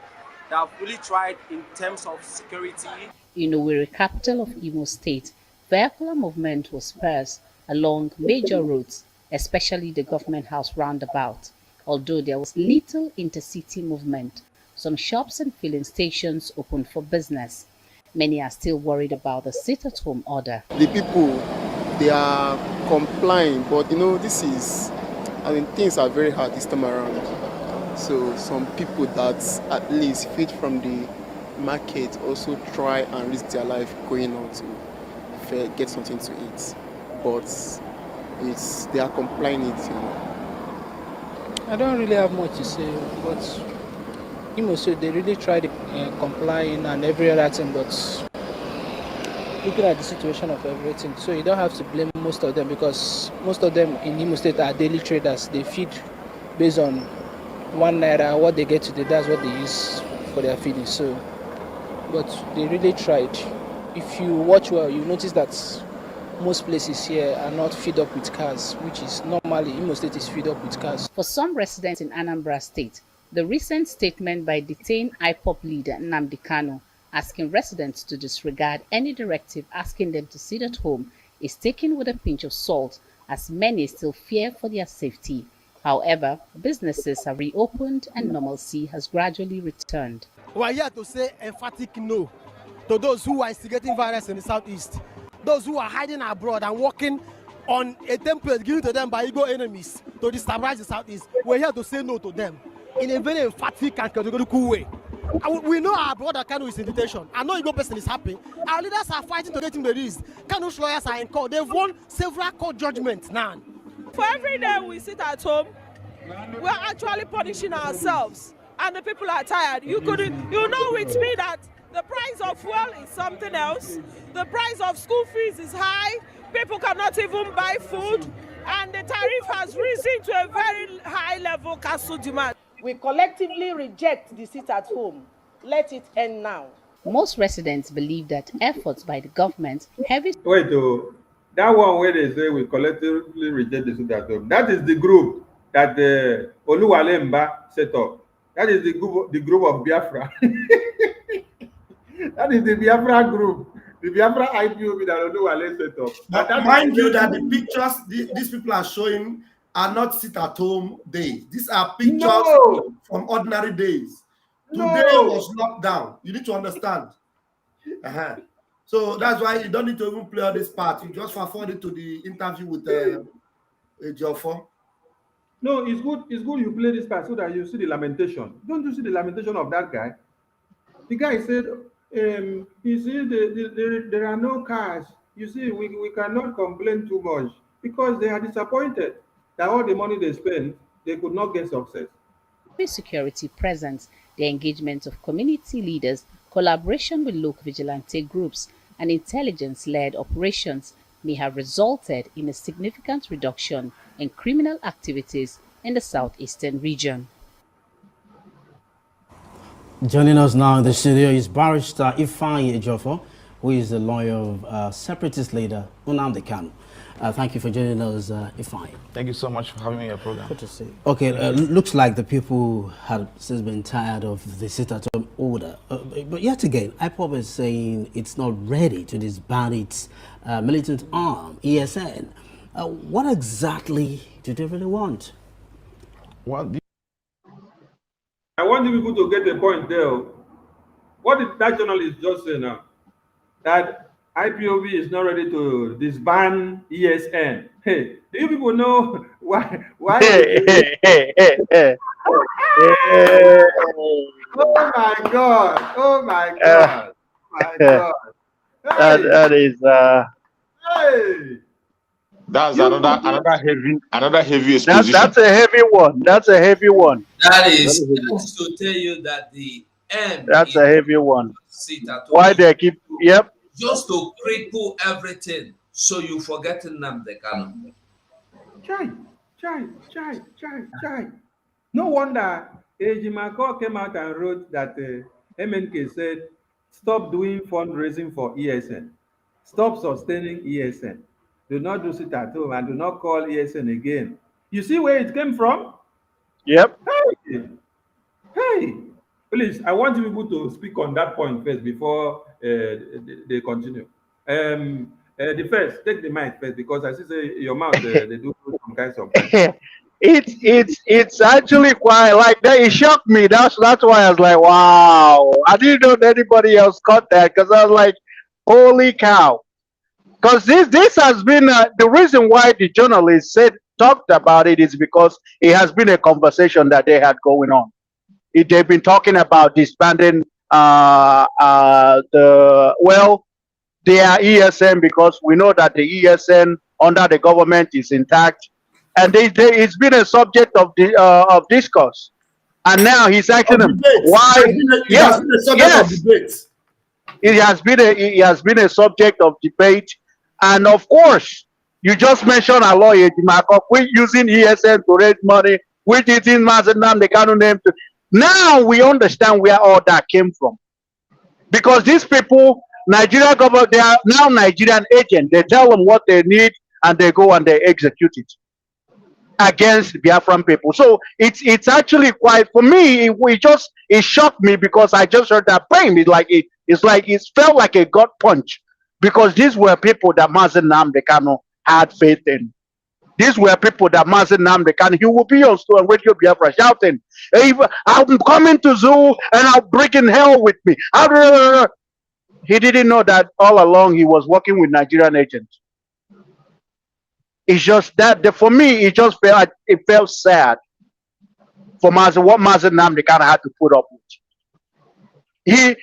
they have really tried in terms of security. In Owerri, capital of Imo State, vehicular movement was sparse along major roads, especially the government house roundabout. Although there was little intercity movement, some shops and filling stations opened for business. Many are still worried about the sit-at-home order. The people, they are complying, but things are very hard this time around. So some people that at least feed from the market also try and risk their life going out to get something to eat. But they are complying it. I don't really have much to say, but so they really tried complying and every other thing, but looking at the situation of everything, so you don't have to blame most of them, because most of them in Imo State are daily traders. They feed based on 1 naira, what they get today, that's what they use for their feeding. So, but they really tried. If you watch well, you notice that most places here are not filled up with cars, which is normally Imo State is filled up with cars. For some residents in Anambra State, the recent statement by detained IPOP leader Nnamdi Kanu asking residents to disregard any directive asking them to sit at home is taken with a pinch of salt, as many still fear for their safety. However, businesses have reopened and normalcy has gradually returned. We are here to say emphatic no to those who are instigating violence in the southeast, those who are hiding abroad and working on a template given to them by Igbo enemies to destabilize the southeast. We are here to say no to them in a very emphatic and categorical way. We know our brother Kanu is in detention. I know Igbo person is happy. Our leaders are fighting to get him released. Kanu's lawyers are in court. They've won several court judgments now. For every day we sit at home, we are actually punishing ourselves, and the people are tired. You know with me that the price of fuel is something else. The price of school fees is high. People cannot even buy food, and the tariff has risen to a very high level castle demand. We collectively reject the sit at home. Let it end now. Most residents believe that efforts by the government heavy. Wait, that one where they say we collectively reject the sit at home, that is the group that Oluwale Mba set up. That is the group of Biafra. That is the Biafra group. The Biafra IPOB that Oluwale set up. But mind you that the pictures these people are showing are not sit-at-home days. These are pictures from ordinary days. Today was locked down. You need to understand. So that's why you don't need to even play all this part. You just forward it to the interview with Joffo. No, it's good. It's good you play this part so that you see the lamentation. Don't you see the lamentation of that guy? The guy said, you see, there are no cars. You see, we cannot complain too much because they are disappointed that all the money they spend they could not get success. Security presence, the engagement of community leaders, collaboration with local vigilante groups, and intelligence-led operations may have resulted in a significant reduction in criminal activities in the southeastern region. Joining us now in the studio is Barrister Ifeanyi Ejiofor, who is the lawyer of separatist leader Nnamdi Kanu. Thank you for joining us, Ifeanyi. Thank you so much for having me on your program. Good to see you. Okay, looks like the people have since been tired of the sit-at-home order. But yet again, IPOB is saying it's not ready to disband its militant arm, ESN. What exactly do they really want? Well, I want you people to get the point there. What did that journalist just say now? That IPOB is not ready to disband ESN. Hey, do you people know why? Oh my God! Oh my God! My God! Hey. That is. Hey. That's another heavy exposition. That's a heavy one. That's a heavy one. That is to tell you that the end. That's a heavy one. Why they keep? Yep. Just to cripple everything, so you forget Nnamdi Kanu. Chai. No wonder Ejimako came out and wrote that MNK said, stop doing fundraising for ESN. Stop sustaining ESN. Do not do sit at home and do not call ESN again. You see where it came from? Yep. Hey. Please, I want you people to speak on that point first before they continue. The first, take the mic first because I see say your mouth they do some kinds of. It's actually quite like that. It shocked me. That's why I was like, wow. I didn't know that anybody else caught that because I was like, holy cow. Because this has been the reason why the journalist talked about it is because it has been a conversation that they had going on. They've been talking about disbanding they are ESN because we know that the ESN under the government is intact, and it's been a subject of discourse. And now he's asking them why. Yes, it has been a subject of debate, and of course, you just mentioned our lawyer Ejimako, quit using ESN to raise money, which is in Nnamdi Kanu name to. Now we understand where all that came from. Because these people, Nigerian government, they are now Nigerian agents. They tell them what they need and they go and they execute it against Biafran people. So it's actually quite, for me, it shocked me because I just heard that pain. It felt like a gut punch because these were people that Nnamdi Kanu had faith in. These were people that Nnamdi Kanu, he will be on Radio Biafra shouting, hey, I'm coming to zoo and I'll bring in hell with me. He didn't know that all along he was working with Nigerian agents. It's just that, for me, it felt sad for what Nnamdi Kanu had to put up with. He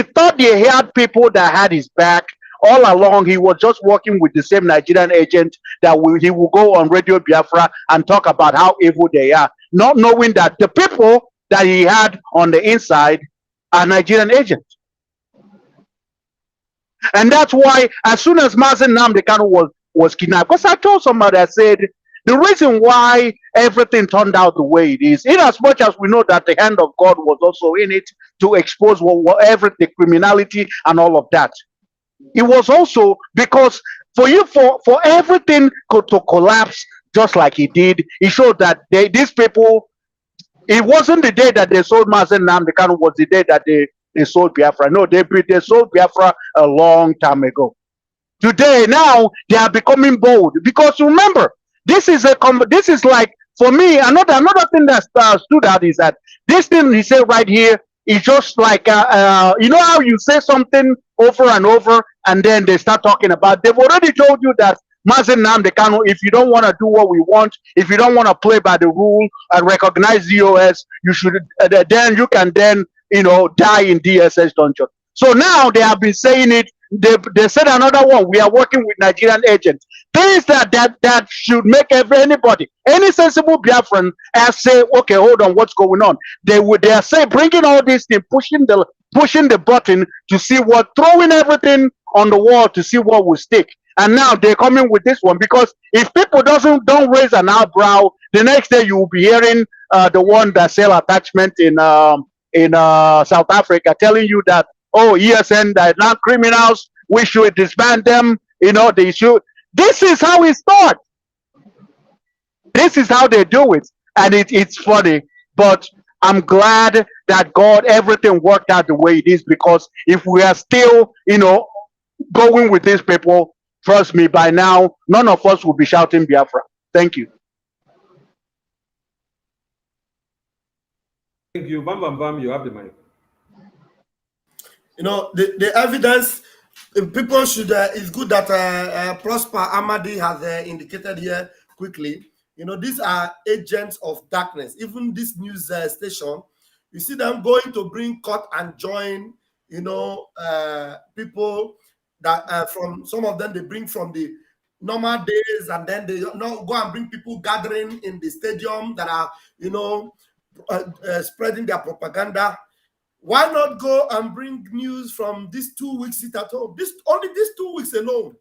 thought he had people that had his back. All along, he was just working with the same Nigerian agent that he will go on Radio Biafra and talk about how evil they are, not knowing that the people that he had on the inside are Nigerian agents. And that's why, as soon as Nnamdi Kanu was kidnapped, because I told somebody, I said, the reason why everything turned out the way it is, in as much as we know that the hand of God was also in it to expose the criminality and all of that. It was also because for everything to collapse just like it did, it showed that these people, it wasn't the day that they sold Nnamdi Kanu was the day that they sold Biafra. No, they sold Biafra a long time ago. Today, now they are becoming bold because remember, this is like, for me, another thing that stood out is that this thing he said right here is just like you know how you say something over and over and then they start talking about, they've already told you that Nnamdi Kanu, if you don't want to do what we want, if you don't want to play by the rule and recognize DOS, you should then you can die in DSS dungeon. So now they have been saying it. They said another one. We are working with Nigerian agents. Things that should make anybody, any sensible Biafran, say, okay, hold on, what's going on? They are saying, bringing all these things, pushing the button to see what, throwing everything on the wall to see what will stick. And now they're coming with this one, because if people don't raise an eyebrow, the next day you will be hearing the one that sell attachment in South Africa telling you that, oh, ESN, they're not criminals, we should disband them, they should. This is how it starts. This is how they do it. And it's funny, but I'm glad that God, everything worked out the way it is, because if we are still, going with these people, trust me, by now, none of us will be shouting Biafra. Thank you. Thank you. Bam, bam, bam, you have the mic. The evidence, people should, it's good that Prosper Amadi has indicated here quickly. These are agents of darkness. Even this news station, you see them going to bring cut and join, people that from some of them they bring from the normal days, and then they go and bring people gathering in the stadium that are, spreading their propaganda. Why not go and bring news from these 2 weeks sit at home? Only these 2 weeks alone.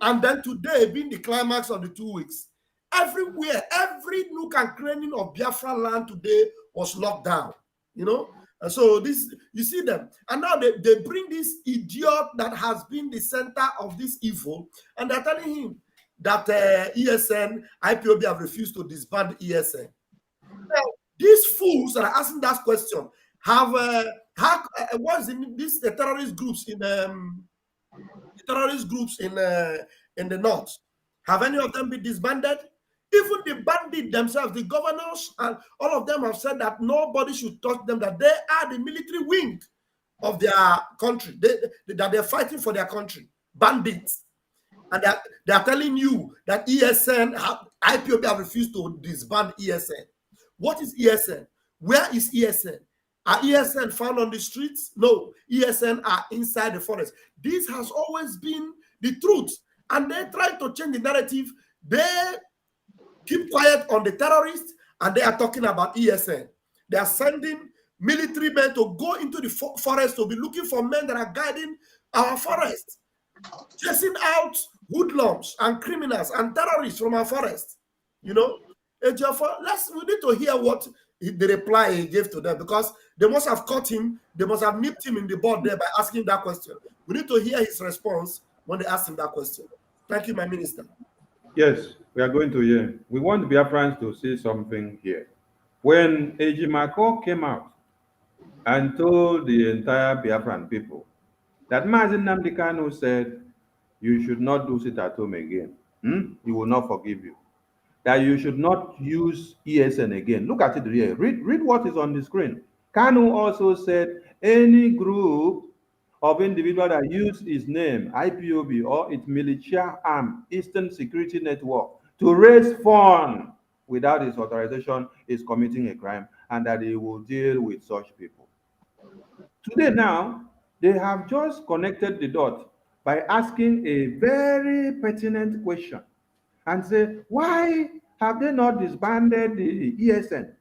And then today being the climax of the 2 weeks. Everywhere, every nook and cranny of Biafra land today was locked down. And so this, you see them. And now they bring this idiot that has been the center of this evil, and they're telling him that ESN, IPOB have refused to disband ESN. Now, these fools that are asking that question have what's in these terrorist groups in the north? Have any of them been disbanded? Even the bandits themselves, the governors, and all of them have said that nobody should touch them, that they are the military wing of their country, that they're fighting for their country. Bandits. And they are telling you that ESN, IPOB have refused to disband ESN. What is ESN? Where is ESN? Are ESN found on the streets? No. ESN are inside the forest. This has always been the truth. And they try to change the narrative. They keep quiet on the terrorists, and they are talking about ESN. They are sending military men to go into the forest to be looking for men that are guiding our forest, chasing out hoodlums and criminals and terrorists from our forest. We need to hear what the reply he gave to them, because they must have caught him, they must have nipped him in the bud there by asking that question. We need to hear his response when they ask him that question. Thank you, my minister. Yes, we are going to hear. We want Biafrans to see something here. When Ejimako came out and told the entire Biafran people that Mazi Nnamdi Kanu said, you should not do sit at home again. He will not forgive you. That you should not use ESN again. Look at it here. Read what is on the screen. Kanu also said, any group of individuals that use his name, IPOB, or its militia arm, Eastern Security Network, to raise funds without his authorization is committing a crime, and that he will deal with such people. Today now, they have just connected the dots by asking a very pertinent question and say, why have they not disbanded the ESN,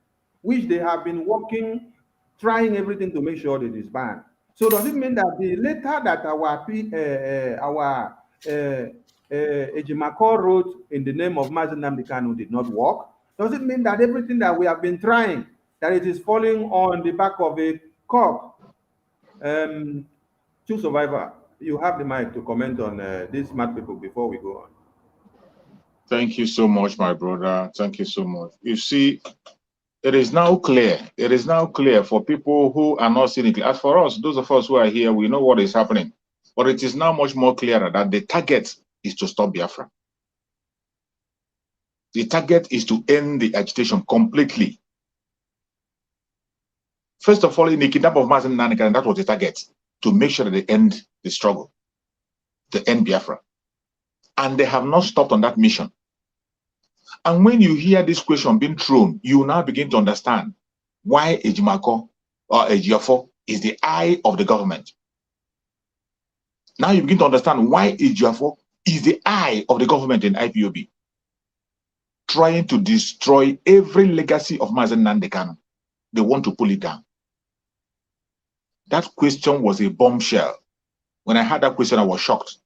which they have been working, trying everything to make sure they disband? So does it mean that the letter that our Ejimako wrote in the name of Mazi Nnamdi Kanu did not work? Does it mean that everything that we have been trying, that it is falling on the back of a cock? True Survivor, you have the mic to comment on these smart people before we go on. Thank you so much, my brother. Thank you so much. You see, it is now clear. It is now clear for people who are not seeing it. As for us, those of us who are here, we know what is happening. But it is now much more clearer that the target is to stop Biafra. The target is to end the agitation completely. First of all, in the kidnap of Mazi Nnamdi Kanu, that was the target, to make sure that they end the struggle, to end Biafra. And they have not stopped on that mission. And when you hear this question being thrown, you now begin to understand why Ejimako or Ejiofor is the eye of the government. Now you begin to understand why Ejiofor is the eye of the government in IPOB, trying to destroy every legacy of Mazen Nnamdi Kanu. They want to pull it down. That question was a bombshell. When I heard that question, I was shocked.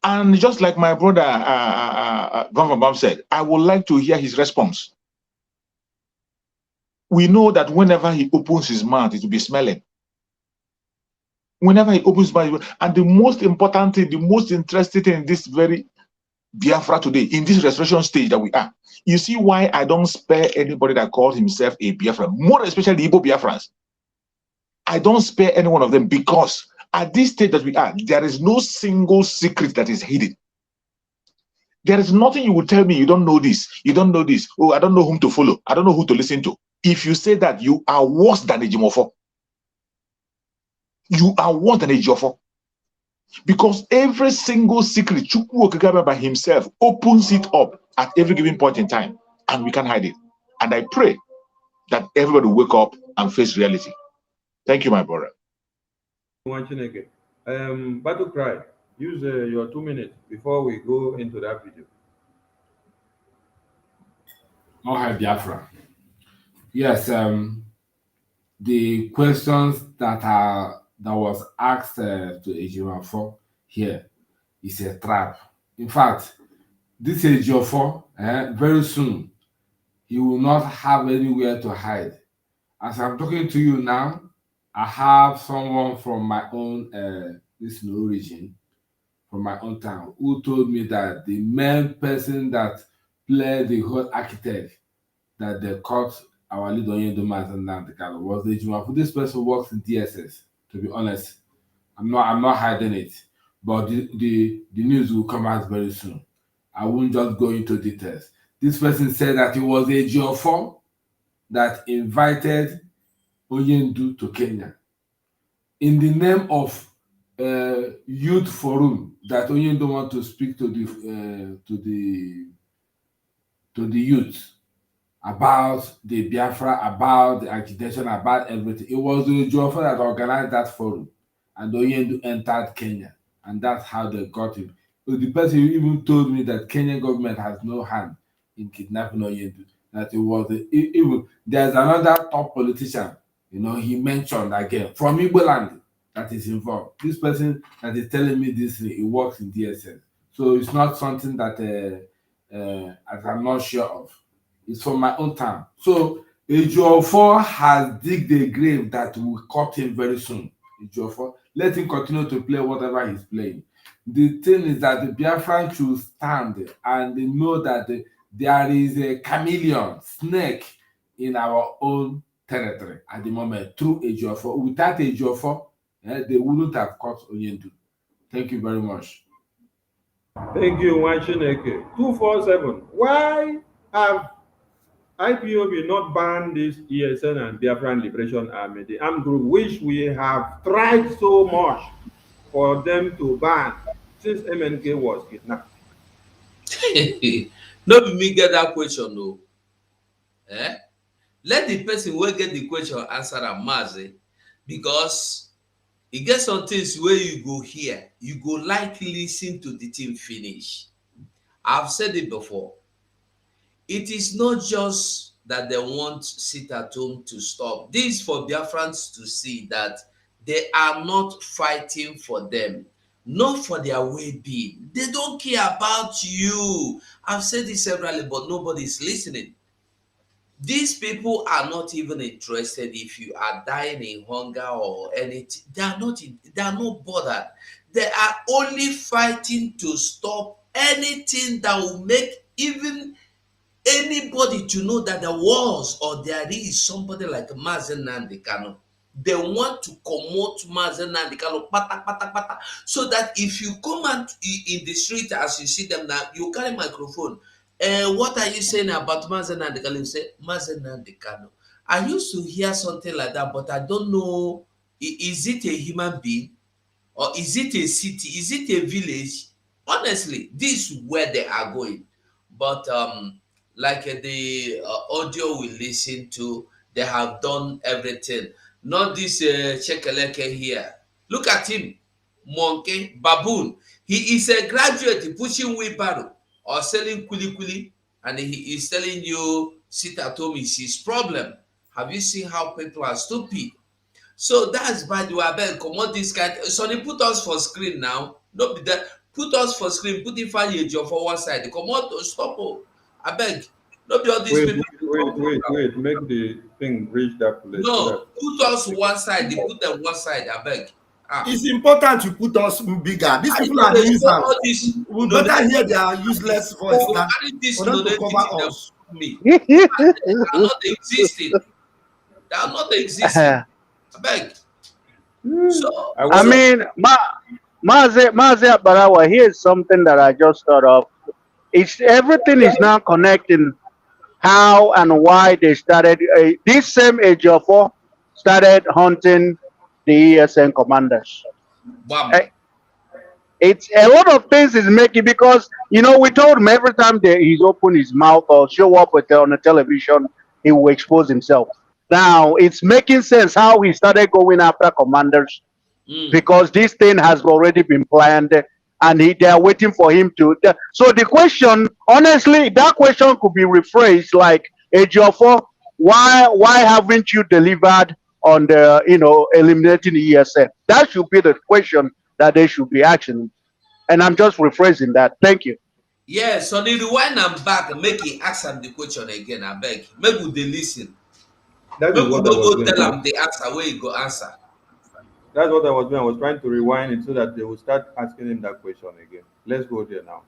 And just like my brother, Governor Bam said, I would like to hear his response. We know that whenever he opens his mouth, it will be smelling. Whenever he opens his mouth, and the most important thing, the most interesting thing in this very Biafra today, in this restoration stage that we are, you see why I don't spare anybody that calls himself a Biafra, more especially the Igbo Biafrans. I don't spare any one of them because at this stage that we are, there is no single secret that is hidden. There is nothing you will tell me, you don't know this, you don't know this, oh, I don't know whom to follow, I don't know who to listen to. If you say that, you are worse than a Jimofo. You are worse than a Jofo. Because every single secret, Chukwu Okigaba by himself opens it up at every given point in time, and we can't hide it. And I pray that everybody will wake up and face reality. Thank you, my brother. Battle Cry, use your 2 minutes before we go into that video. Oh, hi, Biafra. Yes, the questions that was asked to Ejiofor here is a trap. In fact, this Ejiofor, very soon, he will not have anywhere to hide. As I'm talking to you now, I have someone from my own origin, from my own town, who told me that the main person that played the whole architect that they caught our leader Onyendomas and Nnamdi Kanu was the Ejima. This person works in DSS. To be honest, I'm not hiding it, but the news will come out very soon. I won't just go into details. This person said that it was a Ejiofor that invited Onyendu to Kenya in the name of youth forum that Onyendu want to speak to the youth about the Biafra, about the agitation, about everything. It was the Ejiofor that organized that forum, and Onyendu entered Kenya, and that's how they got him. So the person even told me that Kenyan government has no hand in kidnapping Onyendu. That it was even there's another top politician, he mentioned again from Igbo land that is involved. This person that is telling me this, he works in DSS, so it's not something that I'm not sure of. It's from my own town. So Ejiofor has digged a grave that will cut him very soon. Ejiofor, let him continue to play whatever he's playing. The thing is that the Biafran should stand and they know that there is a chameleon, snake in our own territory at the moment through Ejiofor. Without Ejiofor, they wouldn't have caught Onyendu. Thank you very much. Thank you, Wanchineke. 247. Why have IPOB not banned this ESN and Biafran Liberation Army, the armed group which we have tried so much for them to ban since MNK was kidnapped? No be me get that question, no. Let the person who get the question answer am, Mazi, because e get some things where you go hear, you go like listen to the thing finish. I've said it before. It is not just that they want sit at home to stop. This is for Biafrans to see that they are not fighting for them, not for their well-being. They don't care about you. I've said this severally, but nobody is listening. These people are not even interested if you are dying in hunger or anything. They are not bothered. They are only fighting to stop anything that will make even anybody to know that there was or there is somebody like Mazen Nnamdi Kanu. They want to promote Mazen Nnamdi Kanu pata, pata, pata, so that if you come out in the street as you see them now, you carry microphone. What are you saying about Mazen Nnamdi Kanu? You say, Mazen Nnamdi Kanu. I used to hear something like that, but I don't know, is it a human being? Or is it a city? Is it a village? Honestly, this is where they are going. But like the audio we listen to, they have done everything. Not this Chekeleke here. Look at him monkey, baboon. He is a graduate pushing wheelbarrow or selling kuli, and he is telling you sit at home is his problem. Have you seen how people are stupid? So that's bad. You are bad. Come on, this guy. So they put us for screen now. No be that. Put us for screen. Put it for one side. Come on, stop. Oh, I beg. No be all these people. Wait. Make the thing reach that place. No, So that put us one side. They put them one side. I beg. It's important to put us bigger. These people are nuisance. We better hear their useless voice than for them to cover us. They are not existing. They are not existing. I beg. So I mean, Mazi Barawa, here's something that I just thought of. It's everything is now connecting how and why they started. This same age of 4 started hunting the ESN commanders. It's a lot of things is making, because we told him every time he's open his mouth or show up on the television, he will expose himself. Now it's making sense how he started going after commanders, because this thing has already been planned and they are waiting for him to. So the question, honestly, that question could be rephrased like, Ejiofor, why haven't you delivered on the eliminating the ESN? That should be the question that they should be asking. And I'm just rephrasing that. Thank you. Yeah, so the rewind and back, make it ask him the question again. I beg. Maybe they listen. That Maybe is what we I was go doing. tell him the answer where he go answer. That's what I was doing. I was trying to rewind it so that they will start asking him that question again. Let's go there now.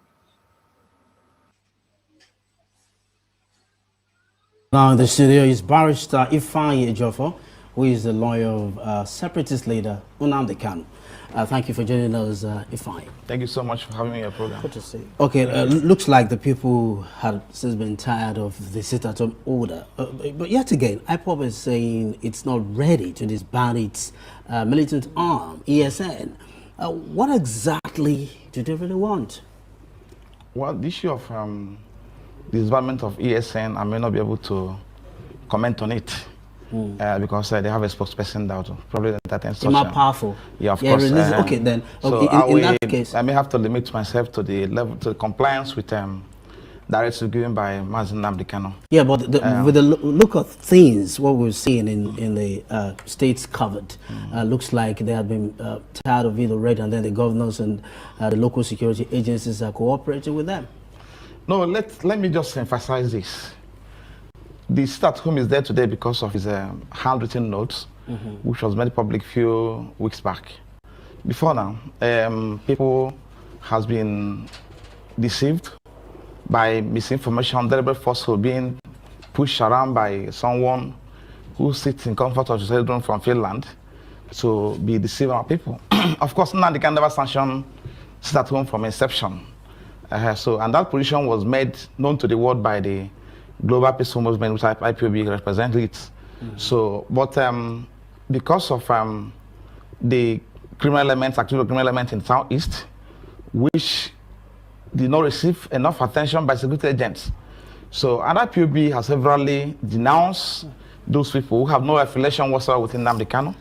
Now in the studio is Barrister Ifeanyi Ejiofor, who is the lawyer of separatist leader Nnamdi Kanu. Thank you for joining us, Ifeanyi. Thank you so much for having me on your program. Good to see you. Okay, looks like the people have since been tired of the sit-at-home order. But yet again, IPOB is saying it's not ready to disband its militant arm, ESN. What exactly do they really want? Well, the issue of the disbandment of ESN, I may not be able to comment on it. Because they have a spokesperson that will probably entertain such. More powerful. Yeah, of course. Okay, then. So in that case, I may have to limit myself to the level to compliance with directives given by Mazi Nnamdi Kanu. Yeah, but with the look of things, what we're seeing in the states covered, looks like they have been tired of it already, and then the governors and the local security agencies are cooperating with them. No, let me just emphasize this. The sit-at-home is there today because of his handwritten notes, which was made public a few weeks back. Before now, people has been deceived by misinformation, deliberate falsehood being pushed around by someone who sits in comfort of his bedroom from Finland to be deceiving our people. Of course, Nnamdi can never sanction sit-at-home from inception. And that position was made known to the world by the Global Peaceful Movement, which IPOB represents it. So, but because of the criminal elements, active criminal elements in Southeast, which did not receive enough attention by security agents. So, IPOB has severally denounced those people who have no affiliation whatsoever with Nnamdi Kanu,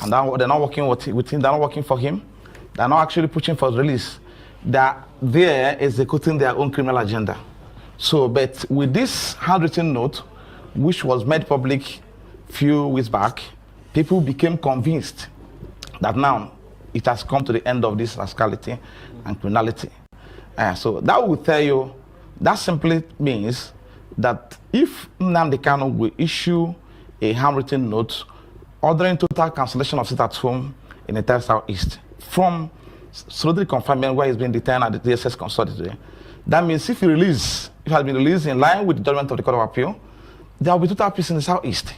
and they're not working with him, they're not working for him, they're not actually pushing for his release. They're there executing their own criminal agenda. So, but with this handwritten note, which was made public few weeks back, people became convinced that now it has come to the end of this rascality and criminality. So that will tell you, that simply means that if Nnamdi Kanu will issue a handwritten note ordering total cancellation of sit-at-home in the entire Southeast from solitary confinement where he's been detained at the DSS consult today, that means if he has been released in line with the judgment of the Court of Appeal, there will be total peace in the Southeast.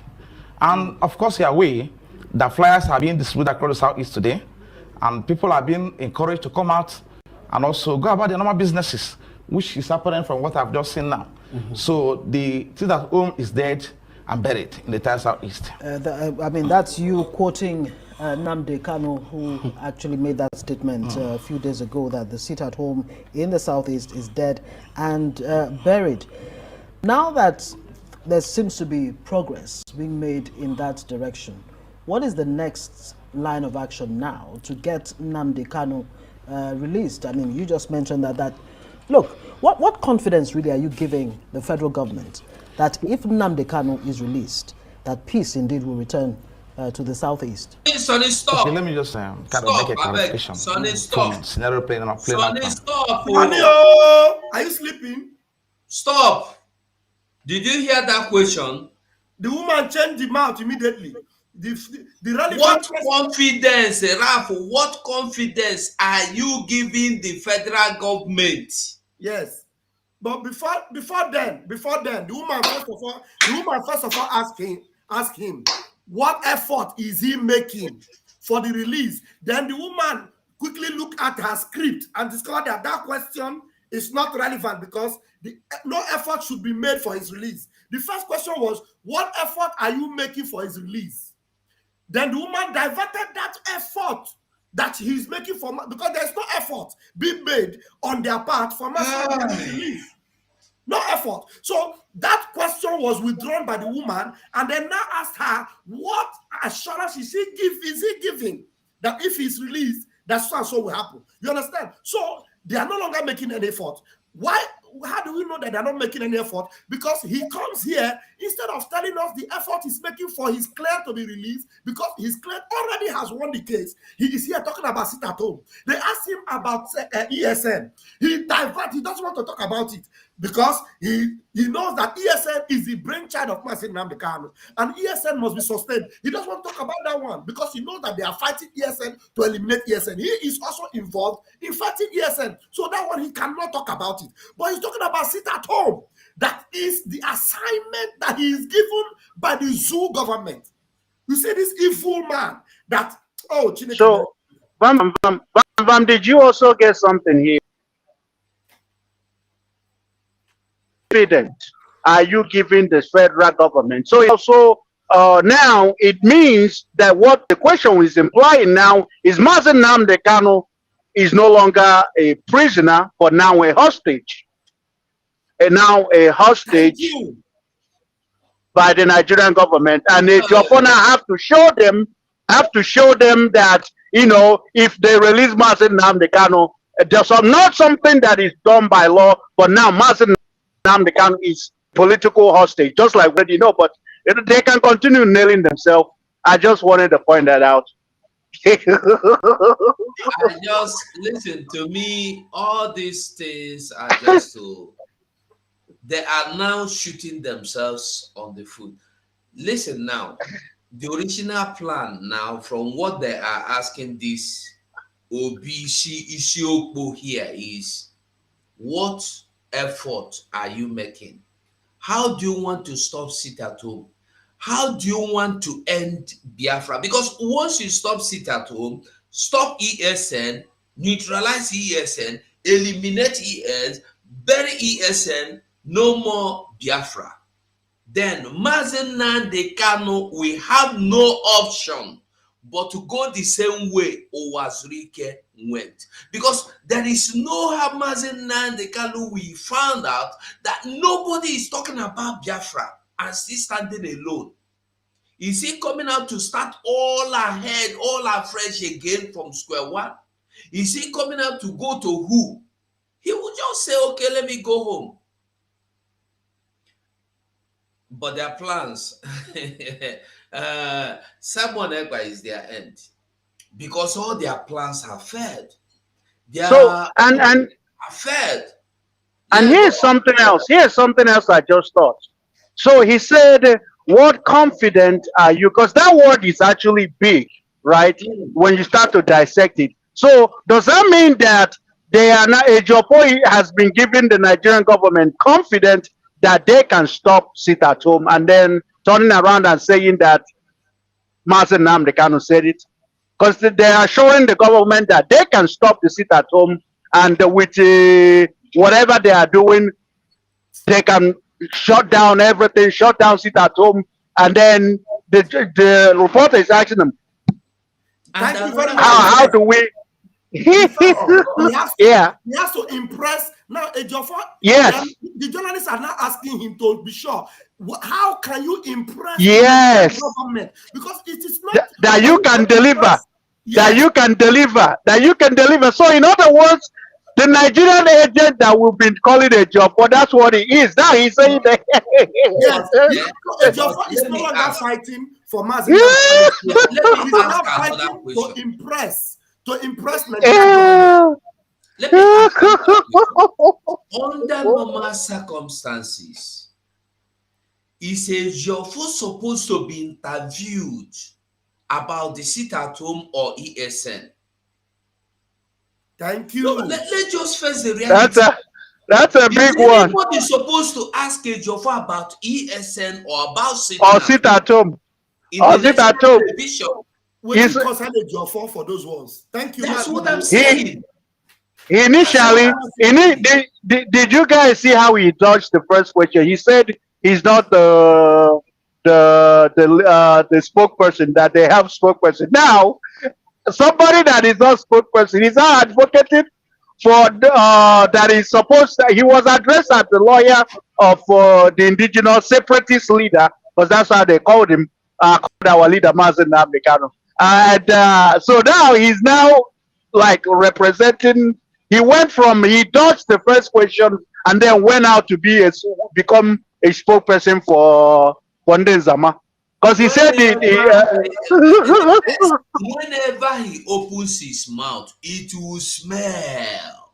And of course, you are aware that flyers are being distributed across the Southeast today, and people are being encouraged to come out and also go about their normal businesses, which is apparent from what I've just seen now. So the sit-at-home is dead and buried in the entire Southeast. I mean, that's you quoting Nnamdi Kanu, who actually made that statement a few days ago that the sit-at-home in the Southeast is dead and buried. Now that there seems to be progress being made in that direction, what is the next line of action now to get Nnamdi Kanu released? I mean, you just mentioned that. Look, what confidence really are you giving the federal government that if Nnamdi Kanu is released, that peace indeed will return to the southeast? Sonny, stop. Okay, let me just kind of make a clarification. Sonny, stop. From scenario playing out. Sonny, stop. Are you sleeping? Stop. Did you hear that question? The woman changed the mouth immediately. What confidence, Ralph, what confidence are you giving the federal government? Yes. But before then, the woman first of all asked him, what effort is he making for the release? Then the woman quickly looked at her script and discovered that question is not relevant because no effort should be made for his release. The first question was, what effort are you making for his release? Then the woman diverted that effort that he's making for, because there's no effort being made on their part for Mercy release. No effort. So that question was withdrawn by the woman, and then now asked her, what assurance is he giving that if he's released, that so and so will happen? You understand? So they are no longer making any effort. Why? How do we know that they're not making any effort? Because he comes here, instead of telling us the effort he's making for his client to be released, because his client already has won the case. He is here talking about sit at home. They asked him about ESN. He doesn't want to talk about it because he knows that ESN is the brainchild of Nnamdi Kanu, and ESN must be sustained. He doesn't want to talk about that one because he knows that they are fighting ESN to eliminate ESN. He is also involved in fighting ESN, so that one he cannot talk about it. But he's talking about sit at home. That is the assignment that he is given by the zoo government. You see this evil man that, so Bam, did you also get something here? Are you giving the federal government? So also now it means that what the question is implying now is Nnamdi Kanu is no longer a prisoner, but now a hostage. And now a hostage by the Nigerian government, and the Japan have to show them that, you know, if they release Nnamdi Kanu, there's not something that is done by law, but now Nnamdi Kanu is political hostage, just like what you know. But they can continue nailing themselves. I just wanted to point that out. Listen to me. All these things are just to. They are now shooting themselves on the foot. Listen now, the original plan now, from what they are asking this OBC Isiokbo here is, what effort are you making? How do you want to stop sit at home? How do you want to end Biafra? Because once you stop sit at home, stop ESN, neutralize ESN, eliminate ES, bury ESN, no more Biafra, then Nnamdi Kanu will have no option but to go the same way Owazurike went. Because there is no how Nnamdi Kanu, we found out that nobody is talking about Biafra and still standing alone. Is he coming out to start all ahead, all afresh again from square one? Is he coming out to go to who? He would just say, okay, let me go home. But their plans, Simon Ekpa is their end, because all their plans have failed. And here's something else. Here's something else I just thought. So he said, "What confident are you?" Because that word is actually big, right? When you start to dissect it. So does that mean that they are not? Ejiofor has been giving the Nigerian government confidence that they can stop sit at home, and then turning around and saying that Nnamdi Kanu said it? Because they are showing the government that they can stop the sit at home, and with whatever they are doing, they can shut down everything, shut down sit at home, and then the reporter is asking them, how do we? He has to impress Now, Ejiofor, Yes. the journalists are now asking him to be sure. How can you impress Yes. the government? Because it is not that you can deliver. Yes. That you can deliver. That you can deliver. So, in other words, the Nigerian agent that we've been calling Ejiofor, that's what he is. Now he's saying that. Yes. Ejiofor is no longer fighting for Mazen. He's now fighting to impress Nigerian government. Let me ask you under normal circumstances, is Ejiofor supposed to be interviewed about the sit at home or ESN? Thank you. No, let's just face the reality. That's a big one. Anybody supposed to ask Ejiofor about ESN or about sit at home? Or sit at home? Television? Will you consider Ejiofor for those ones? Thank you. That's what I'm saying. Initially, did you guys see how he dodged the first question? He said he's not the spokesperson, that they have spokesperson. Now, somebody that is not spokesperson is now advocating for that is supposed to, he was addressed as the lawyer of the indigenous separatist leader, because that's how they called him, called our leader Mazen Namdekano. And so now he's now like representing. He dodged the first question and then went out to become a spokesperson for Ndenzama. Because he said whenever he opens his mouth, it will smell.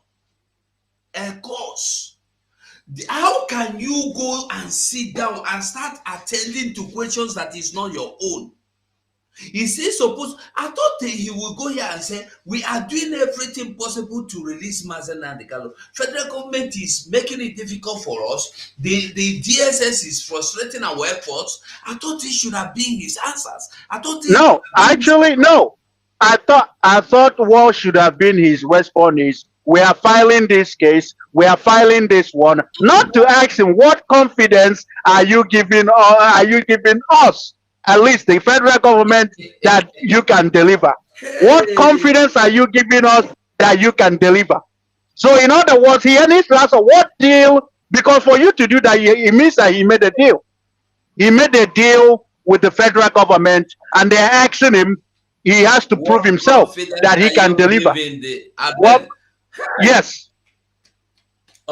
Of course. How can you go and sit down and start attending to questions that is not your own? He says, I thought he would go here and say, we are doing everything possible to release Mazen Namdekano. Federal government is making it difficult for us. The DSS is frustrating our efforts. I thought he should have been his answers. No. I thought what should have been his response is, we are filing this case, we are filing this one, not to ask him what confidence are you giving us, at least the federal government, that you can deliver. What confidence are you giving us that you can deliver? So in other words, he needs to ask what deal, because for you to do that, it means that he made a deal. He made a deal with the federal government, and they're asking him, he has to prove himself that he can deliver. Yes.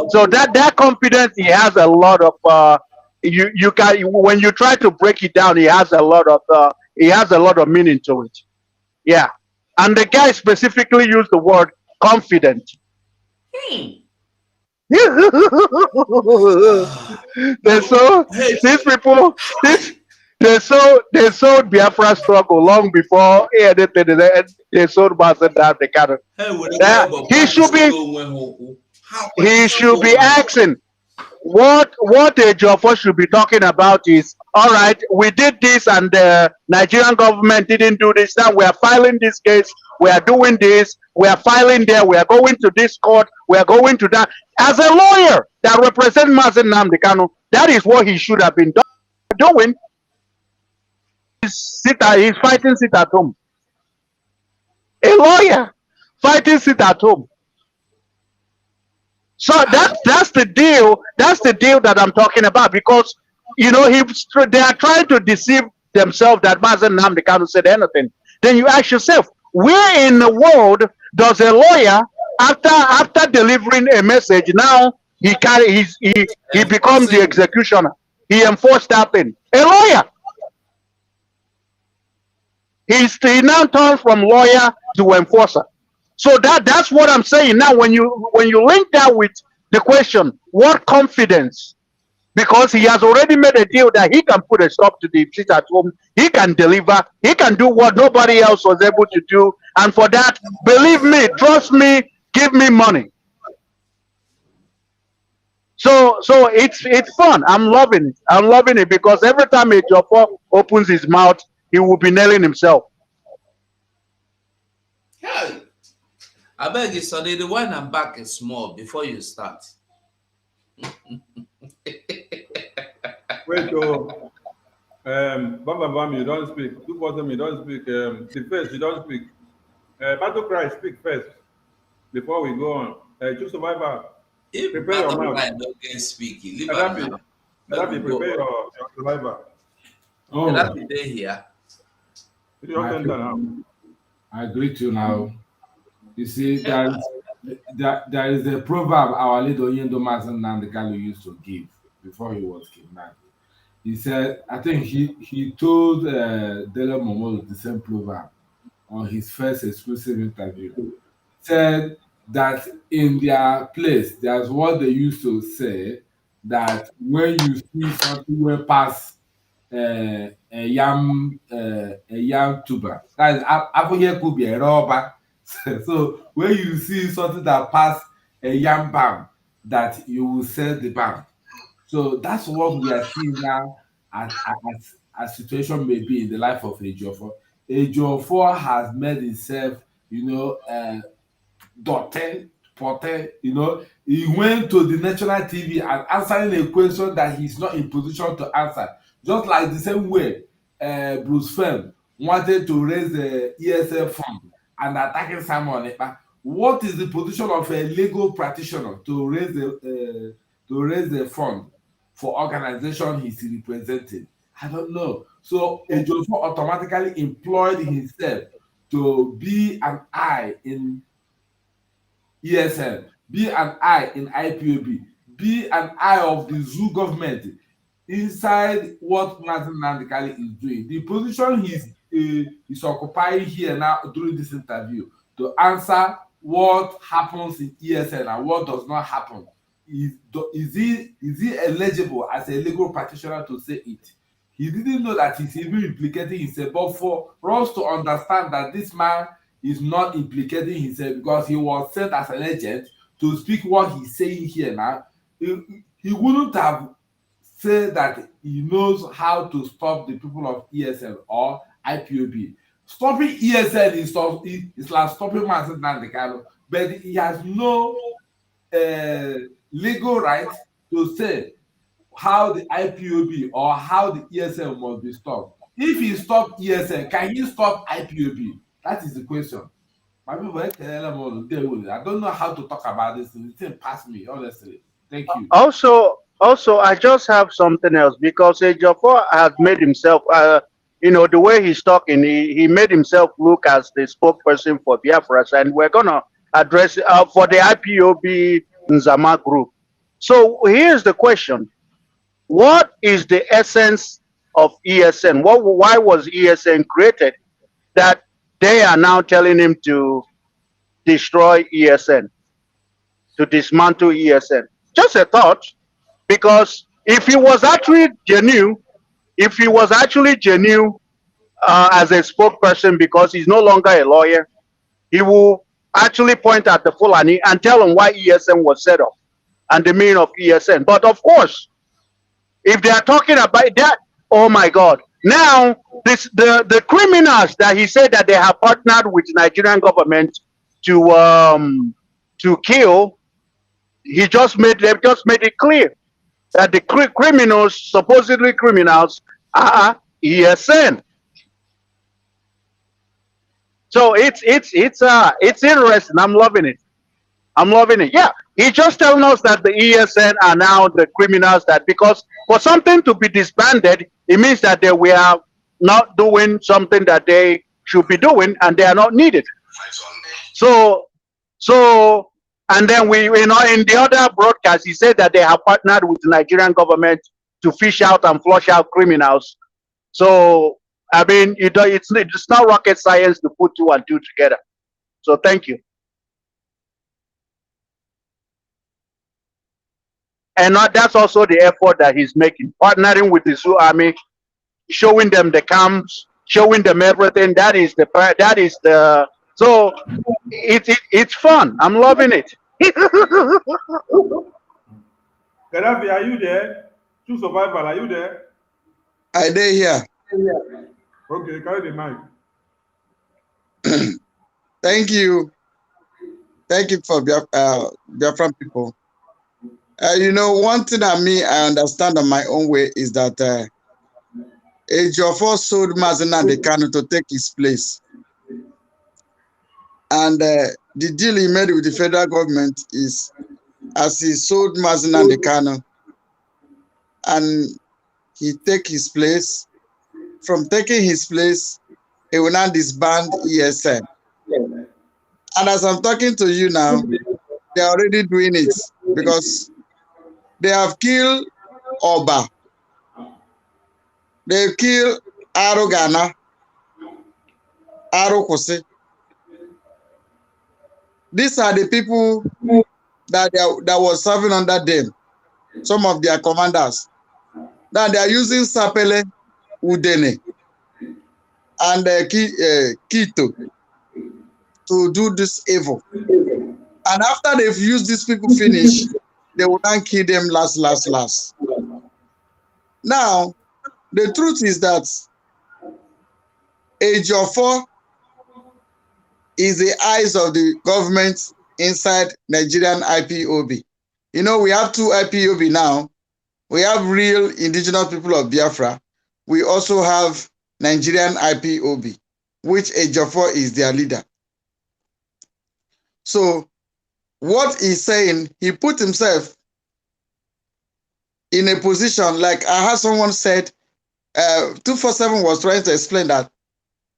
So that confidence, he has a lot of you can, when you try to break it down, he has a lot of meaning to it. Yeah. And the guy specifically used the word confident. These people, they sold Biafra struggle long before they sold Mazen Namdekano. He should be asking, what Ejiofor should be talking about is, all right, we did this and the Nigerian government didn't do this. Now we are filing this case, we are doing this, we are filing there, we are going to this court, we are going to that. As a lawyer that represents Mazen Namdekano, that is what he should have been doing. He's fighting sit at home. A lawyer fighting sit at home. So that's the deal. That's the deal that I'm talking about, because they are trying to deceive themselves that Mazen Namdekano said anything. Then you ask yourself, where in the world does a lawyer, after delivering a message, now he becomes the executioner? He enforced that thing. A lawyer. He now turns from lawyer to enforcer. So that's what I'm saying. Now, when you link that with the question, what confidence? Because he has already made a deal that he can put a stop to the sit at home. He can deliver. He can do what nobody else was able to do. And for that, believe me, trust me, give me money. So it's fun. I'm loving it. I'm loving it because every time Ejiofor opens his mouth, he will be nailing himself. Yeah. I beg you, Sonny, the one I'm back is small before you start. Wait, Bam, you don't speak. Two bottom, you don't speak. The first, you don't speak. Battle Cry, speak first before we go on. Choose Survivor, If Prepare your mouth. butterfly don't get speaking, leave am Gaddafi, now. Let Gaddafi, me prepare go. your saliva. Oh, Gaddafi dey here. You don't my enter now. people, I greet you now. You see, there is a proverb our leader Yendo Mazen Nandekalo used to give before he was kidnapped. He said, I think he told Dele Momodu the same proverb on his first exclusive interview. Said that in their place, there's what they used to say that when you see something where pass a yam tuber, that is apple could be a rubber. So when you see something that pass a yam balm, that you will sell the balm. So that's what we are seeing now as situation may be in the life of Ejiofor. Ejiofor has made himself, Dotte, Potte, he went to the national TV and answering a question that he's not in position to answer. Just like the same way Bruce Fem wanted to raise the ESF fund and attacking Simon Ekpa. What is the position of a legal practitioner to raise the fund for organization he's representing? I don't know. So Ejiofor automatically employed himself to be an eye in ESN, be an eye in IPOB, be an eye of the zoo government inside what Martin Nandekali is doing. The position he's occupying here now during this interview to answer what happens in ESN and what does not happen. Is he eligible as a legal practitioner to say it? He didn't know that he's even implicating himself, but for us to understand that this man is not implicating himself because he was sent as an agent to speak what he's saying here now, he wouldn't have said that he knows how to stop the people of ESL or IPOB. Stopping ESL is like stopping Martin Nandekalo, but he has no legal right to say how the IPOB or how the ESL must be stopped. If he stopped ESL, can he stop IPOB? That is the question. My people, I don't know how to talk about this. It didn't pass me, honestly. Thank you. Also, I just have something else because Ejiofor has made himself, the way he's talking, he made himself look as the spokesperson for Biafrans, and we're gonna address for the IPOB Nzama group. So here's the question: what is the essence of ESN? Why was ESN created? That they are now telling him to destroy ESN, to dismantle ESN. Just a thought, because if he was actually genuine, as a spokesperson, because he's no longer a lawyer, he will actually point at the Fulani and tell them why ESN was set up and the meaning of ESN. But of course, if they are talking about that, oh my God! Now the criminals that he said that they have partnered with the Nigerian government to kill, they've just made it clear that the criminals, supposedly criminals, are ESN. So it's interesting. I'm loving it. Yeah, he's just telling us that the ESN are now the criminals, that because for something to be disbanded, it means that they were not doing something that they should be doing and they are not needed. So and then in the other broadcast, he said that they have partnered with the Nigerian government to fish out and flush out criminals. So I mean, it's not rocket science to put 2 and 2 together. So thank you. And that's also the effort that he's making, partnering with the Sioux Army, showing them the camps, showing them everything. So it's fun. I'm loving it. Gaddafi, are you there? True survival, are you there? I did here. Okay, carry the mic. Thank you. Thank you for Biafran people. One thing I understand on my own way is that Ejiofor sold Mazen Nandekano to take his place. And the deal he made with the federal government is as he sold Mazen and Dekano, and he take his place. From taking his place, he will now disband ESN. And as I'm talking to you now, they're already doing it because they have killed Oba. They've killed Arogana, Arokwose. These are the people that was serving under them, some of their commanders. Now they are using Sapele, Udene, and Kito to do this evil. And after they've used these people finish, they will not kill them last. Now, the truth is that Ejiofor is the eyes of the government inside Nigerian IPOB. You know, we have two IPOB now. We have real indigenous people of Biafra. We also have Nigerian IPOB, which Ejiofor is their leader. So, what he's saying, he put himself in a position, like I had someone said, 247 was trying to explain that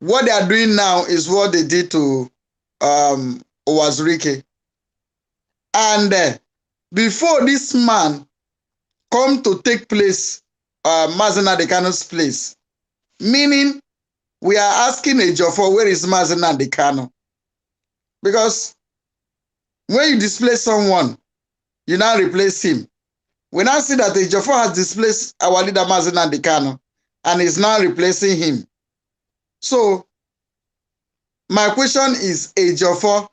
what they are doing now is what they did to Owazurike. And before this man come to take place, Mazen Dekano's place, meaning we are asking Ejiofor, where is Mazen Dekano? Because when you displace someone, you now replace him. We now see that Ejiofor has displaced our leader Mazen Dekano and is now replacing him. So, my question is, Ejiofor,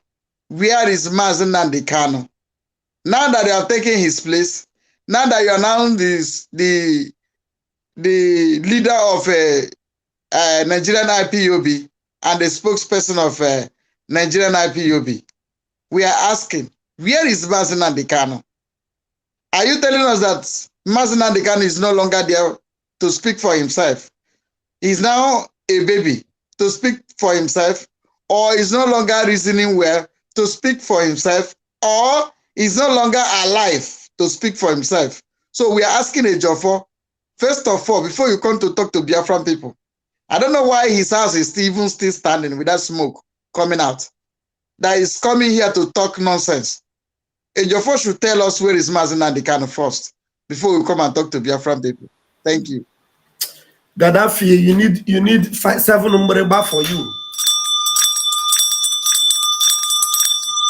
where is Mazen Dekano? Now that they have taken his place, now that you are now the leader of Nigerian IPOB and the spokesperson of Nigerian IPOB, we are asking, where is Mazen Dekano? Are you telling us that Mazen Dekano is no longer there to speak for himself? He's now a baby to speak for himself, or is no longer reasoning well to speak for himself, or is no longer alive to speak for himself? So we are asking Ejiofor, first of all, before you come to talk to Biafran people, I don't know why his house is even still standing with that smoke coming out, that is coming here to talk nonsense. Ejiofor should tell us where is Mazen Dekano first, before we come and talk to Biafran people. Thank you. Gaddafi, you need 7 Umbreba for you.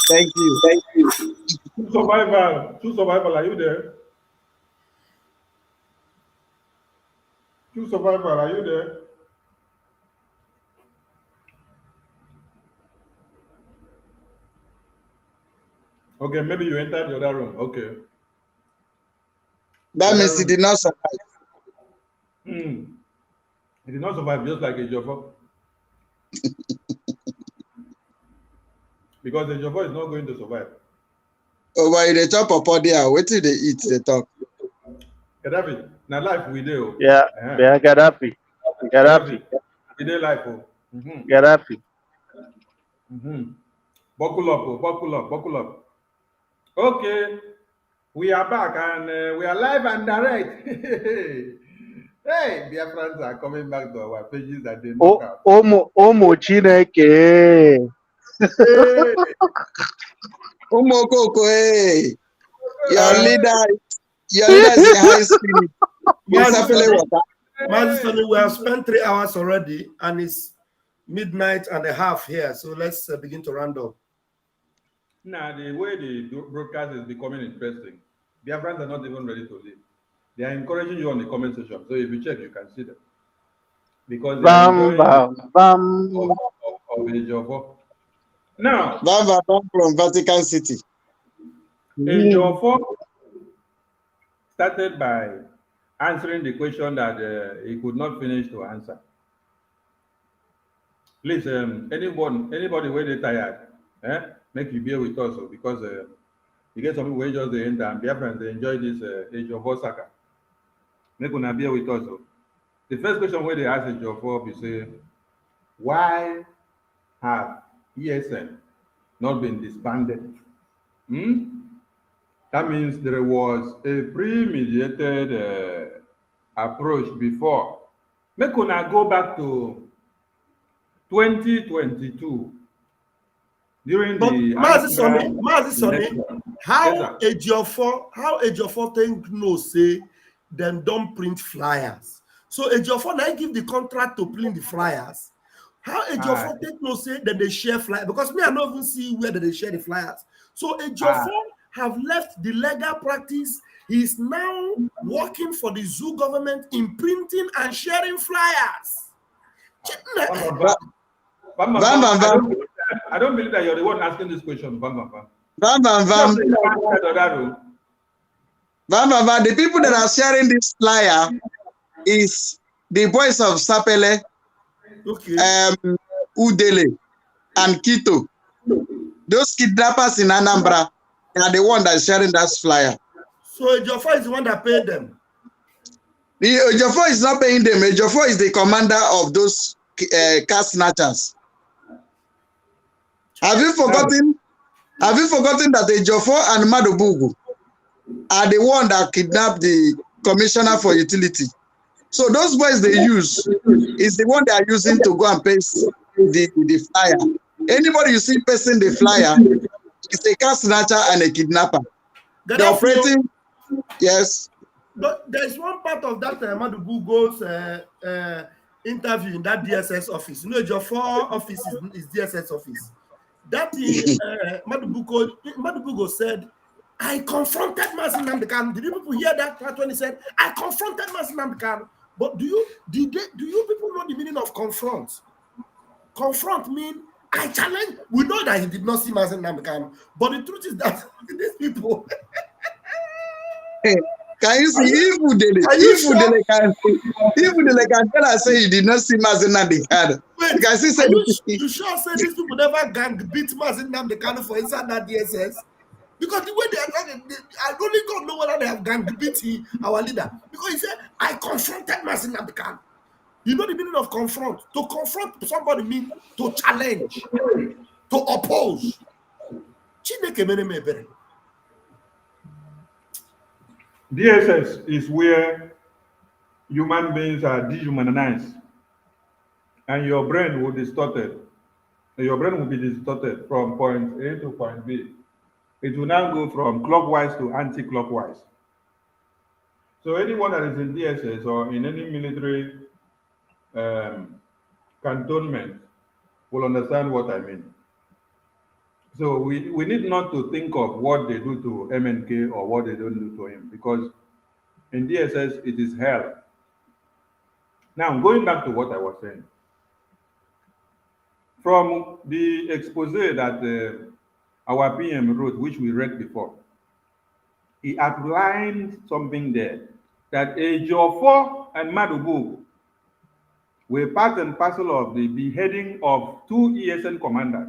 Thank you. Thank you. Two survival, are you there? Two survival, are you there? Okay, maybe you entered the other room. Okay. That means he did not survive. He did not survive, just like Ejiofor. Because Ejiofor is not going to survive. Oh, but they chop up there. Wait till they eat, they talk. Gaddafi, now life we do. Yeah, yeah, Gaddafi. We do life. Gaddafi. Buckle up. Okay, we are back and we are live and direct. Hey, Biafrans are coming back to our pages that they knock out. Omo Chineke. Omo Koko, hey. Your leader is in high spirit. Master, we have spent 3 hours already and it's midnight and a half here. So let's begin to round up. Now, the way the broadcast is becoming interesting, Biafrans are not even ready to leave. They are encouraging you on the comment section. So if you check, you can see them. Because they are enjoying of Ejiofor. Now, from Vatican City. Ejiofor started by answering the question that he could not finish to answer. Please, anybody when they tired, make you bear with us because you get some people just they enter and Biafrans they enjoy this Ejiofor saga. Make una bear with us. The first question where they ask Ejiofor is say, why have ESN not been disbanded? That means there was a premeditated approach before. Make una go back to 2022 during But the Mazi Anambra Sonny, election. how Ejiofor think no say them don't print flyers. So Ejiofor now give the contract to print the flyers. How Ejiofor think no say that they share flyers? Because me I don't even see where they share the flyers. So Ejiofor have left the legal practice. He is now working for the zoo government in printing and sharing flyers. I don't believe that you're the one asking this question. Bam. The people that are sharing this flyer is the boys of Sapele, Udele, and Kito. Those kidnappers in Anambra are the one that's sharing that flyer. So Ejiofor is the one that paid them. Ejiofor is not paying them. Ejiofor is the commander of those car snatchers. Have you forgotten that Ejiofor and Madubugu are the one that kidnapped the commissioner for utility? So those boys they use is the one they are using to go and paste the flyer. Anybody you see pasting the flyer is a car snatcher and a kidnapper. They're operating, yes. But there's one part of that Madubugo's interview in that DSS office. You know, your 4 office is DSS office. That Madubugo said, I confronted Mazi Nnamdi Kanu. Did you people hear that part when he said, I confronted Mazi Nnamdi Kanu? But do you people know the meaning of confront? Confront means I challenge. We know that he did not see Mazi Nnamdi Kanu, but the truth is that these people. Can you see if they can tell us say you did not see Mazi Nnamdi Kanu? Wait, you sure say these people never gang beat Mazi Nnamdi Kanu for inside that DSS? Because the way they are talking, I only God know whether they have gang beat our leader. Because he said, I confronted Mazi Nnamdi Kanu. You know the meaning of confront? To confront somebody means to challenge, to oppose. DSS is where human beings are dehumanized and your brain will be distorted. Your brain will be distorted from point A to point B. It will now go from clockwise to anti-clockwise. So anyone that is in DSS or in any military cantonment will understand what I mean. So we need not to think of what they do to MNK or what they don't do to him, because in DSS it is hell. Now, going back to what I was saying, from the expose that our PM wrote, which we read before, he outlined something there, that Ejiofor and Madubugu were part and parcel of the beheading of 2 ESN commanders.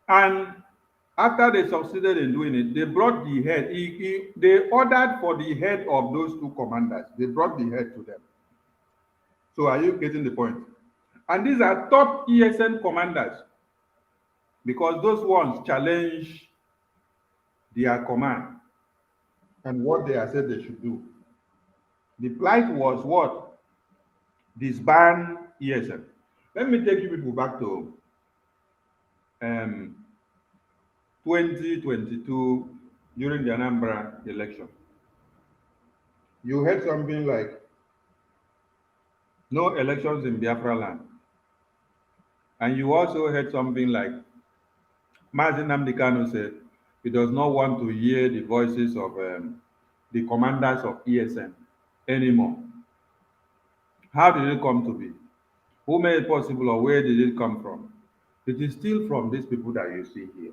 And after they succeeded in doing it, they brought the head. They ordered for the head of those 2 commanders. They brought the head to them. So are you getting the point? And these are top ESN commanders, because those ones challenge their command and what they have said they should do. The plight was what? Disband ESN. Let me take you people back to 2022 during the Anambra election. You heard something like, no elections in Biafra land. And you also heard something like, Mazi Nnamdi Kanu said he does not want to hear the voices of the commanders of ESN anymore. How did it come to be? Who made it possible, or where did it come from? It is still from these people that you see here.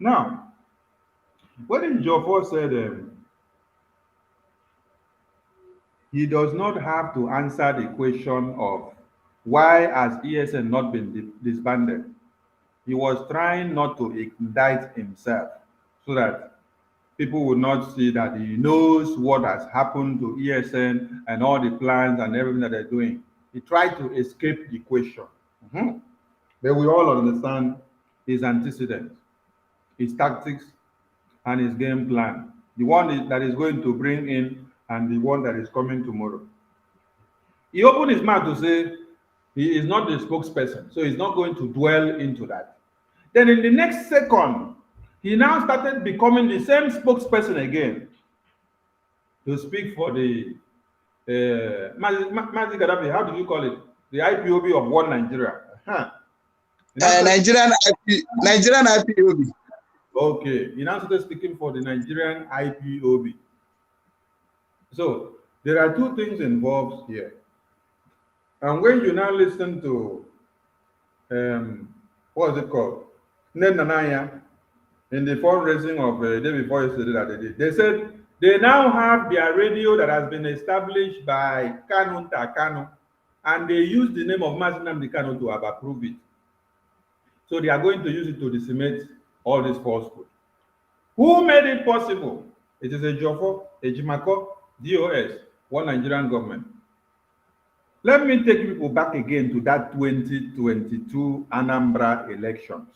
Now, when Ejiofor said he does not have to answer the question of why has ESN not been disbanded, he was trying not to indict himself so that people would not see that he knows what has happened to ESN and all the plans and everything that they're doing. He tried to escape the question. But we all understand his antecedents, his tactics, and his game plan. The one that is going to bring in and the one that is coming tomorrow. He opened his mouth to say he is not the spokesperson, so he's not going to dwell into that. Then in the next second, he now started becoming the same spokesperson again to speak for the Mazi Gaddafi, how do you call it? The IPOB of one Nigeria. Nigerian IPOB. Okay, he now started speaking for the Nigerian IPOB. So there are two things involved here. And when you now listen to what is it called? Ned Nanaya in the fundraising of the day before yesterday that they did, they said they now have their radio that has been established by Kanu Takano, and they use the name of Mazi Nnamdi Kanu to have approved it. So they are going to use it to decimate all this falsehood. Who made it possible? It is a Jofo, a Jimako, DOS, one Nigerian government. Let me take people back again to that 2022 Anambra elections.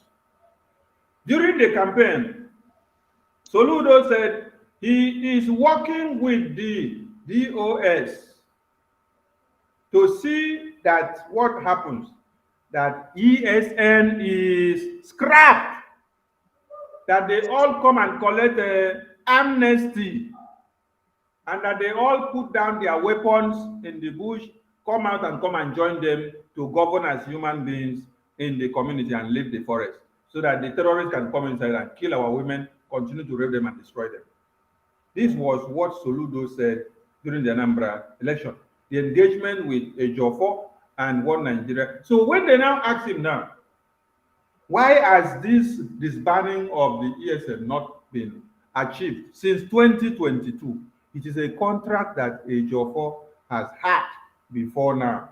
During the campaign, Soludo said he is working with the DOS to see that what happens, that ESN is scrapped, that they all come and collect amnesty, and that they all put down their weapons in the bush, come out and come and join them to govern as human beings in the community and leave the forest, so that the terrorists can come inside and kill our women, continue to rape them and destroy them. This was what Soludo said during the Anambra election. The engagement with Ejiofor and one Nigeria. So when they now ask him now, why has this disbanding of the ESN not been achieved since 2022? It is a contract that Ejiofor has had before now,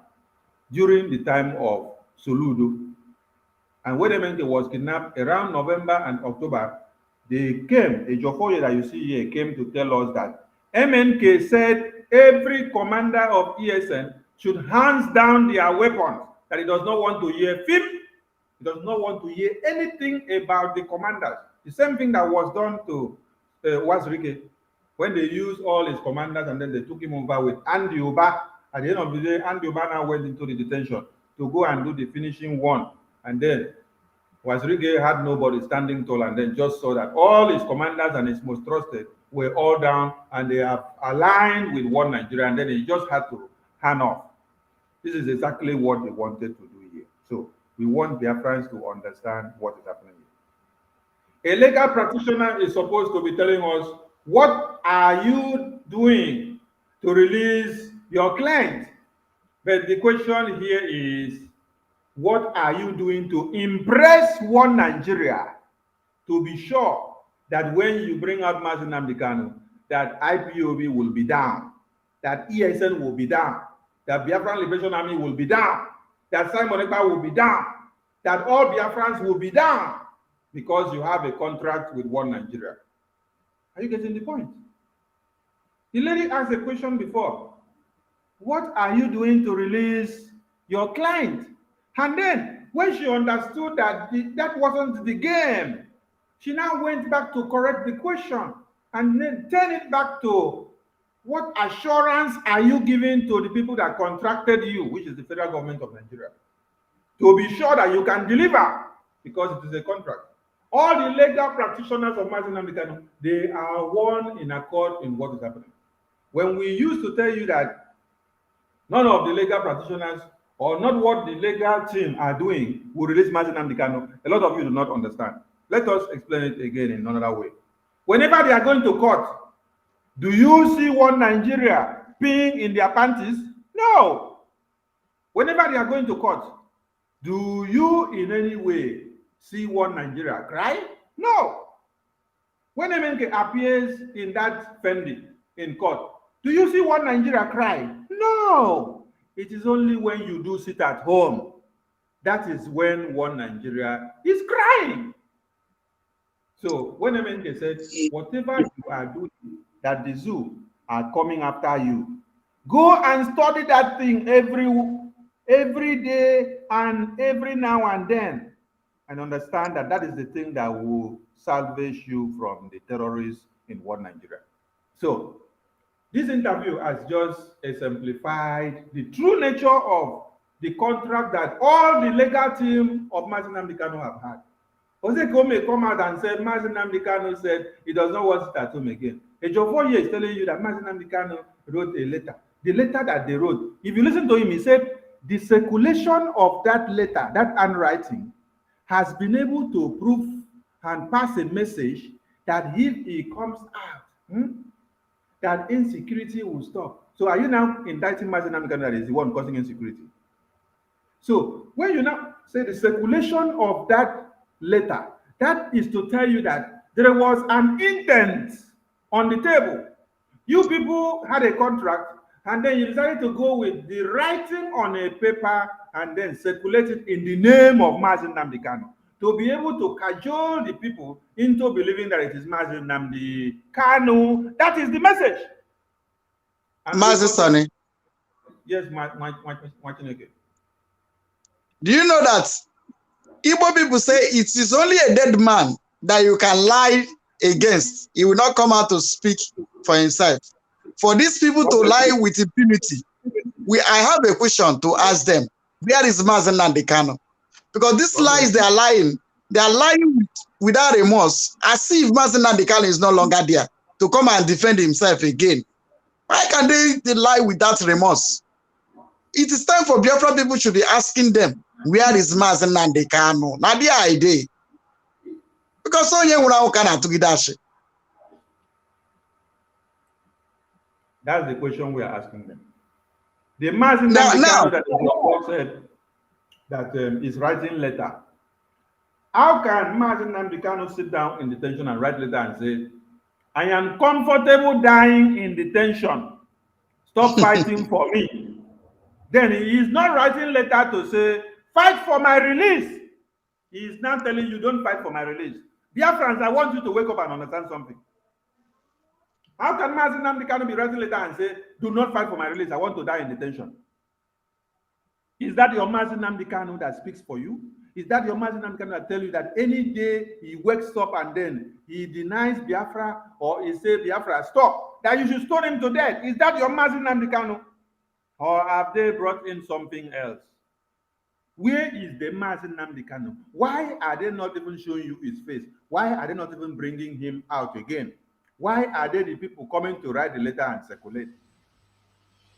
during the time of Soludo. And when Emenke was kidnapped around November and October, they came, Ejiofor that you see here came to tell us that MNK said every commander of ESN should hands down their weapons, that he does not want to hear film, he does not want to hear anything about the commanders. The same thing that was done to Wazirike, when they used all his commanders and then they took him over with Andy Uba. At the end of the day, Andy Uba now went into the detention to go and do the finishing one. And then Wazirike had nobody standing tall, and then just saw that all his commanders and his most trusted were all down and they have aligned with one Nigeria, and then he just had to hand off. This is exactly what they wanted to do here. So we want Biafrans to understand what is happening here. A legal practitioner is supposed to be telling us, what are you doing to release your client? But the question here is, what are you doing to impress one Nigeria to be sure that when you bring out Mazi Nnamdi Kanu, that IPOB will be down, that ESN will be down, that Biafran Liberation Army will be down, that Simon Ekpa will be down, that all Biafrans will be down, because you have a contract with one Nigeria. Are you getting the point? The lady asked a question before. What are you doing to release your client? And then, when she understood that that wasn't the game, she now went back to correct the question and then turn it back to, what assurance are you giving to the people that contracted you, which is the federal government of Nigeria, to be sure that you can deliver, because it is a contract. All the legal practitioners of Mazi Nnamdi Kanu, they are one in accord in what is happening. When we used to tell you that none of the legal practitioners or not what the legal team are doing will release Mazi Nnamdi Kanu, a lot of you do not understand. Let us explain it again in another way. Whenever they are going to court, do you see one Nigeria peeing in their panties? No. Whenever they are going to court, do you in any way see one Nigeria cry? No. When MNK appears in that Fendi in court, do you see one Nigeria cry? No. It is only when you do sit at home, that is when one Nigeria is crying. So when MNK said, whatever you are doing, that the zoo are coming after you, go and study that thing every day and every now and then. and understand that that is the thing that will salvage you from the terrorists in one Nigeria. So this interview has just exemplified the true nature of the contract that all the legal team of Mazi Nnamdi Kanu have had. Jose Kome come out and said Mazi Nnamdi Kanu said he does not want it at home again. Ejiofor is telling you that Mazi Nnamdi Kanu wrote a letter. The letter that they wrote, if you listen to him, he said the circulation of that letter, that handwriting, has been able to prove and pass a message that if he comes out, that insecurity will stop. So are you now indicting Mazi Nnamdi Kanu that is the one causing insecurity? So when you now say the circulation of that letter, that is to tell you that there was an intent on the table. You people had a contract, and then you decided to go with the writing on a paper and then circulate it in the name of Mazi Nnamdi Kanu to be able to cajole the people into believing that it is Mazi Nnamdi Kanu. That is the message. Mazi Sani. Yes, do you know that Igbo people say it is only a dead man that you can lie against? He will not come out to speak for himself. For these people to lie with impunity, I have a question to ask them. Where is Mazi Nnamdi Kanu? Because these lies they are lying without remorse, as if Mazi Nnamdi Kanu is no longer there to come and defend himself again. Why can they lie without remorse? It is time for Biafra people should be asking them, where is Mazi Nnamdi Kanu? Now the idea. Because so young now cannot do that. That's the question we are asking them. The Mazi Nnamdi Kanu that is said that is writing letter. How can Mazi Nnamdi Kanu sit down in detention and write letter and say, I am comfortable dying in detention. Stop fighting for me. Then he is not writing letter to say, fight for my release. He is now telling you, don't fight for my release. Biafrans, I want you to wake up and understand something. How can Mazi Nnamdi Kanu be writing letter and say, do not fight for my release, I want to die in detention? Is that your Mazi Nnamdi Kanu that speaks for you? Is that your Mazi Nnamdi Kanu that tell you that any day he wakes up and then he denies Biafra or he says Biafra stop, that you should stone him to death? Is that your Mazi Nnamdi Kanu? Or have they brought in something else? Where is the Mazi Nnamdi Kanu? Why are they not even showing you his face? Why are they not even bringing him out again? Why are they the people coming to write the letter and circulate?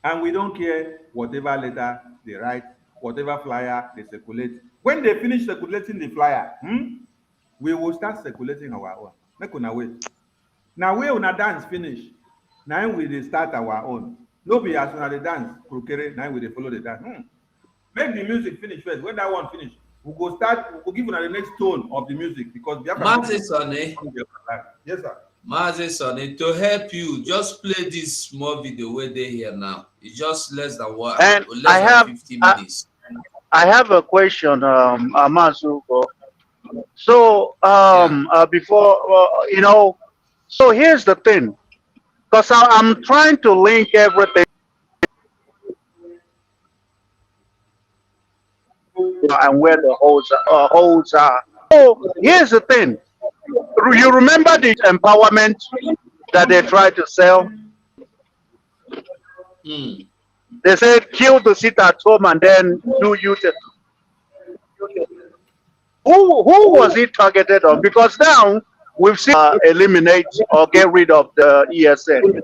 And we don't care whatever letter they write, whatever flyer they circulate. When they finish circulating the flyer, we will start circulating our own. Make una wait. Now we una dance finish. Now we dey start our own. No be as una dey dance, krokere, now we dey follow the dance. Make the music finish first. When that one finish, we go start, we go give una the next tone of the music because Mazi Sani. Yes, sir. Mazi Sani, to help you, just play this small video where they here now. It's just less than one, And less than 50 minutes. I have a question, Amazuko. So before so here's the thing, because I'm trying to link everything and where the holes are. So here's the thing. You remember the empowerment that they tried to sell? They said kill the sit at home and then do you. Who was it targeted on? Because now we've seen eliminate or get rid of the ESN.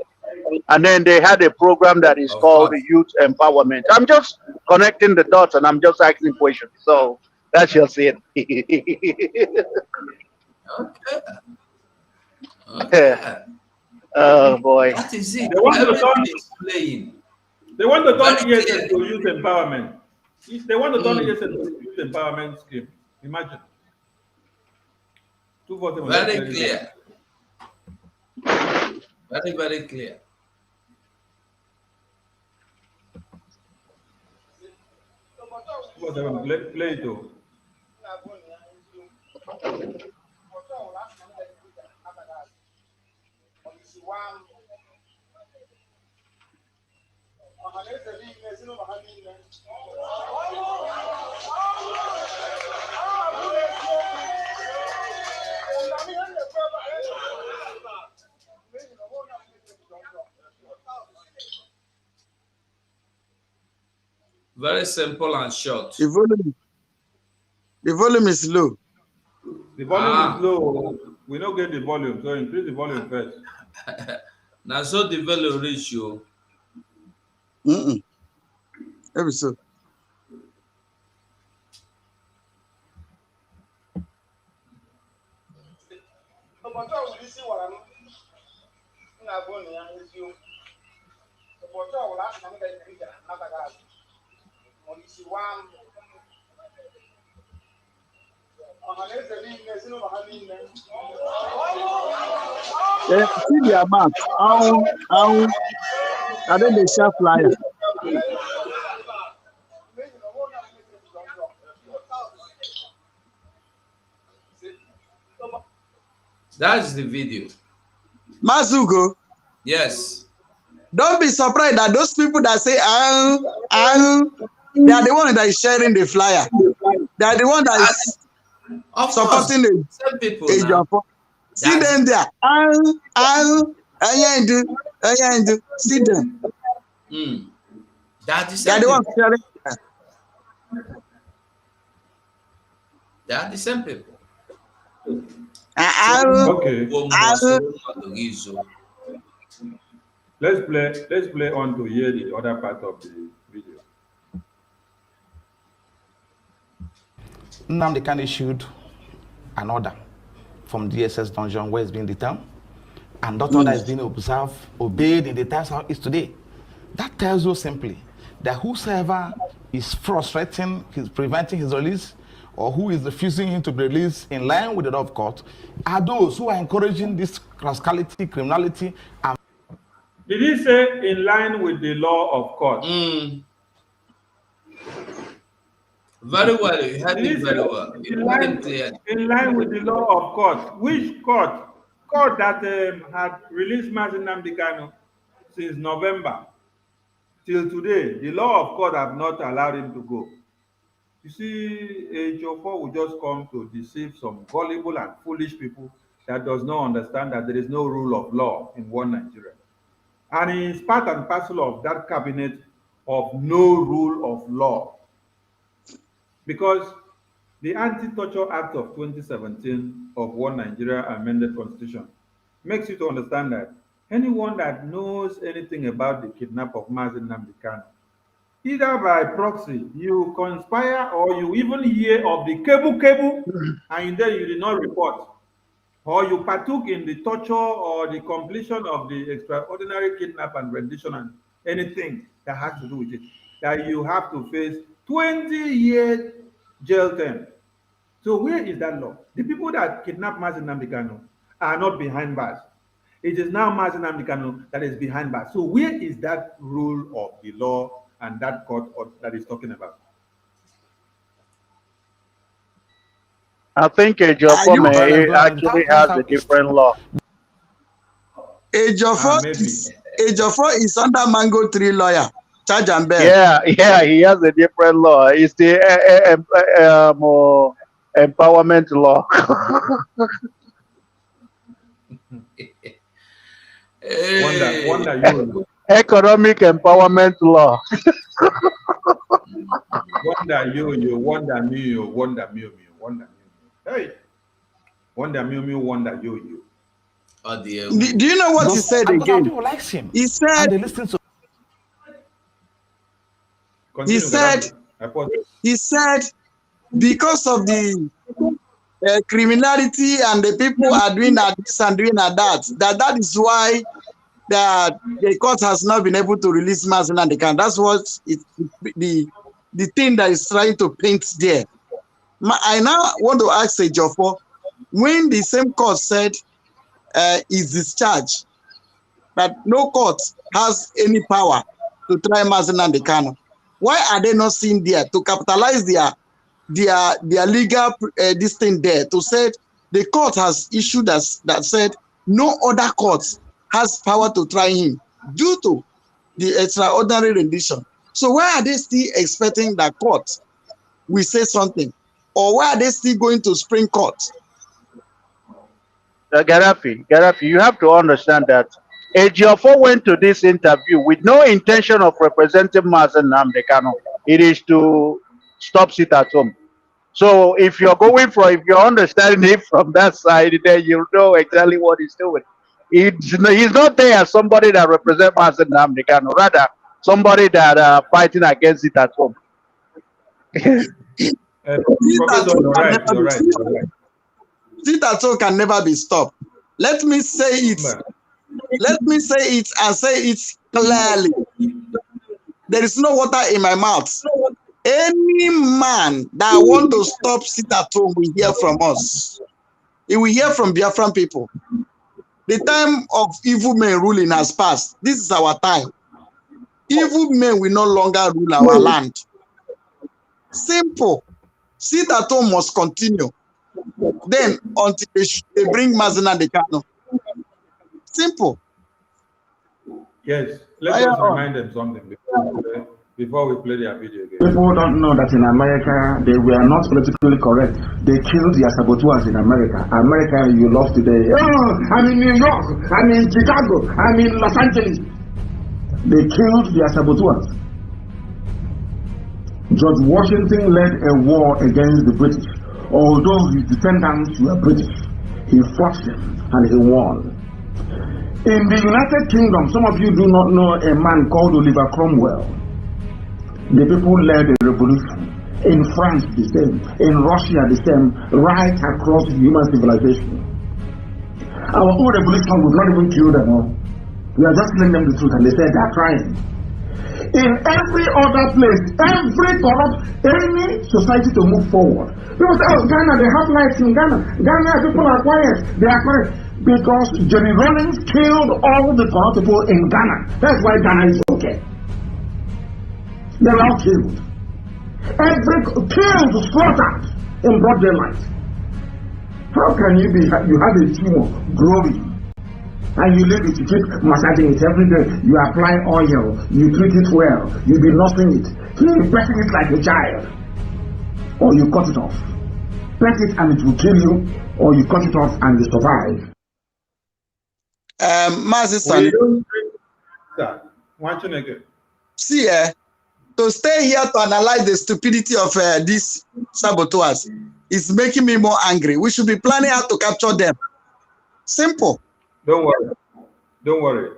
And then they had a program that is called the Youth Empowerment. I'm just connecting the dots and I'm just asking questions. So that's just it. Okay. Oh boy. That is it. They want to Everything is playing. They want to turn ESN to youth empowerment. They want to turn ESN to youth empowerment scheme. Imagine. Very clear. Very, very clear. Play it though. Very simple and short. The volume is low. The volume is low. We don't get the volume, so increase the volume first. Now, so the volume reach you. Every so. See their mouth. I don't they share flyer. That's the video. Mazugo. Yes. Don't be surprised that those people that say, they are the one that is sharing the flyer. They are the one that is supporting the age of. See them there. See them. They are the ones sharing. They are the same people. Okay. Let's play on to hear the other part of the video. Nnamdi Kanu issued an order from DSS dungeon where it's being detained, and that order is being obeyed in the times how it is today. That tells you simply that whosoever is frustrating, preventing his release, or who is refusing him to be released in line with the law of court, are those who are encouraging this rascality, criminality. And did he say in line with the law of court? Very well. You had it very well. In line with the law of court. Which court? Court that had released Nnamdi Kanu since November till today. The law of court have not allowed him to go. You see, a Jofo will just come to deceive some gullible and foolish people that does not understand that there is no rule of law in one Nigeria. And he is part and parcel of that cabinet of no rule of law. Because the Anti-Torture Act of 2017 of One Nigeria Amended Constitution makes you to understand that anyone that knows anything about the kidnap of Nnamdi Kanu, either by proxy, you conspire or you even hear of the cable, and then you did not report, or you partook in the torture or the completion of the extraordinary kidnap and rendition and anything that has to do with it, that you have to face 20-year jail term. So where is that law? The people that kidnapped Nnamdi Kanu are not behind bars. It is now Nnamdi Kanu that is behind bars. So where is that rule of the law and that court that is talking about? I think Ejiofor actually has a different law. Ejiofor is under Mango Tree lawyer. Charge and bear. Yeah, he has a different law. It's the empowerment law. Wonder economic empowerment law. Wonder me. Hey, wonder me, wonder you. Do you know what he said again? People likes him. He said. He said because of the criminality and the people are doing this and doing that is why the court has not been able to release Nnamdi Kanu. That's what the thing that is trying to paint there. I now want to ask Ejiofor, when the same court said is discharged, that no court has any power to try Nnamdi Kanu, why are they not seen there to capitalize their legal this thing there to say the court has issued that said no other court has power to try him due to the extraordinary rendition? So why are they still expecting that court will say something? Or why are they still going to Supreme Court? Gaddafi, you have to understand that Ejiofor went to this interview with no intention of representing Nnamdi Kanu. It is to stop sit at home. So if you're if you're understanding it from that side, then you'll know exactly what he's doing. He's not there as somebody that represents Mazen Namdekano, rather somebody that fighting against it at home. Professor, you're right. You're right. You're right. Sit at home can never be stopped. Let me say it. Let me say it and say it clearly. There is no water in my mouth. Any man that want to stop sit at home will hear from us. He will hear from Biafran people. The time of evil men ruling has passed. This is our time. Evil men will no longer rule our land. Simple. Sit at home must continue. Then until they bring Mazina Deconstructing. Simple. Yes. Let us remind them something before we play their video again. People don't know that in America, they were not politically correct. They killed their saboteurs in America. America, you love today. Oh, I'm in New York. I'm in Chicago. I'm in Los Angeles. They killed their saboteurs. George Washington led a war against the British. Although his descendants were British, he fought them and he won. In the United Kingdom, some of you do not know a man called Oliver Cromwell. The people led a revolution. In France, the same. In Russia, the same. Right across human civilization. Our own revolution would not even kill them all. We are just telling them the truth, and they said they are trying. In every other place, any society to move forward. People say, oh, Ghana, they have lights in Ghana. Ghana, people are quiet. They are quiet. Because Jerry Rawlings killed all the corrupt people in Ghana. That's why Ghana is okay. They're all killed. Killed, slaughtered in broad daylight. How can you have a tumor growing and you leave it, you keep massaging it every day, you apply oil, you treat it well, you be nursing it, keep pressing it like a child, or you cut it off. Press it and it will kill you, or you cut it off and you survive. See, to stay here to analyze the stupidity of these saboteurs is making me more angry. We should be planning how to capture them. Simple. Don't worry. Don't worry.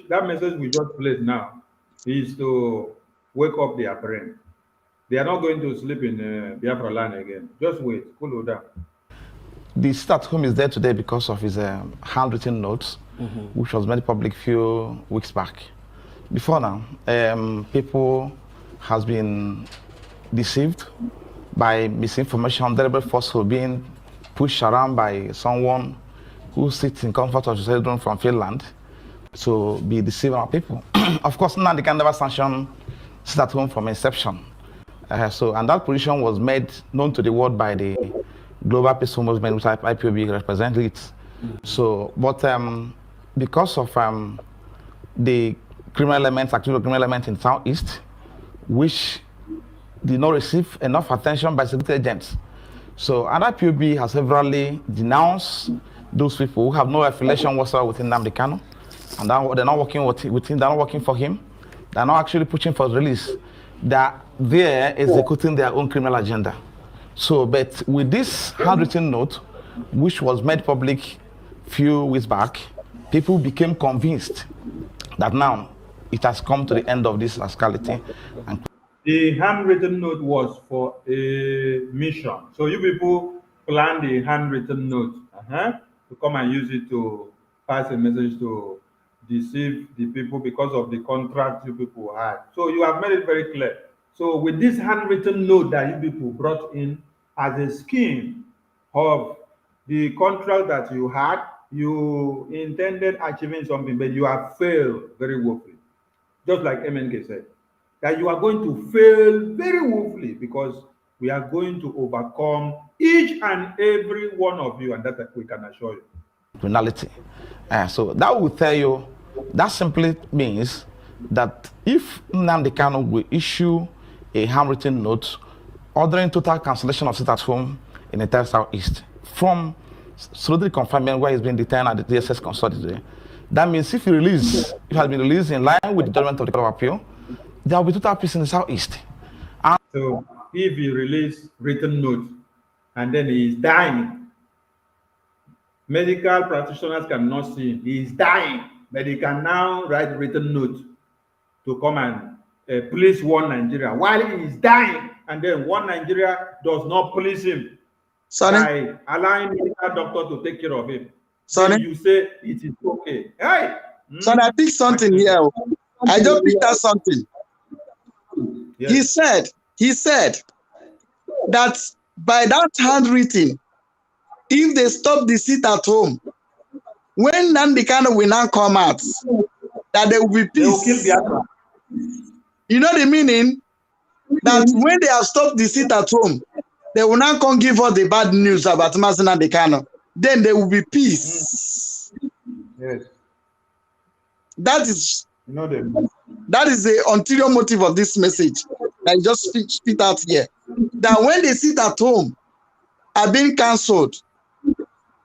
That message we just played now is to wake up their brain. They are not going to sleep in Biafra land again. Just wait. Cool down. The start home is there today because of his handwritten notes, which was made public few weeks back. Before now, people has been deceived by misinformation, deliberate falsehood being pushed around by someone who sits in comfort of his children from Finland to be deceiving our people. Of course, now they can never sanction sit at home from inception. And that position was made known to the world by the Global Peaceful Movement, which IPOB represents it. So, but because of the criminal elements, active criminal elements in Southeast, which did not receive enough attention by security agents. So, IPOB has severally denounced those people who have no affiliation whatsoever with Nnamdi Kanu, and they're not working with him, they're not working for him, they're not actually pushing for his release. They're there executing their own criminal agenda. So, but with this handwritten note, which was made public few weeks back, people became convinced that now it has come to the end of this rascality. And the handwritten note was for a mission. So you people planned the handwritten note to come and use it to pass a message to deceive the people because of the contract you people had. So you have made it very clear. So with this handwritten note that you people brought in as a scheme of the contract that you had, you intended achieving something, but you have failed very woefully. Just like MNK said, that you are going to fail very woefully because we are going to overcome each and every one of you, and that we can assure you. Criminality. So that will tell you, that simply means that if Nnamdi Kanu will issue a handwritten note ordering total cancellation of sit at home in the entire Southeast from solidly confinement where he's been detained at the DSS custody today, that means if he has been released in line with the judgment of the Court of Appeal, there will be total peace in the southeast. So if he release written note and then he is dying, medical practitioners cannot see him. He is dying, but he can now write written note to come and please warn Nigeria while he is dying, and then one Nigeria does not please him by allowing medical doctor to take care of him. Then you say it is okay. Hey! So I picked something here. I just picked out something. Yes. He said that by that handwritten, if they stop the sit at home, when Nnamdi Kanu will now come out, that there will be peace. They will kill Biafra. You know the meaning? That when they have stopped the sit at home, they will now come give us the bad news about Nnamdi Kanu. Then there will be peace. Yes. That is, you know, that is the ulterior motive of this message that I just spit out here. That when they sit at home are being cancelled,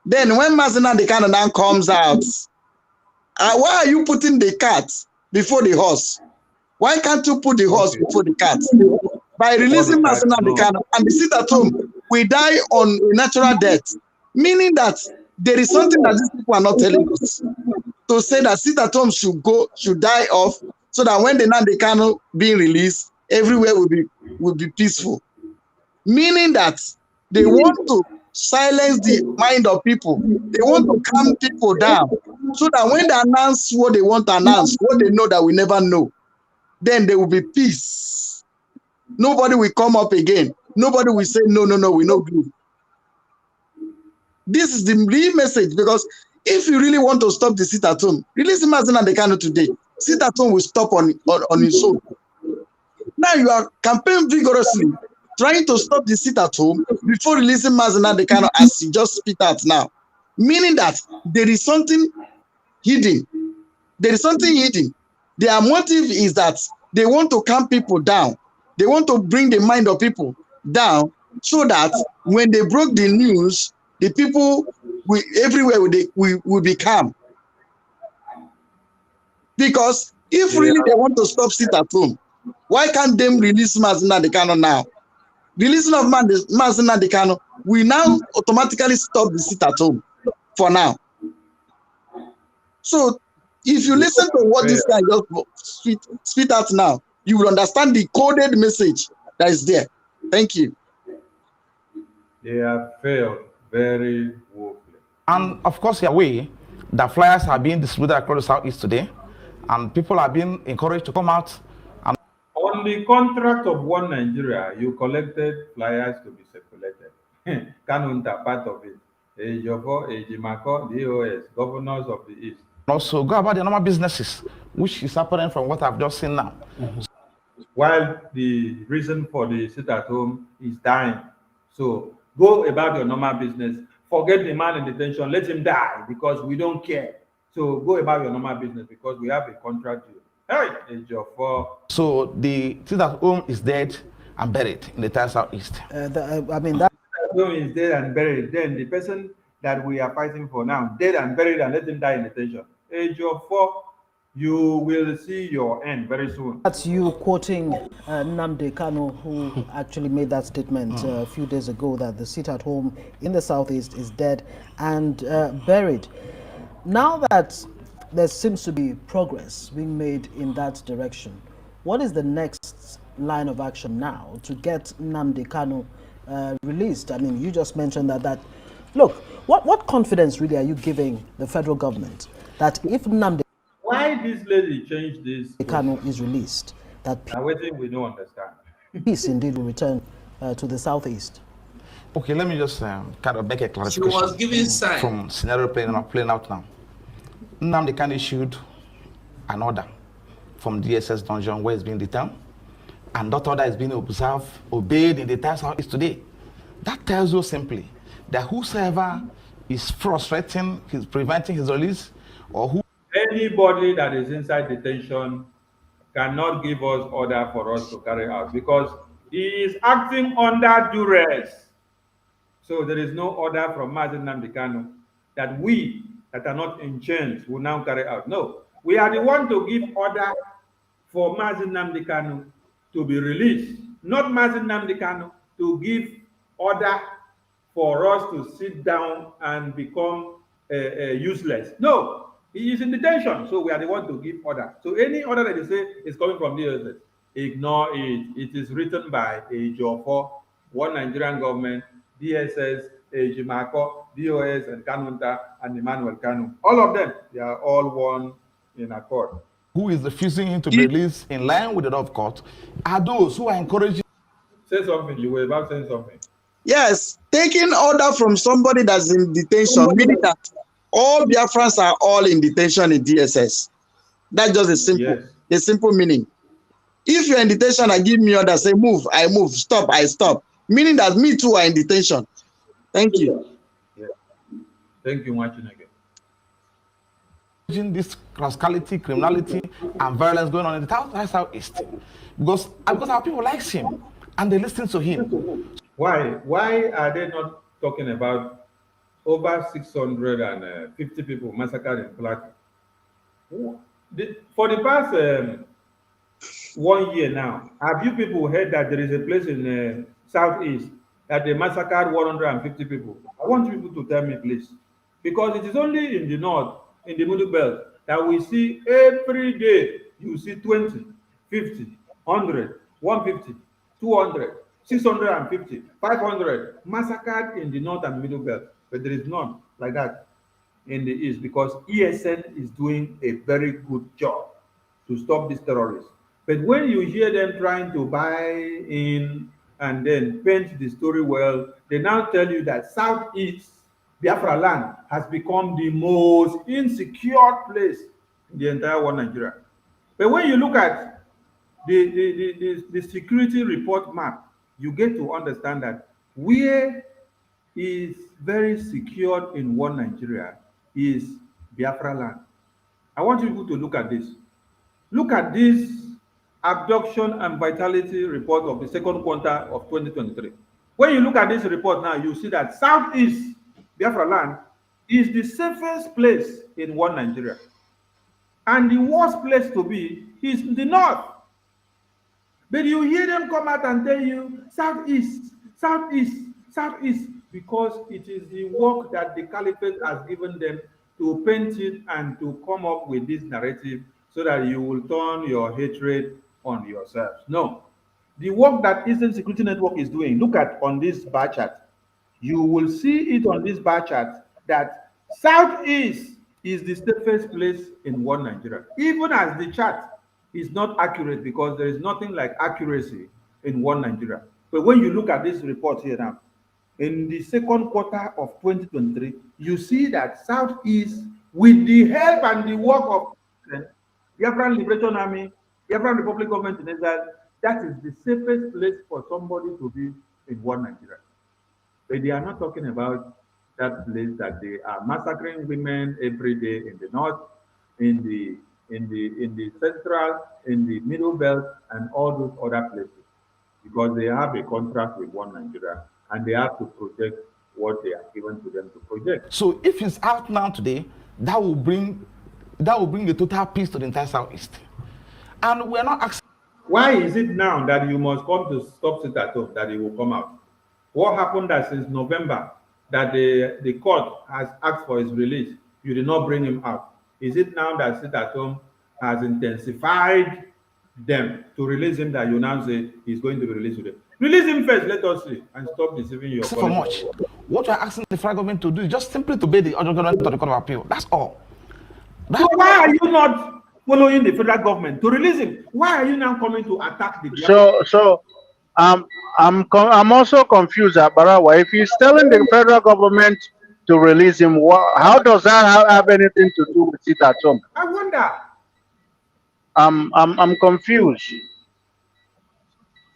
then when Nnamdi Kanu now comes out, why are you putting the cat before the horse? Why can't you put the horse before the cat? By releasing Nnamdi Kanu and the sit at home, we die on a natural death, meaning that there is something that these people are not telling us. To say that sit at home should die off, so that when the Nnamdi Kanu being released, everywhere will be peaceful. Meaning that they want to silence the mind of people. They want to calm people down, so that when they announce what they want to announce, what they know that we never know, then there will be peace. Nobody will come up again. Nobody will say, no, we no good. This is the real message, because if you really want to stop the sit at home, release Nnamdi Kanu today. Sit at home will stop on his own. Now you are campaigning vigorously, trying to stop the sit at home before releasing Nnamdi Kanu, as you just spit out now. Meaning that there is something hidden. There is something hidden. Their motive is that they want to calm people down. They want to bring the mind of people down, so that when they broke the news, the people everywhere will be calm. Because if really they want to stop sit at home, why can't they release Nnamdi Kanu now? Releasing of Nnamdi Kanu will now automatically stop the sit at home for now. So if you listen to what this guy just spit out now, you will understand the coded message that is there. Thank you. They have failed very woefully. And of course, your way, the flyers are being distributed across the southeast today, and people are being encouraged to come out. And on the contract of One Nigeria, you collected flyers to be circulated. Kanunta, part of it. Ejiofor, Ejimako, DOS, governors of the East. Also, go about the normal businesses, which is apparent from what I've just seen now. While the reason for the sit at home is dying. So go about your normal business. Forget the man in detention. Let him die, because we don't care. So go about your normal business, because we have a contract deal. Hey, Ejiofor. So the sit at home is dead and buried in the entire southeast. I mean, that home is dead and buried. Then the person that we are fighting for now, dead and buried, and let him die in detention. Ejiofor, you will see your end very soon. That's you quoting Nnamdi Kanu, who actually made that statement a few days ago, that the sit at home in the southeast is dead and buried. Now that there seems to be progress being made in that direction, what is the next line of action now to get Nnamdi Kanu released? I mean, you just mentioned that look, what confidence really are you giving the federal government that if Nnamdi Why this lady changed this? Kanu is released, that we don't understand. Peace indeed will return to the southeast. Okay, let me just kind of make a clarification. She was giving sign from scenario playing out now. Nnamdi Kanu issued an order from DSS dungeon where he's being detained, and that order is being obeyed in the entire southeast today. That tells you simply that whosoever is frustrating, preventing his release, or who anybody that is inside detention cannot give us order for us to carry out, because he is acting under duress. So there is no order from Nnamdi Kanu that we that are not in chains will now carry out. No, we are the one to give order for Mazi Nnamdi Kanu to be released, not Mazi Nnamdi Kanu to give order for us to sit down and become useless. No, he is in detention, so we are the one to give order. So any order that you say is coming from the DSS, ignore it. It is written by Ejiofor, one Nigerian government, DSS, Ejimako, DOS, and Kanunta, and Emmanuel Kanu. All of them, they are all one in accord. Who is refusing him to be released in line with the law of court are those who are encouraging. Say something, you were about saying something. Yes, taking order from somebody that's in detention, meaning that all Biafrans are all in detention in DSS. That's just the simple meaning. If you're in detention and give me order, say move, I move, stop, I stop. Meaning that me too are in detention. Thank you. Yeah. Thank you, Mwachineke. This rascality, criminality, and violence going on in the Southeast. Because our people like him and they listen to him. Why are they not talking about over 650 people massacred in Plateau? For the past 1 year now, have you people heard that there is a place in Southeast that they massacred 150 people? I want people to tell me, please. Because it is only in the north, in the middle belt, that we see every day, you see 20, 50, 100, 150, 200, 650, 500 massacred in the north and middle belt. But there is none like that in the east because ESN is doing a very good job to stop these terrorists. But when you hear them trying to buy in and then paint the story well, they now tell you that Southeast Biafra land has become the most insecure place in the entire one Nigeria. But when you look at the security report map, you get to understand that where is very secured in one Nigeria is Biafra land. I want you to look at this. Look at this abduction and vitality report of the second quarter of 2023. When you look at this report now, you see that Southeast Biafra land is the safest place in one Nigeria. And the worst place to be is the north. But you hear them come out and tell you, Southeast, Southeast, Southeast, because it is the work that the caliphate has given them to paint it and to come up with this narrative so that you will turn your hatred on yourselves. No. The work that Eastern Security Network is doing, look at on this bar chart. You will see it on this bar chart that Southeast is the safest place in one Nigeria. Even as the chart is not accurate because there is nothing like accuracy in one Nigeria. But when you look at this report here now, in the second quarter of 2023, you see that Southeast, with the help and the work of the Biafran Liberation Army, Biafran Republic Government in Israel, that is the safest place for somebody to be in one Nigeria. But they are not talking about that place that they are massacring women every day in the north, in the central, in the middle belt, and all those other places, because they have a contract with one Nigeria and they have to project what they are given to them to project. So if it's out now today, that will bring a total peace to the entire Southeast. And we're not asking. Why is it now that you must come to stop sit at home that it will come out? What happened that since November that the court has asked for his release, you did not bring him out? Is it now that sit at home has intensified them to release him that you now say he's going to be released today? Release him first, let us see, and stop deceiving your so much. What you're asking the federal government to do is just simply to obey the other government to the Court of Appeal. That's all. So why are you not following the federal government to release him? Why are you now coming to attack the I'm also confused, Barawa. If he's telling the federal government to release him, how does that have anything to do with it at home? I wonder. I'm confused.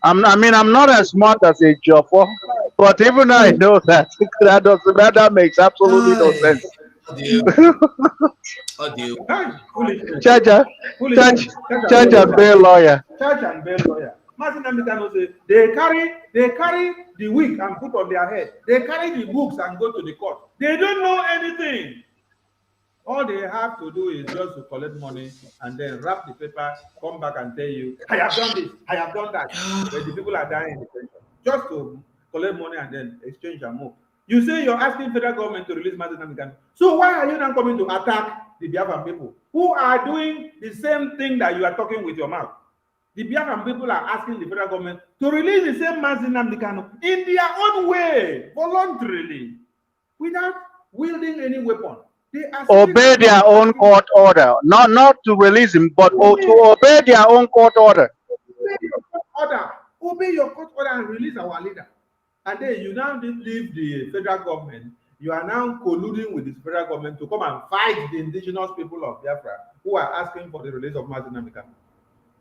I'm not as smart as a Joffo, but even I know that that makes absolutely no sense. Judge and bail lawyer. Judge and bail lawyer. They carry the wig and put on their head. They carry the books and go to the court. They don't know anything. All they have to do is just to collect money and then wrap the paper, come back and tell you, I have done this, I have done that. But the people are dying in the pension. Just to collect money and then exchange and move. You say you're asking federal government to release Martin. So why are you now coming to attack the Biafran people who are doing the same thing that you are talking with your mouth? The Biafran people are asking the federal government to release the same Martin in their own way, voluntarily, without wielding any weapon. They are Obey their own court order, not to release him, but to obey their own court order. Obey your court order and release our leader. And then you now leave the federal government. You are now colluding with the federal government to come and fight the indigenous people of Biafra who are asking for the release of Martin Namdekan.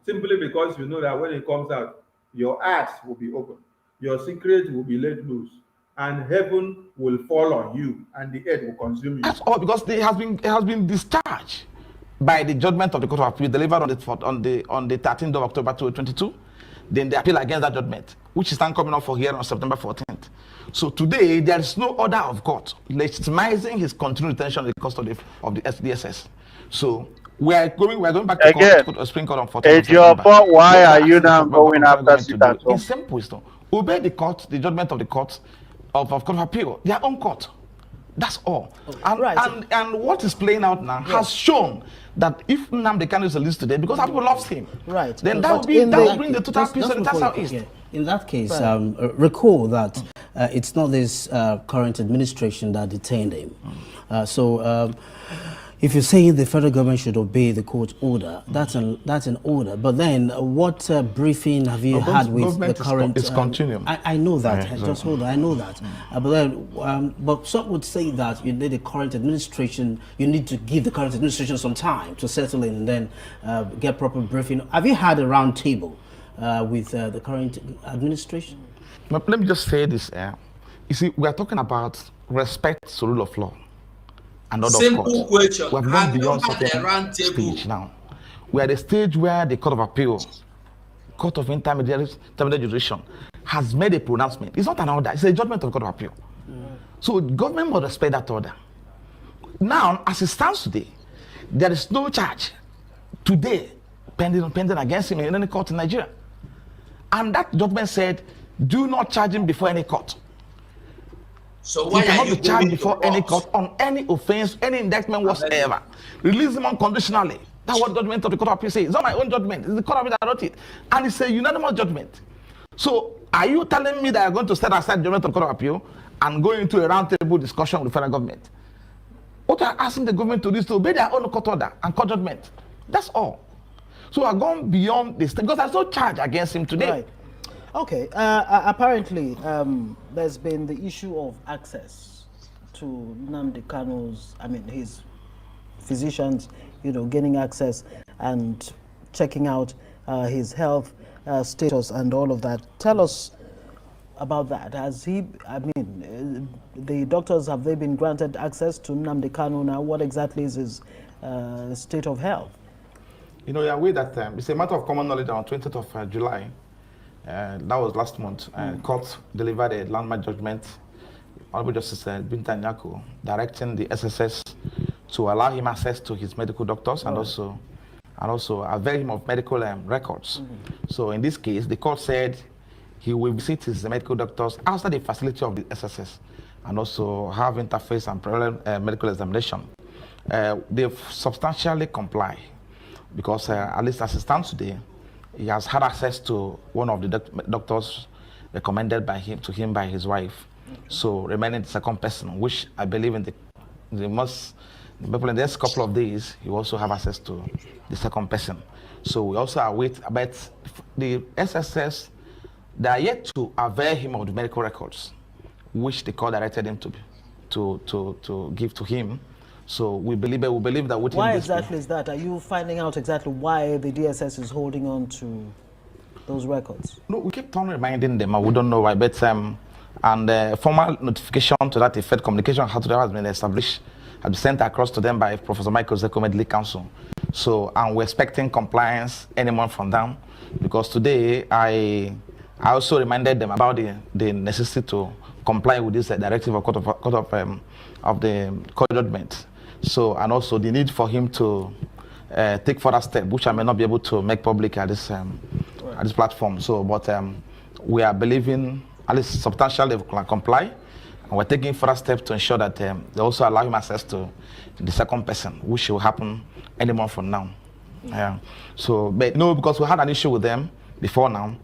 Simply because you know that when it comes out, your eyes will be open, your secret will be let loose, and heaven will fall on you, and the earth will consume you. That's all because it has been discharged by the judgment of the Court of Appeal delivered on the 13th of October 2022. Then they appeal against that judgment, which is now coming up for hearing on September 14th. So today there is no order of court legitimizing his continued detention in the custody of the SDSS. So we are going back to again, court, Supreme Court on 14th. It's your fault. Why are you now going after Sitato? In simple wisdom, obey the court, the judgment of the court of Court of Appeal, their own court. That's all. And what is playing out now has shown that if Nnamdi Kanu is released today, because people loves him, then that will bring the total peace of the Southeast. In that case, recall that it's not this current administration that detained him. If you're saying the federal government should obey the court order, that's an order. But then, what briefing have you had with the current? It's continuing. I know that. Just hold on. I know that. But then, but some would say that you need the current administration. You need to give the current administration some time to settle in and then get proper briefing. Have you had a round table with the current administration? But let me just say this. You see, we are talking about respect to rule of law. And simple question. We have gone beyond certain stage now. We are at the stage where the Court of Appeal, Court of Intermediate Jurisdiction, has made a pronouncement. It's not an order, it's a judgment of the Court of Appeal. So the government must respect that order. Now, as it stands today, there is no charge today pending against him in any court in Nigeria. And that judgment said, do not charge him before any court. So why he cannot be charged before any court on any offense, any indictment whatsoever. Release him unconditionally. That's what judgment of the Court of Appeal says. It's not my own judgment. It's the Court of Appeal that wrote it. And it's a unanimous judgment. So are you telling me that you're going to set aside judgment of the Court of Appeal and go into a roundtable discussion with the federal government? What are asking the government to do is to obey their own court order and court judgment. That's all. So we're going beyond this because there's no charge against him today. Right. Okay, apparently there's been the issue of access to Nnamdi Kanu's, his physicians, gaining access and checking out his health status and all of that. Tell us about that. Has he, the doctors, have they been granted access to Nnamdi Kanu now? What exactly is his state of health? You're aware that it's a matter of common knowledge on 20th of July. That was last month. Court delivered a landmark judgment, Honorable Justice Binta Nyako, directing the SSS to allow him access to his medical doctors and also avail him of medical records. So in this case, the court said he will visit his medical doctors outside the facility of the SSS and also have interface and parallel medical examination. They've substantially comply because at least as it stands today, he has had access to one of the doctors recommended by him by his wife. So remaining the second person, which I believe in the next couple of days, he will also have access to the second person. So we also await about the SSS. They are yet to avail him of the medical records, which the court directed him to give to him. So we believe that within why exactly is that? Are you finding out exactly why the DSS is holding on to those records? No, we keep on reminding them, and we don't know why. But formal notification to that effect, communication has been established, has been sent across to them by Professor Michael Zeko, Legal Counsel. So, and we're expecting compliance any month from them, because today I also reminded them about the necessity to comply with this directive of the court judgment. So, and also the need for him to take further steps, which I may not be able to make public at this platform. So, but we are believing at least substantially they can comply, and we're taking further steps to ensure that they also allow him access to the second person, which will happen any month from now. So, but no, because we had an issue with them before now.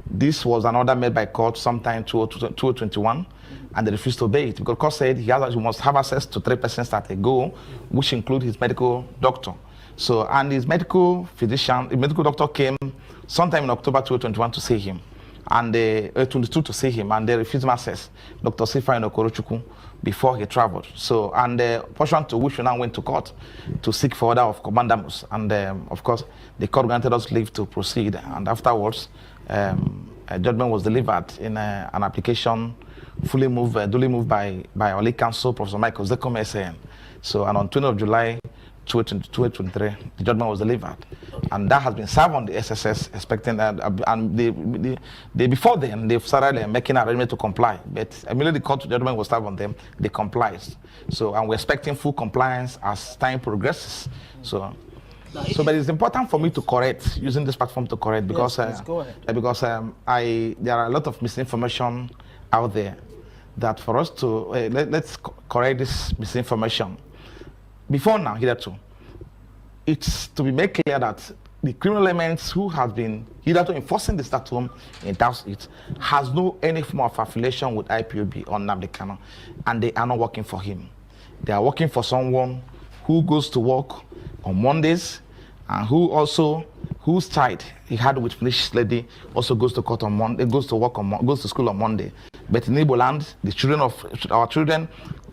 This was an order made by court sometime in 2021, and they refused to obey it because court said he must have access to 3 persons at a go, which include his medical doctor. So, and his medical physician, the medical doctor came sometime in October 2021 to see him, and 22 to see him, and they refused him access, Dr. Sifa Okorochukwu, before he traveled. So, and portion to which we now went to court to seek for order of commandamus, and of course, the court granted us leave to proceed, and afterwards, a judgment was delivered in an application duly moved by our lead counsel, Professor Michael Zekome SAN. So, and on 20th of July 2023, the judgment was delivered, and that has been served on the SSS, expecting that, and they before then they've started making an arrangement to comply, but immediately the court judgment was served on them, they complied. So, and we're expecting full compliance as time progresses. So, but it's important for me to correct, using this platform to correct, because there are a lot of misinformation out there that for us to let's correct this misinformation. Before now, hitherto, it's to be made clear that the criminal elements who have been hitherto enforcing the statute in it has no any form of affiliation with IPOB or Nnamdi Kanu, and they are not working for him. They are working for someone who goes to work on Mondays, and whose child he had with Finnish lady also goes to court on Monday, goes to school on Monday. But in Igbo land, the children of our children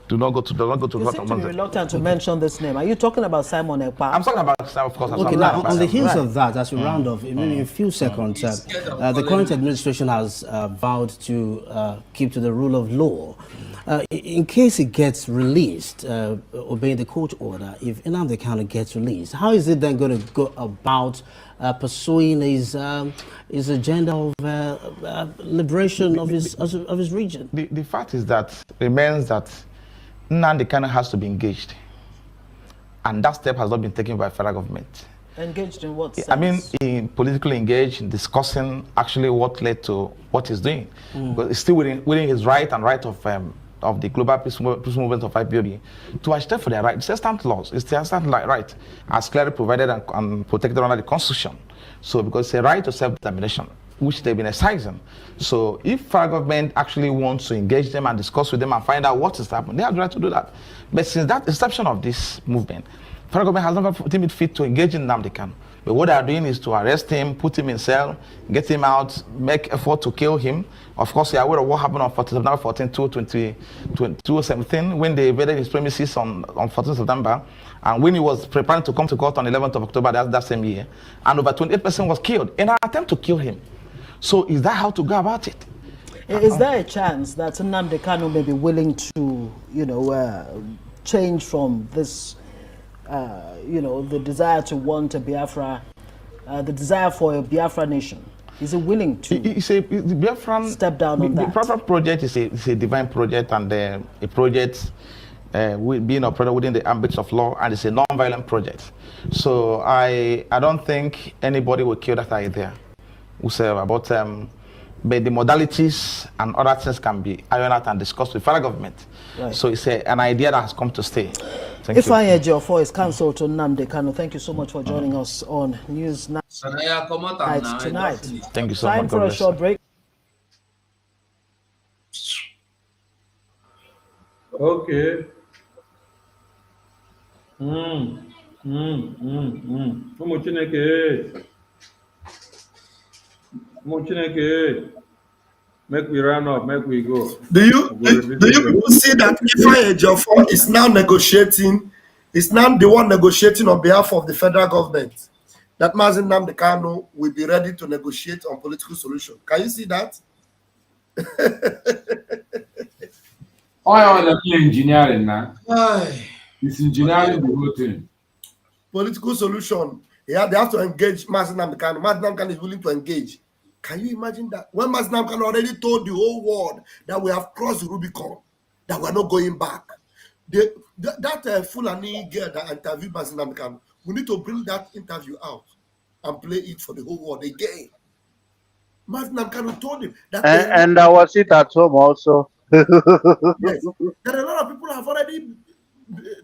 do not go to court on Monday. You seem to be reluctant to mention this name. Are you talking about Simon Ekpa? I'm talking about Simon, of course. Okay, now on the heels of that, as we round off, in a few seconds, the current administration has vowed to keep to the rule of law. In case he gets released, obeying the court order, if Nnamdi Kanu gets released, how is it then going to go about pursuing his agenda of liberation of his region? The fact is that remains that Nnamdi Kanu has to be engaged, and that step has not been taken by the federal government. Engaged in what sense? I mean, in politically engaged, in discussing actually what led to what he's doing. Because it's still within his right and right of the global peace movement of IPOB to agitate for their right. It's a stand laws. It's their stand right, as clearly provided and protected under the Constitution. So, because it's a right to self-determination, which they've been exercising. So, if federal government actually wants to engage them and discuss with them and find out what is happening, they have the right to do that. But since that inception of this movement, federal government has never deemed it fit to engage in Nnamdi Kanu. But what they are doing is to arrest him, put him in cell, get him out, make effort to kill him. Of course, you are aware of what happened on September 14, 2017, when they invaded his premises on 14 September, and when he was preparing to come to court on 11th of October that same year, and over 28% was killed in an attempt to kill him. So is that how to go about it? Is there a chance that Nnamdi Kanu may be willing to, change from this the desire to want a Biafra, the desire for a Biafra nation? Is he willing to the Biafran, step down on that? The Biafra project is a divine project, and a project being operated within the ambits of law, and it's a non-violent project. So I don't think anybody will kill that idea. We say about but the modalities and other things can be ironed out and discussed with federal government. Right. So it's an idea that has come to stay. Ifeanyi Ejiofor is counsel to Nnamdi Kanu. Thank you so much for joining us on News Night tonight. Thank you so much. Time for a short break. Okay. Make we run up, make we go. Do you see that Ifeanyi Ejiofor is now negotiating? Is now the one negotiating on behalf of the federal government. That Mazi Nnamdi Kanu will be ready to negotiate on political solution. Can you see that? Oh, the engineering now. It's engineering the whole thing. Political solution. Yeah, they have to engage Mazi Nnamdi Kanu. Mazi Nnamdi Kanu is willing to engage. Can you imagine that? When Mazi Nnamdi Kanu already told the whole world that we have crossed the Rubicon, that we're not going back. that Fulani girl that interviewed Mazinam Kanu, we need to bring that interview out and play it for the whole world again. Mazinam Kanu told him that And I was it at home also. yes, that a lot of people have already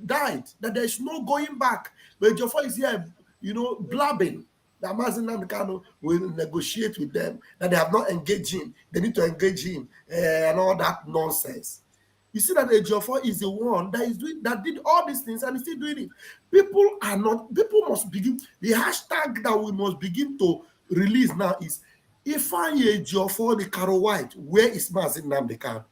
died, that there's no going back. But Joffa is here, blabbing that Mazinam Kanu will negotiate with them, that they have not engaged him, they need to engage him, and all that nonsense. You see that Ejiofor is the one that did all these things and is still doing it. People must begin. The hashtag that we must begin to release now is Ifeanyi Ejiofor, the Caro White, where is Mazi Nnamdi Kanu?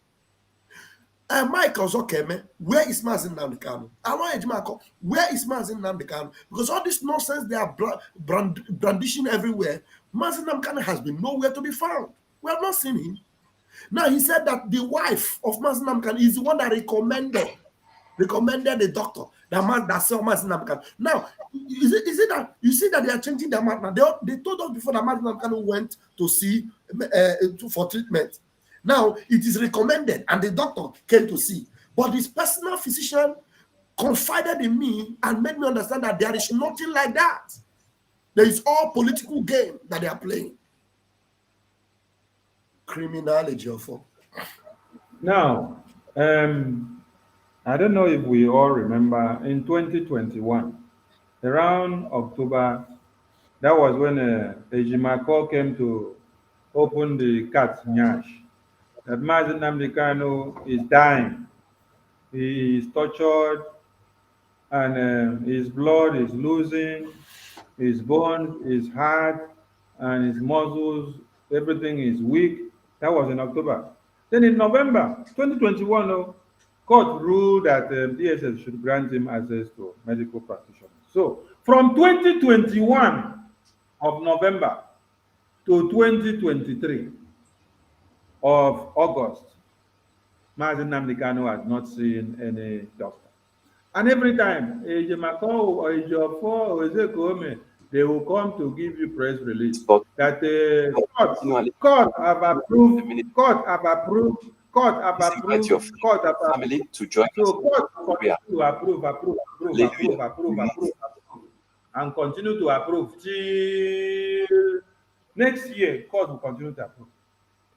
Mike Ozokeme, where is Mazi Nnamdi Kanu? Aloy Ejimako, where is Mazi Nnamdi Kanu? Because all this nonsense they are brandishing everywhere, Mazi Nnamdi Kanu has been nowhere to be found. We have not seen him. Now he said that the wife of Mazinam Kanu is the one that recommended the doctor that saw Mazinam Kanu. Now, is it that you see that they are changing their mind now? They told us before that Mazinam Kanu went to see for treatment. Now it is recommended, and the doctor came to see. But this personal physician confided in me and made me understand that there is nothing like that. There is all political game that they are playing. Criminology of all. Now, I don't know if we all remember in 2021, around October, that was when Ejimako came to open the cat's nyash. That Mazi Nnamdi Kanu is dying. He is tortured, and his blood is losing, his bones is hard, and his muscles, everything is weak. That was in October. Then in November 2021, court ruled that DSS should grant him access to medical practitioners. So from 2021 of November to 2023 of August, Mazi Nnamdi Kanu has not seen any doctor. And every time, Ejimako or Ejiofor or Ezekome, they will come to give you press release that court have approved family to join. So court continue to approve, and continue to approve till next year. Court will continue to approve.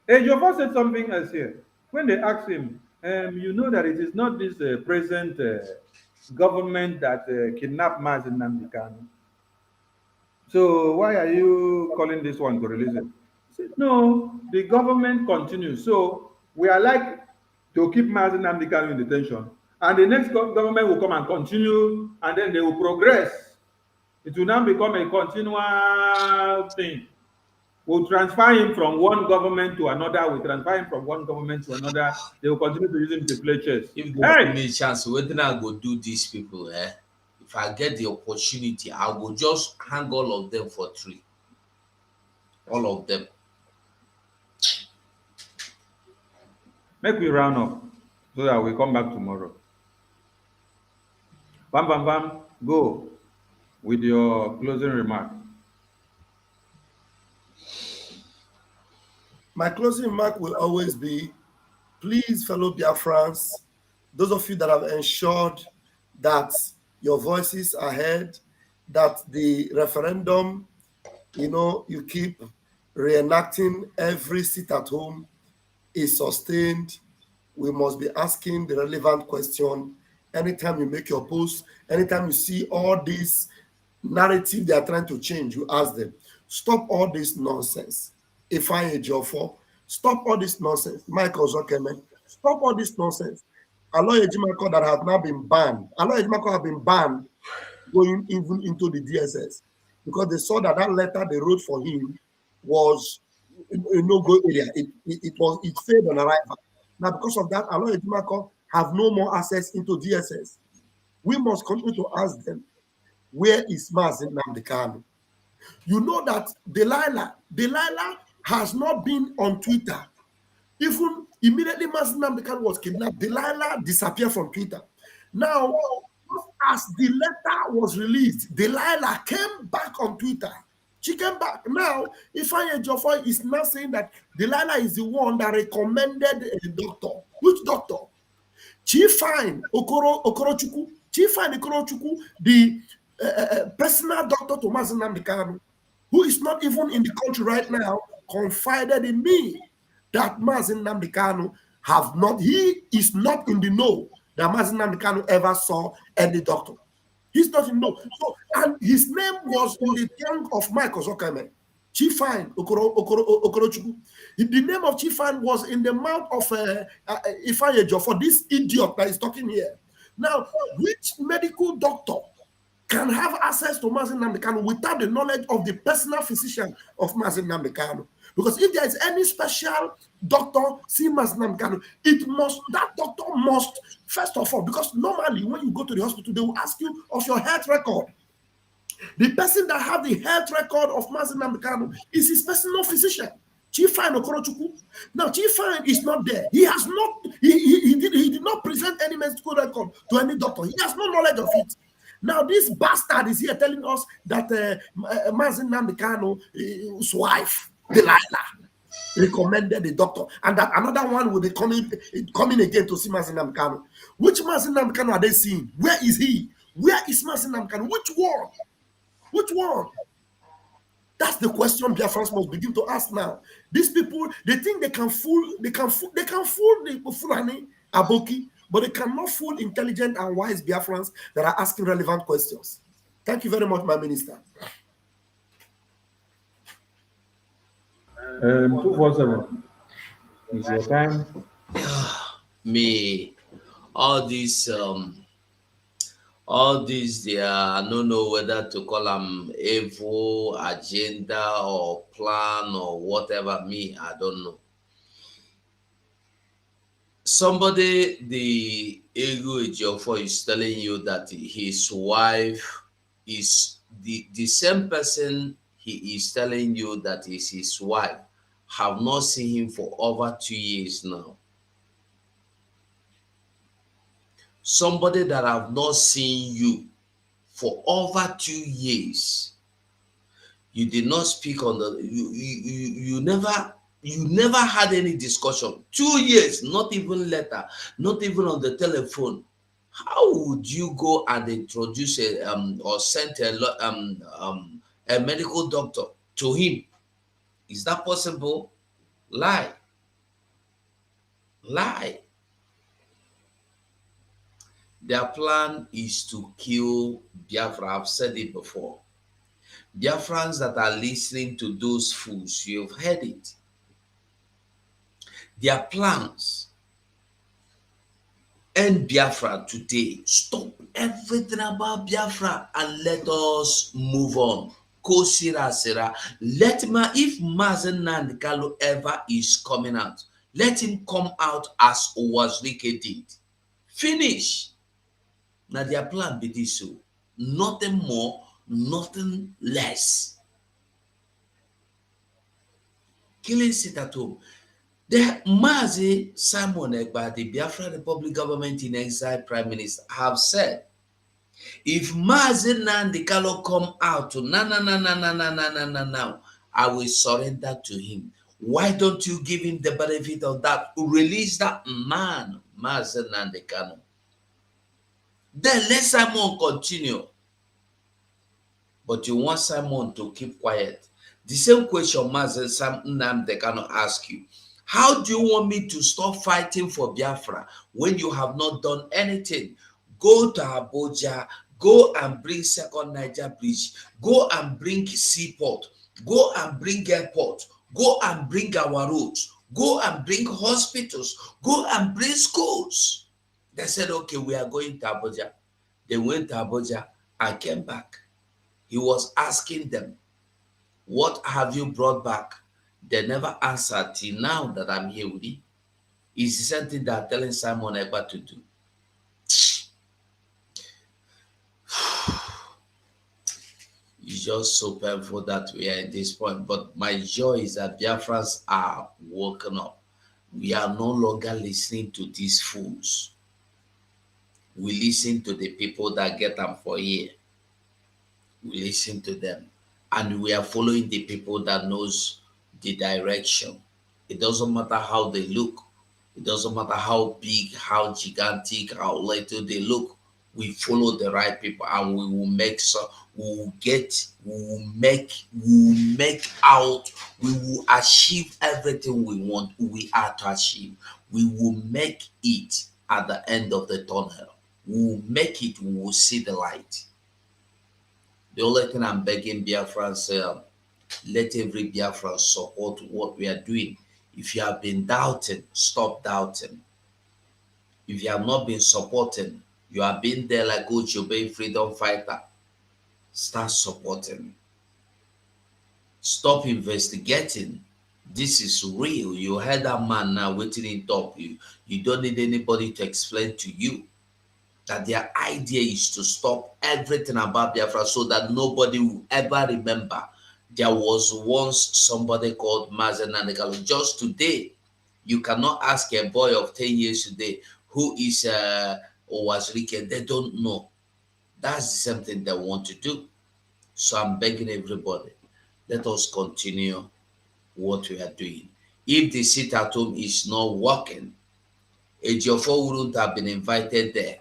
Ejiofor said something else here when they asked him, you know that it is not this present government that kidnapped Mazi Nnamdi Kanu. So why are you calling this one to release it? He said, no, the government continues. So we are like to keep Mazi Nnamdi Kanu in detention. And the next government will come and continue, and then they will progress. It will now become a continual thing. We'll transfer him from one government to another. We'll transfer him from one government to another. They will continue to use him to play chess. If they give me a chance, what then I go do these people, If I get the opportunity, I will just hang all of them for free. All of them. Make we round up so that we come back tomorrow. Bam, bam, bam. Go with your closing remark. My closing remark will always be, please, fellow Biafrans, those of you that have ensured that your voices are heard, that the referendum, you keep reenacting every sit at home is sustained. We must be asking the relevant question anytime you make your post, anytime you see all this narrative they are trying to change, you ask them, stop all this nonsense. Ifeanyi Ejiofor, stop all this nonsense. Michael Ozokeme, stop all this nonsense. Aloy Ejimako that have now been banned. Aloy Ejimako have been banned going even into the DSS because they saw that letter they wrote for him was a no-go area. It failed on arrival. Now, because of that, Aloy Ejimako have no more access into DSS. We must continue to ask them, where is Mazi Nnamdi Kanu? You know that Delilah has not been on Twitter. Even immediately Mazi Nnamdi Kanu was kidnapped, Delilah disappeared from Twitter. Now, as the letter was released, Delilah came back on Twitter. She came back. Now, Ifeanyi Ejiofor is now saying that Delilah is the one that recommended a doctor. Which doctor? Chief Fine Okorochukwu, Chief Fine Okorochukwu, the personal doctor to Mazi Nnamdi Kanu, who is not even in the country right now, confided in me that Mazi Nnamdi Kanu he is not in the know that Mazi Nnamdi Kanu ever saw any doctor. He's not in the know. So, and his name was in the tongue of Michael Zokame. Chief Fine Okorochukwu. The name of Chief Fine was in the mouth of Ifanyejo for this idiot that is talking here. Now, which medical doctor can have access to Mazi Nnamdi Kanu without the knowledge of the personal physician of Mazi Nnamdi Kanu? Because if there is any special doctor see Mazi Nnamdi Kanu, that doctor must, first of all, because normally when you go to the hospital, they will ask you of your health record. The person that have the health record of Mazi Nnamdi Kanu is his personal physician, Chief Fine Okorochukwu. Now, Chief Fine is not there. He has not, he did not present any medical record to any doctor. He has no knowledge of it. Now, this bastard is here telling us that Mazi Nnamdi Kanu's wife, Delilah, recommended the doctor, and that another one will be coming again to see Mazi Nnamdi Kanu. Which Mazi Nnamdi Kanu are they seeing? Where is he? Where is Mazi Nnamdi Kanu? Which one? Which one? That's the question Biafrans must begin to ask now. These people, they think they can fool the Fulani Aboki, but they cannot fool intelligent and wise Biafrans that are asking relevant questions. Thank you very much, my minister. 247. It's your time. Me, all these, they are, I don't know whether to call them evil agenda or plan or whatever. Me, I don't know. Somebody, the Ego Ejiofor is telling you that his wife is the same person he is telling you that is his wife. Have not seen him for over 2 years now. Somebody that have not seen you for over 2 years. You did not speak on the you never had any discussion. 2 years, not even letter, not even on the telephone. How would you go and introduce or send a medical doctor to him? Is that possible? Lie. Lie. Their plan is to kill Biafra. I've said it before. Biafrans that are listening to those fools, you've heard it. Their plans end Biafra today. Stop everything about Biafra and let us move on. Let if Mazi Nnamdi Kanu ever is coming out, let him come out as Owazlike did. Finish. Now their plan be this so. Nothing more, nothing less. Killing sit at home. The Mazi Simon Ekpa, the Biafra Republic government in exile prime minister, have said, if Mazi Nnamdi Kanu come out to now, I will surrender to him. Why don't you give him the benefit of that? Release that man, Mazi Nnamdi Kanu. Then let Simon continue. But you want Simon to keep quiet. The same question Mazi Nnamdi Kanu ask you. How do you want me to stop fighting for Biafra when you have not done anything? Go to Abuja, go and bring second Niger bridge, go and bring seaport, go and bring airport, go and bring our roads, go and bring hospitals, go and bring schools. They said, okay, we are going to Abuja. They went to Abuja and came back. He was asking them, what have you brought back? They never answered till now that I'm here with you. It's the same thing that telling Simon Ekpa to do. It's just so painful that we are at this point. But my joy is that Biafrans are woken up. We are no longer listening to these fools. We listen to the people that get them for here. We listen to them. And we are following the people that knows the direction. It doesn't matter how they look. It doesn't matter how big, how gigantic, how little they look. We follow the right people, and we will make so we will get, we will make out, we will achieve everything we want, we are to achieve. We will make it at the end of the tunnel. We will make it, we will see the light. The only thing I'm begging Biafrans, let every Biafran support what we are doing. If you have been doubting, stop doubting. If you have not been supporting, you have been there like Ochobe freedom fighter, start supporting. Stop investigating. This is real. You heard that man now waiting in top. You don't need anybody to explain to you that their idea is to stop everything about Biafra so that nobody will ever remember there was once somebody called Mazen Nanegalo. Just today, you cannot ask a boy of 10 years today who is Owazrike. They don't know. That's the same thing they want to do. So I'm begging everybody, let us continue what we are doing. If the sit at home is not working, Ejiofor wouldn't have been invited there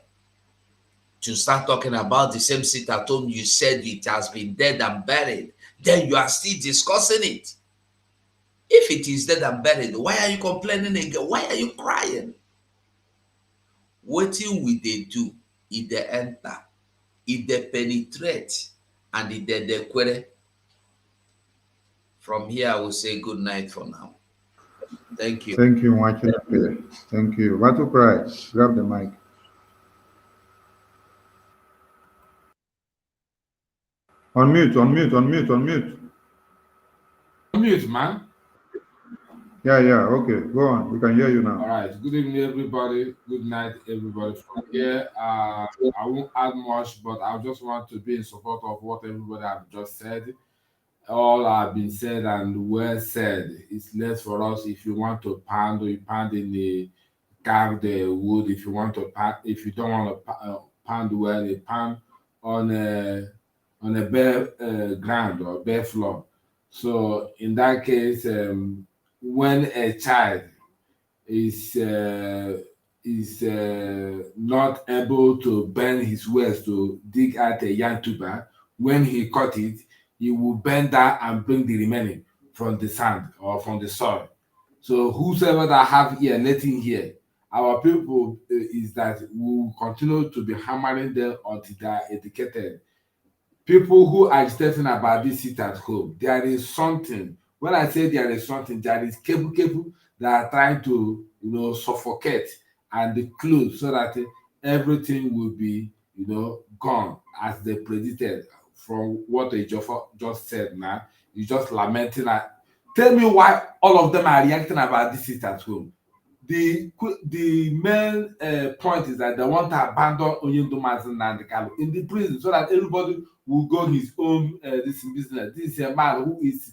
to start talking about the same sit at home you said it has been dead and buried. Then you are still discussing it. If it is dead and buried, why are you complaining again? Why are you crying? What will they do if they enter, if they penetrate, and if they query? From here, I will say good night for now. Thank you. Thank you, watching. Thank you. What to cry? Grab the mic. Unmute, unmute, unmute, unmute. Unmute, man. Yeah, okay. Go on. We can hear you now. All right. Good evening, everybody. Good night, everybody. From here, I won't add much, but I just want to be in support of what everybody have just said. All have been said and well said. It's less for us. If you want to pound, you pound in the carve the wood. If you want to pound, if you don't want to pound well, you pound on a bare ground or bare floor. So in that case, when a child is not able to bend his waist to dig out a yam tuber, when he cut it, he will bend that and bring the remaining from the sand or from the soil. So whosoever that have ear, let him hear. Our people is that we will continue to be hammering them until they are educated. People who are agitating about this sit at home, there is something. When I say there is something, there is people that are trying to, suffocate and the clue so that everything will be, gone as they predicted from what they just said now. You just lamenting that. Tell me why all of them are reacting about this sit at home. The main point is that they want to abandon Oyindumazi Nandikalu in the prison so that everybody will go his own this business. This is a man who is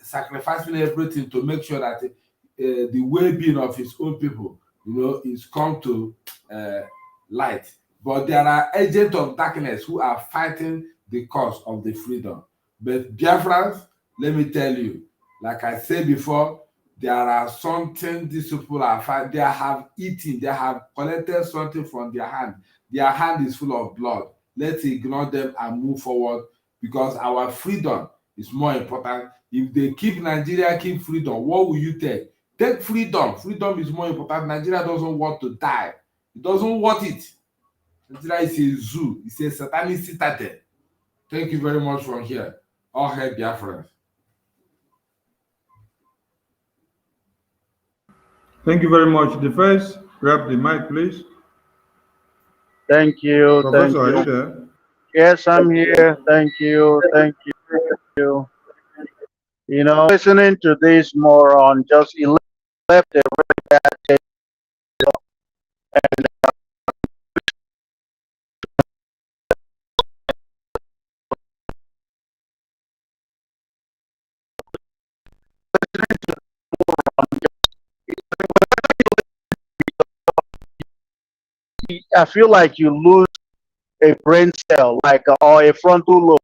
sacrificing everything to make sure that the well-being of his own people, is come to light. But there are agents of darkness who are fighting the cause of the freedom. But Biafrans, let me tell you, like I said before, there are something these people are fighting. They have eaten, they have collected something from their hand. Their hand is full of blood. Let's ignore them and move forward because our freedom is more important. If they keep Nigeria, keep freedom, what will you take? Take freedom. Freedom is more important. Nigeria doesn't want to die. It doesn't want it. Nigeria is a zoo. It's a satanic citadel. Thank you very much from here. All hail Biafrans. Thank you very much. The first, grab the mic, please. Thank you. Professor, Thank are you. you there? Yes, I'm here. Thank you. Thank you. Listening to this moron just he left a very bad taste and I feel like you lose a brain cell, like or a frontal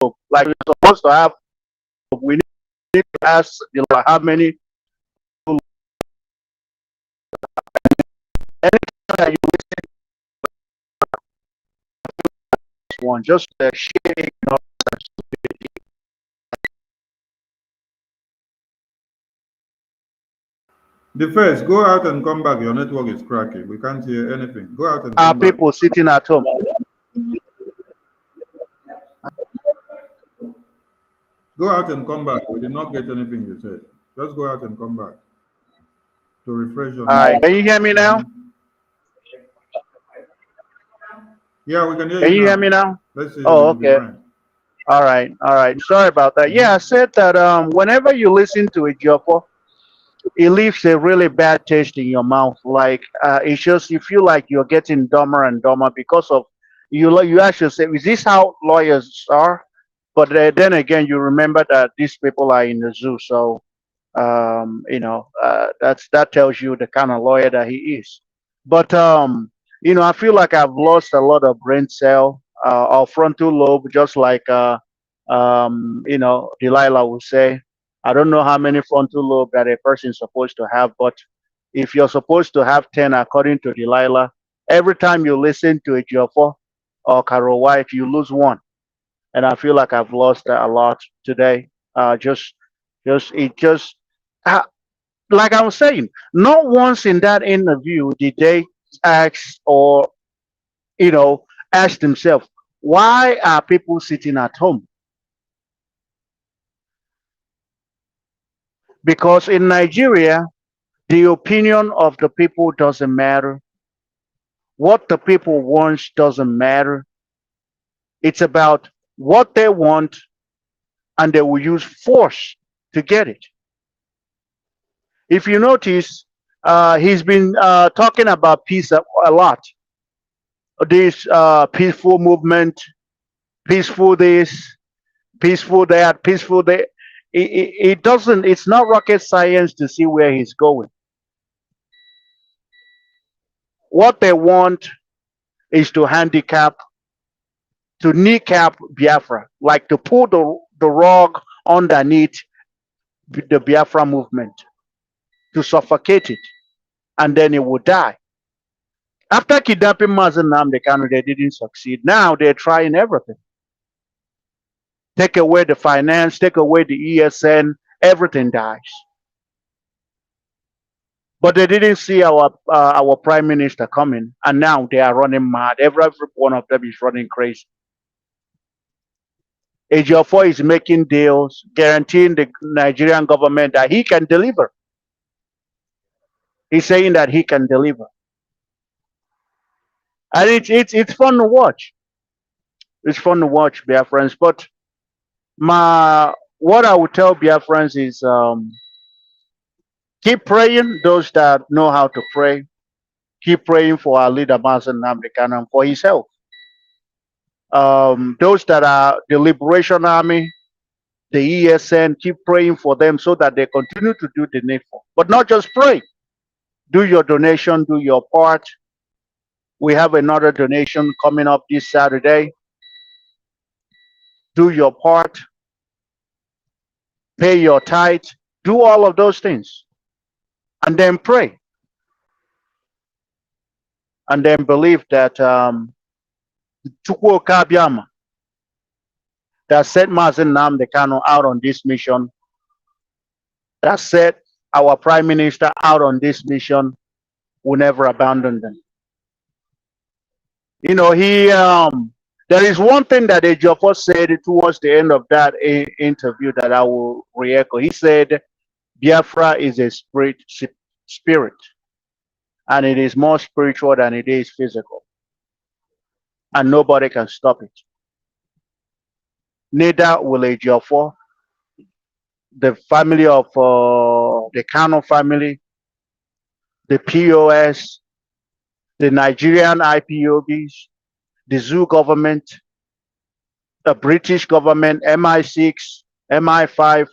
lobe, like you're supposed to have. We need to ask, how many everyone. Just share ignorance and stupidity. The first, go out and come back. Your network is cracking. We can't hear anything. Go out and Are come back. people sitting at home? Go out and come back. We did not get anything you said. Just go out and come back to refresh your All right. network. Can you hear me now? Yeah, we can hear Can you you hear now. me now? Let's see. Oh, okay. All right. All right. Sorry about that. Yeah, I said that whenever you listen to a Jofo, it leaves a really bad taste in your mouth. Like it's just you feel like you're getting dumber and dumber because of you actually say, is this how lawyers are? But then again, you remember that these people are in the zoo, so that tells you the kind of lawyer that he is. But I feel like I've lost a lot of brain cell or frontal lobe, just like Delilah would say. I don't know how many frontal lobe that a person is supposed to have, but if you're supposed to have 10, according to Delilah, every time you listen to a Jofo or Carol White, you lose one. And I feel like I've lost a lot today. Just uh, like I was saying, not once in that interview did they ask or you know ask themselves, why are people sitting at home? Because in Nigeria, the opinion of the people doesn't matter. What the people want doesn't matter. It's about what they want, and they will use force to get it. If you notice, he's been talking about peace a lot. This peaceful movement, peaceful this, peaceful that, peaceful that. It doesn't. It's not rocket science to see where he's going. What they want is to handicap, to kneecap Biafra, like to pull the rug underneath the Biafra movement, to suffocate it, and then it will die. After kidnapping Mazen Namde Kanu, they didn't succeed. Now they're trying everything. Take away the finance, take away the ESN, everything dies. But they didn't see our prime minister coming, and now they are running mad. Every one of them is running crazy. Ejiofor is making deals, guaranteeing the Nigerian government that he can deliver. He's saying that he can deliver, and it's fun to watch. It's fun to watch, Biafrans. But what I would tell Biafrans is keep praying. Those that know how to pray, keep praying for our leader Mazen Nnamdi Kanu for his health. Those that are the Liberation Army, the ESN, keep praying for them so that they continue to do the needful. But not just pray. Do your donation, do your part. We have another donation coming up this Saturday. Do your part. Pay your tithe. Do all of those things. And then pray. And then believe that Chukwu Kabiama, that set Mazen Nnamdi Kanu out on this mission, that set our prime minister out on this mission, will never abandon them. There is one thing that Ejiofor said towards the end of that interview that I will re-echo. He said, Biafra is a spirit, and it is more spiritual than it is physical, and nobody can stop it. Neither will Ejiofor, the family of the Kanu family, the POS, the Nigerian IPOBs, the zoo government, the British government, MI6, MI5,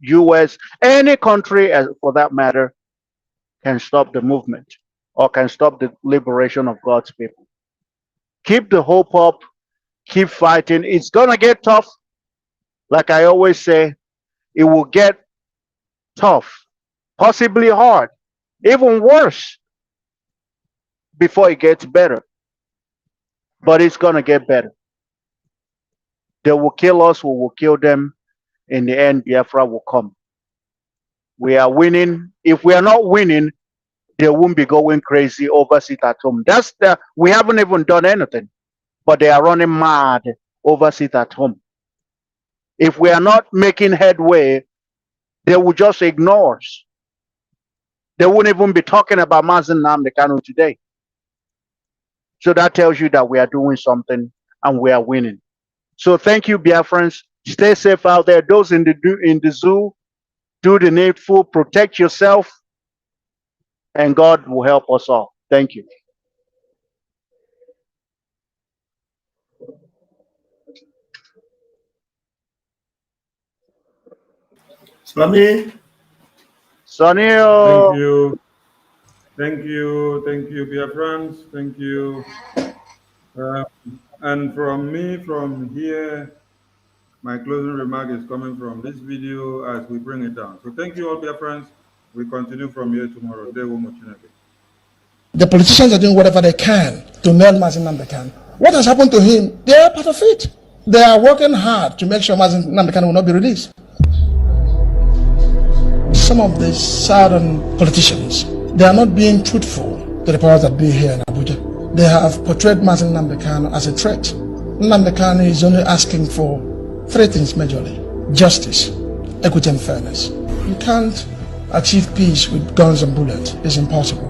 US, any country for that matter can stop the movement or can stop the liberation of God's people. Keep the hope up, keep fighting. It's gonna get tough. Like I always say, it will get tough, possibly hard, even worse before it gets better. But it's gonna get better. They will kill us, we will kill them. In the end, Biafra will come. We are winning. If we are not winning, they won't be going crazy over sit at home. We haven't even done anything, but they are running mad over sit at home. If we are not making headway, they will just ignore us. They won't even be talking about Mazen Nnamdi Kanu today. So that tells you that we are doing something and we are winning. So thank you, Biafrans. Stay safe out there. Those in the zoo, do the needful, protect yourself, and God will help us all. Thank you. Sonny. Sonny. Thank you. Thank you. Thank you, Biafrans. Thank you. And from me, from here, my closing remark is coming from this video as we bring it down. So thank you all, Biafrans. We continue from here tomorrow. The politicians are doing whatever they can to nail Mazen Nnamdi Kanu. What has happened to him? They are part of it. They are working hard to make sure Mazen Nnamdi Kanu will not be released. Some of the southern politicians, they are not being truthful to the powers that be here in Abuja. They have portrayed Mazen Nnamdi Kanu as a threat. Nnamdi Kanu is only asking for three things majorly: justice, equity, and fairness. You can't achieve peace with guns and bullets. It's impossible.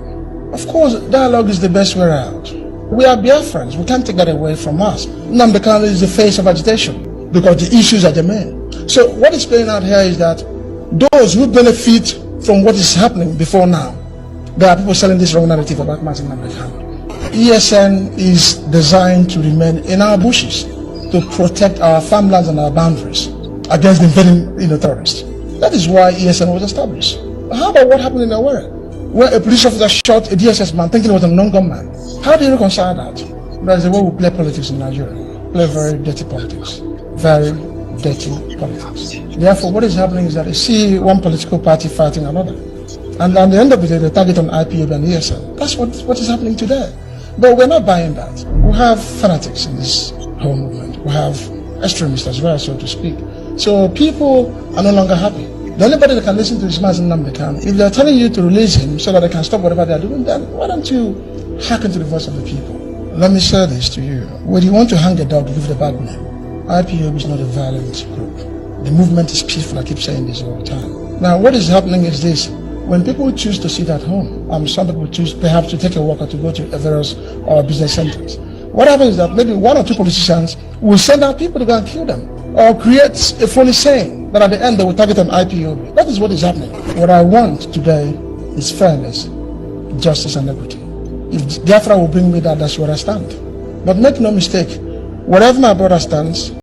Of course, dialogue is the best way out. We are Biafrans. We can't take that away from us. Nnamdi Kanu is the face of agitation because the issues are the main. So what is playing out here is that those who benefit from what is happening before now, there are people selling this wrong narrative about Mazen Nnamdi Kanu. ESN is designed to remain in our bushes to protect our farmlands and our boundaries against the invading terrorists. That is why ESN was established. How about what happened in Awara, where a police officer shot a DSS man thinking it was a non-gunman? How do you reconcile that? That's the way we play politics in Nigeria. Play very dirty politics. Very dirty politics. Therefore, what is happening is that you see one political party fighting another. And at the end of the day, they target on IPOB and ESN. That's what is happening today. But we're not buying that. We have fanatics in this whole movement. We have extremists as well, so to speak. So people are no longer happy. The only body that can listen to is Mazen Nnamdi Kanu. If they're telling you to release him so that they can stop whatever they're doing, then why don't you hearken to the voice of the people? Let me say this to you. When you want to hang a dog, give it a bad name. IPOB is not a violent group. The movement is peaceful. I keep saying this all the time. Now, what is happening is this. When people choose to sit at home, some people choose perhaps to take a walk or to go to various business centers. What happens is that maybe one or two politicians will send out people to go and kill them, or create a funny saying that at the end they will target an IPOB. That is what is happening. What I want today is fairness, justice, and equity. If Biafra will bring me that, that's where I stand. But make no mistake, wherever my brother stands,